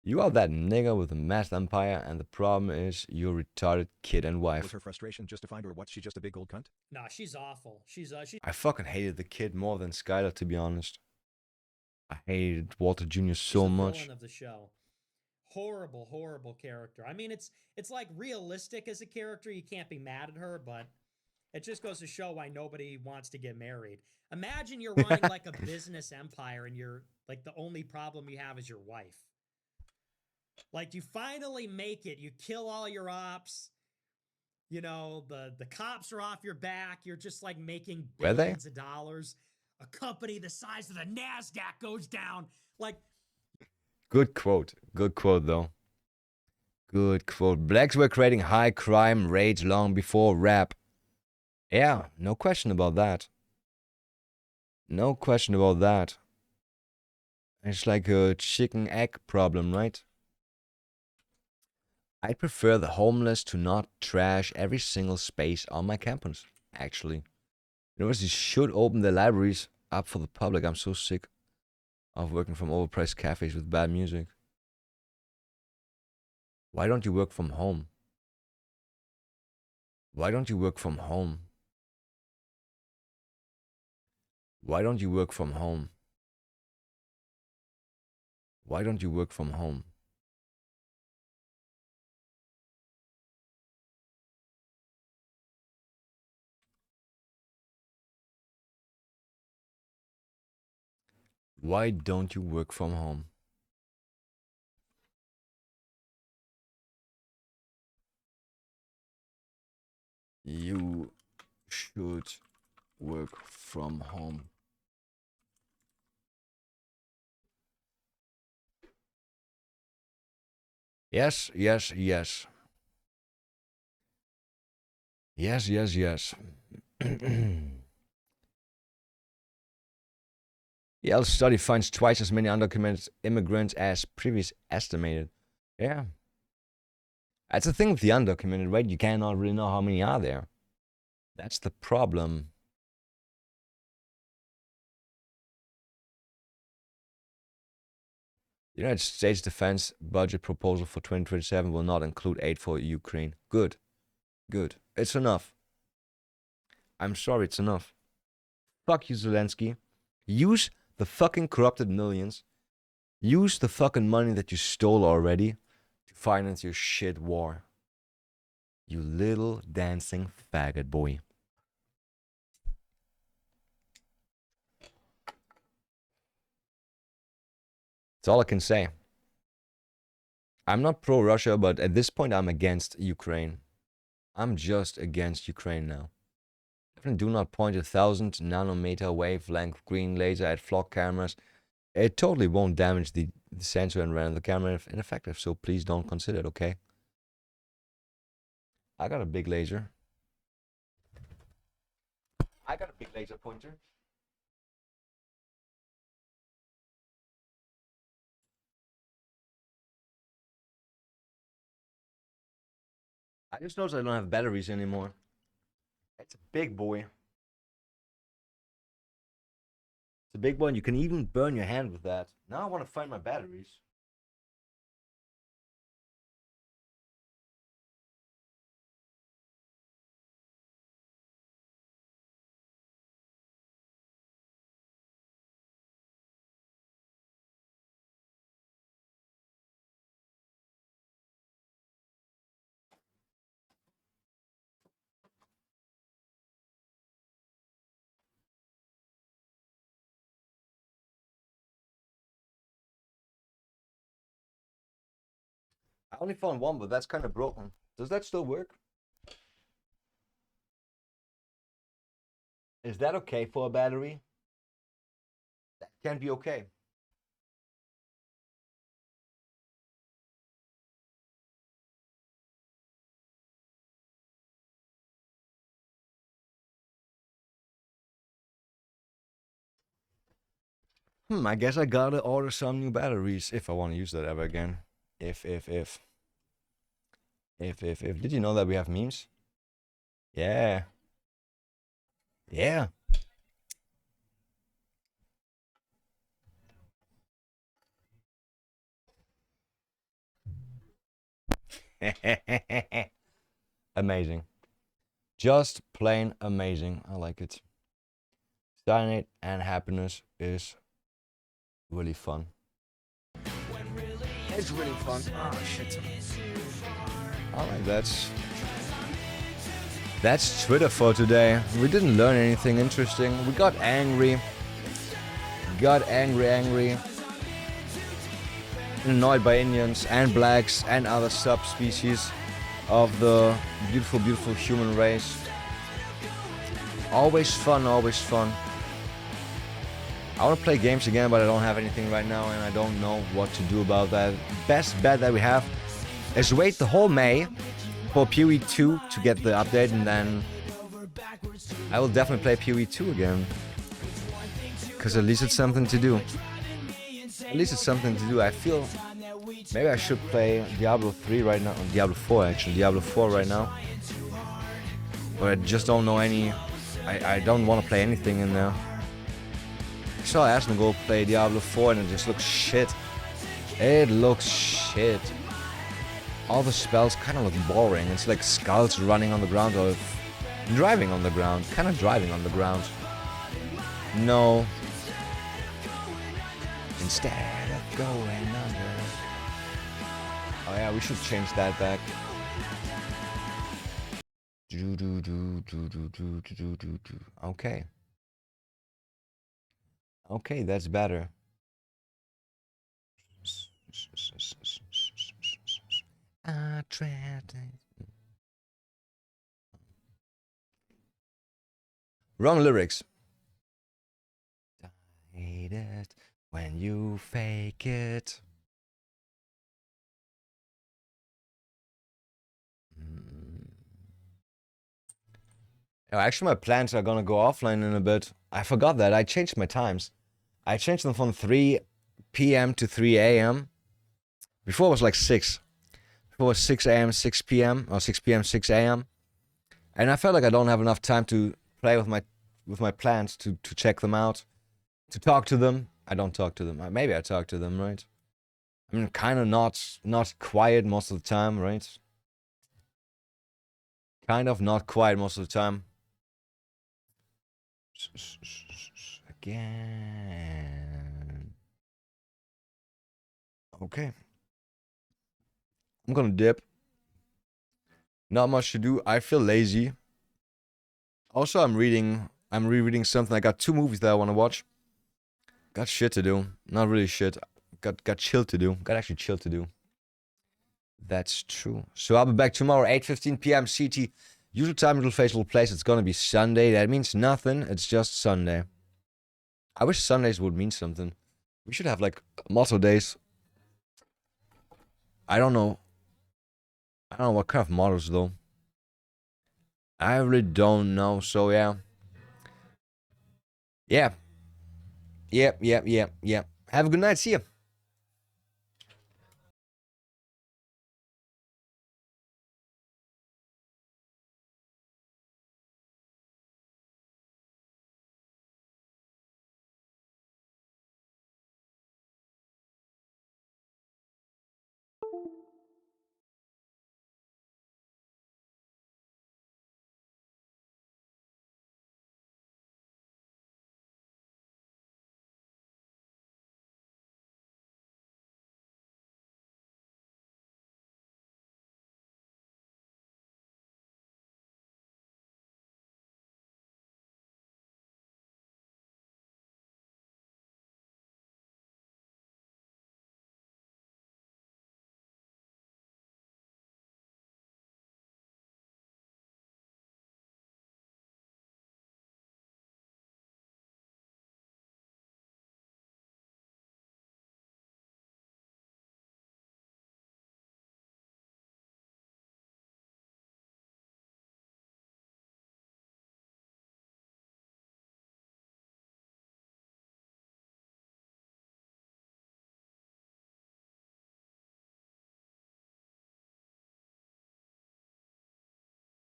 You are that nigger with a masked empire, and the problem is your retarded kid and wife.
Was her frustration justified, or what? She just a big old cunt?
Nah, she's awful. She's
I fucking hated the kid more than Skylar, to be honest. I hated Walter Jr. so
the
much.
villain of the show. Horrible, horrible character. I mean, it's like realistic as a character. You can't be mad at her, but it just goes to show why nobody wants to get married. Imagine you're running like a business empire, and you're like the only problem you have is your wife. Like, you finally make it. You kill all your ops. You know, the cops are off your back. You're just like making billions of dollars. A company the size of the NASDAQ goes down. Like,
Good quote. Good quote, though. Good quote. Blacks were creating high crime rates long before rap. Yeah, no question about that. No question about that. It's like a chicken egg problem, right? I prefer the homeless to not trash every single space on my campus, actually. Universities should open their libraries up for the public. I'm so sick of working from overpriced cafes with bad music. Why don't you work from home? Why don't you work from home? Why don't you work from home? Why don't you work from home? Why don't you work from home? You should work from home. Yes, yes, yes. Yes, yes, yes. Yale study finds twice as many undocumented immigrants as previous estimated. Yeah. That's the thing with the undocumented, right? You cannot really know how many are there. That's the problem. The United States defense budget proposal for 2027 will not include aid for Ukraine. Good. Good. It's enough. I'm sorry, it's enough. Fuck you, Zelensky. Use the fucking corrupted millions. Use the fucking money that you stole already to finance your shit war. You little dancing faggot boy. That's all I can say. I'm not pro-Russia, but at this point I'm against Ukraine. I'm just against Ukraine now. Definitely do not point a 1,000 nanometer wavelength green laser at flock cameras. It totally won't damage the sensor and render the camera ineffective, so please don't consider it, okay? I got a big laser. I got a big laser pointer. I just noticed I don't have batteries anymore. It's a big boy. It's a big one. You can even burn your hand with that. Now I want to find my batteries. I only found one, but that's kind of broken. Does that still work? Is that okay for a battery? That can be okay. I guess I gotta order some new batteries if I want to use that ever again. If. Did you know that we have memes? Yeah. Yeah. Amazing. Just plain amazing. I like it. Cyanide and happiness is really fun. It's really fun. Oh shit. Alright, that's Twitter for today. We didn't learn anything interesting. We got angry. Angry. Annoyed by Indians and blacks and other subspecies of the beautiful, beautiful human race. Always fun, always fun. I want to play games again, but I don't have anything right now, and I don't know what to do about that. Best bet that we have is wait the whole May for PoE 2 to get the update, and then I will definitely play PoE 2 again. Because at least it's something to do. At least it's something to do. I feel maybe I should play Diablo 3 right now. Diablo 4 actually. Diablo 4 right now. But I just don't know any. I don't want to play anything in there. I saw Asmongold play Diablo 4 and it just looks shit. It looks shit. All the spells kind of look boring. It's like skulls running on the ground or driving on the ground. Kind of driving on the ground. No. Instead of going under. Oh yeah, we should change that back. Okay. Okay, that's better. Wrong lyrics. Hate it when you fake it. Oh, actually, my plans are gonna go offline in a bit. I forgot that. I changed my times. I changed them from 3 p.m. to 3 a.m. Before it was like 6. Before it was 6 a.m., 6 p.m. or 6 p.m., 6 a.m. And I felt like I don't have enough time to play with my plants, to check them out, to talk to them. I don't talk to them. Maybe I talk to them, right? I mean, kind of not quiet most of the time, right? Kind of not quiet most of the time. Again. Okay. I'm gonna dip. Not much to do. I feel lazy. Also, I'm rereading something. I got 2 movies that I want to watch. Got shit to do. Not really shit. Got chill to do. Got actually chill to do. That's true. So I'll be back tomorrow, 8:15 p.m. CT. Usual time, usual face, little place. It's gonna be Sunday. That means nothing. It's just Sunday. I wish Sundays would mean something. We should have like motto days. I don't know what kind of mottos though. I really don't know. So yeah. Yeah. Yep. Have a good night. See ya.